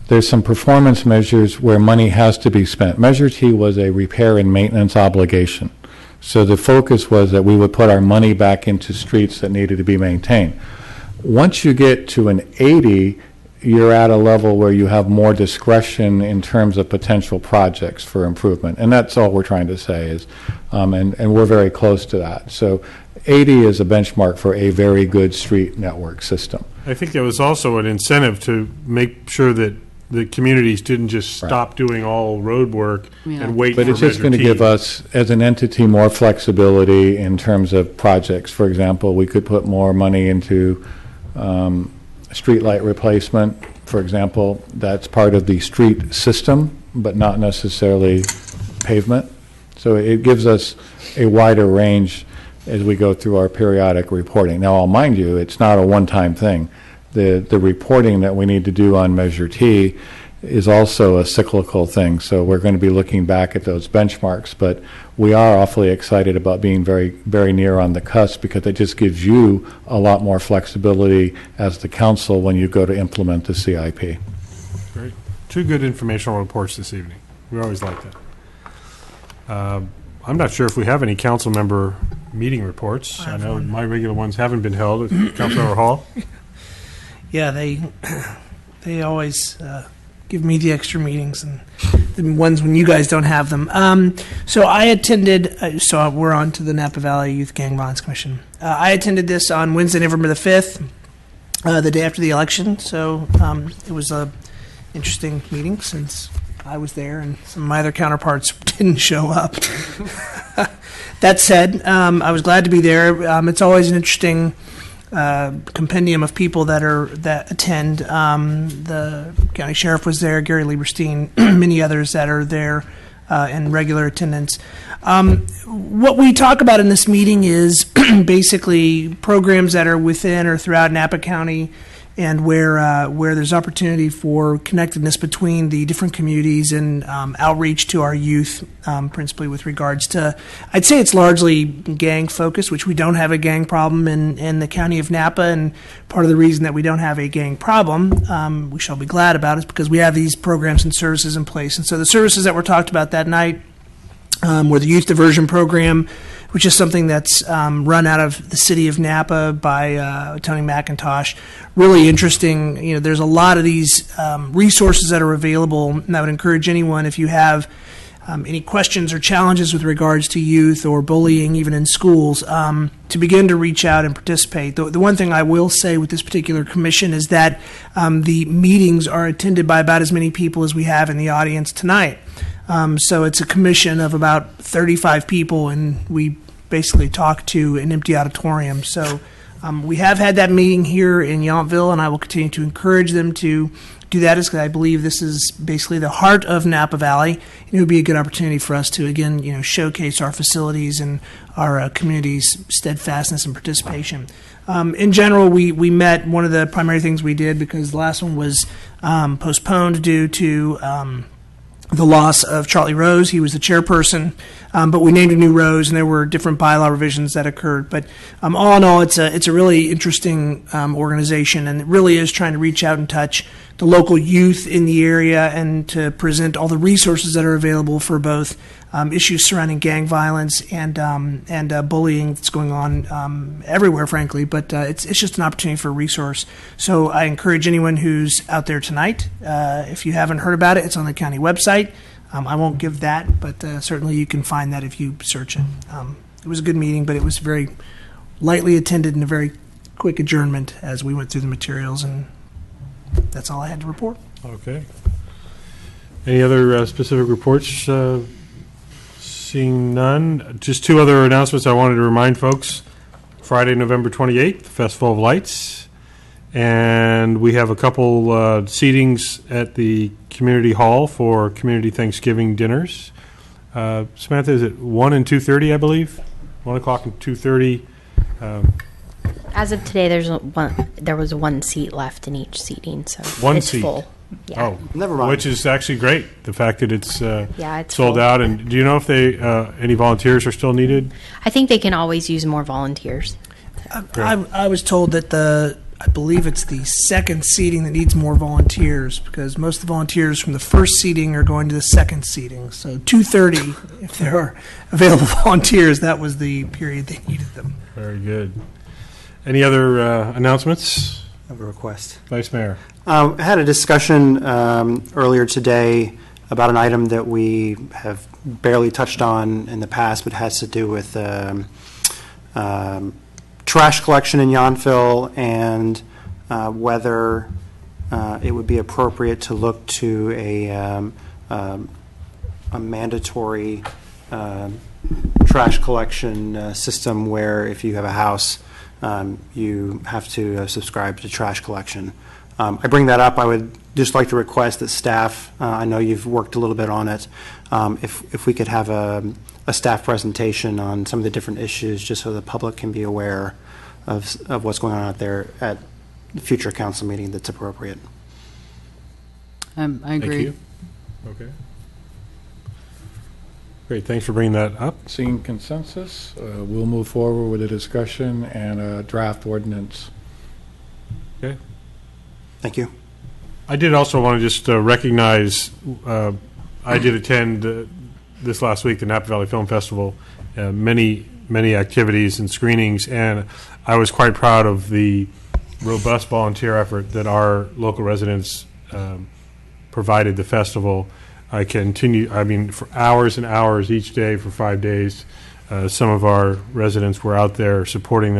there's some performance measures where money has to be spent. Measure T was a repair and maintenance obligation. So the focus was that we would put our money back into streets that needed to be maintained. Once you get to an 80, you're at a level where you have more discretion in terms of potential projects for improvement. And that's all we're trying to say is, and we're very close to that. So 80 is a benchmark for a very good street network system. I think there was also an incentive to make sure that the communities didn't just stop doing all road work and wait But for it's just Measure going to T. give us, as an entity, more flexibility in terms of projects. For example, we could put more money into streetlight replacement, for example. That's part of the street system, but not necessarily pavement. So it gives us a wider range as we go through our periodic reporting. Now, I'll mind you, it's not a one-time thing. The reporting that we need to do on Measure T is also a cyclical thing. So we're going to be looking back at those benchmarks, but we are awfully excited about being very, very near on the cusp because it just gives you a lot more flexibility as the council when you go to implement the CIP. Great. Two good informational reports this evening. We always like that. I'm not sure if we have any council member meeting reports. I know my regular ones haven't been held. Councilmember Hall? Yeah, they always give me the extra meetings and the ones when you guys don't have them. So I attended, so we're on to the Napa Valley Youth Gang Violence Commission. I attended this on Wednesday, November the 5th, the day after the election. So it was a interesting meeting since I was there and some of my other counterparts didn't show up. That said, I was glad to be there. It's always an interesting compendium of people that attend. The county sheriff was there, Gary Lieberstein, many others that are there in regular attendance. What we talk about in this meeting is basically programs that are within or throughout Napa County and where there's opportunity for connectedness between the different communities and outreach to our youth, principally with regards to, I'd say it's largely gang focused, which we don't have a gang problem in the county of Napa, and part of the reason that we don't have a gang problem, we shall be glad about, is because we have these programs and services in place. And so the services that were talked about that night were the youth diversion program, which is something that's run out of the city of Napa by Tony McIntosh. Really interesting. You know, there's a lot of these resources that are available, and I would encourage anyone, if you have any questions or challenges with regards to youth or bullying, even in schools, to begin to reach out and participate. The one thing I will say with this particular commission is that the meetings are attended by about as many people as we have in the audience tonight. So it's a commission of about 35 people, and we basically talk to an empty auditorium. So we have had that meeting here in Yountville, and I will continue to encourage them to do that, because I believe this is basically the heart of Napa Valley, and it would be a good opportunity for us to, again, showcase our facilities and our community's steadfastness and participation. In general, we met. One of the primary things we did, because the last one was postponed due to the loss of Charlie Rose. He was the chairperson, but we named a new Rose, and there were different bylaw revisions that occurred. But all in all, it's a really interesting organization, and it really is trying to reach out and touch the local youth in the area and to present all the resources that are available for both issues surrounding gang violence and bullying that's going on everywhere, frankly. But it's just an opportunity for a resource. So I encourage anyone who's out there tonight, if you haven't heard about it, it's on the county website. I won't give that, but certainly you can find that if you search it. It was a good meeting, but it was very lightly attended and a very quick adjournment as we went through the materials, and that's all I had to report. Okay. Any other specific reports? Seeing none. Just two other announcements I wanted to remind folks. Friday, November 28th, Festival of Lights. And we have a couple seatings at the community hall for community Thanksgiving dinners. Samantha, is it 1 and 2:30, I believe? 1 o'clock and 2:30. As of today, there was one seat left in each seating, so One it's seat. full. Yeah. Oh, never mind. Which is actually great. The fact that it's, it's sold full. out. And do you know if any volunteers are still needed? I think they can always use more volunteers. I was told that I believe it's the second seating that needs more volunteers, because most of the volunteers from the first seating are going to the second seating. So 2:30, if there are available volunteers, that was the period they needed them. Very good. Any other announcements? of a request. Vice Mayor. I had a discussion earlier today about an item that we have barely touched on in the past, but has to do with trash collection in Yountville and whether it would be appropriate to look to a mandatory trash collection system where if you have a house, you have to subscribe to trash collection. I bring that up. I would just like to request that staff, I know you've worked a little bit on it, if we could have a staff presentation on some of the different issues, just so the public can be aware of what's going on out there at the future council meeting that's appropriate. I agree. Thank you. Okay. Great, thanks for bringing that up. Seeing consensus, we'll move forward with a discussion and a draft ordinance. Okay. Thank you. I did also want to just recognize, I did attend this last week the Napa Valley Film Festival, many activities and screenings, and I was quite proud of the robust volunteer effort that our local residents provided the festival. I mean, for hours and hours each day for 5 days, some of our residents were out there supporting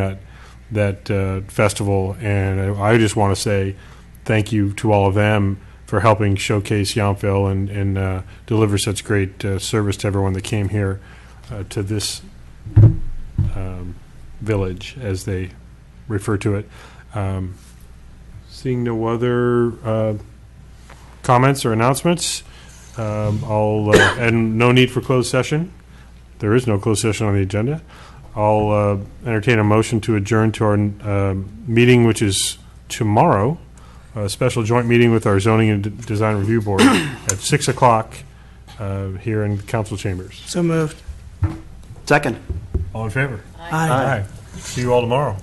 that festival, and I just want to say thank you to all of them for helping showcase Yountville and deliver such great service to everyone that came here to this village, as they refer to it. Seeing no other comments or announcements, and no need for closed session. There is no closed session on the agenda. I'll entertain a motion to adjourn to our meeting, which is tomorrow, a special joint meeting with our Zoning and Design Review Board at 6 o'clock here in council chambers. So moved. Second. All in favor? Aye. See you all tomorrow.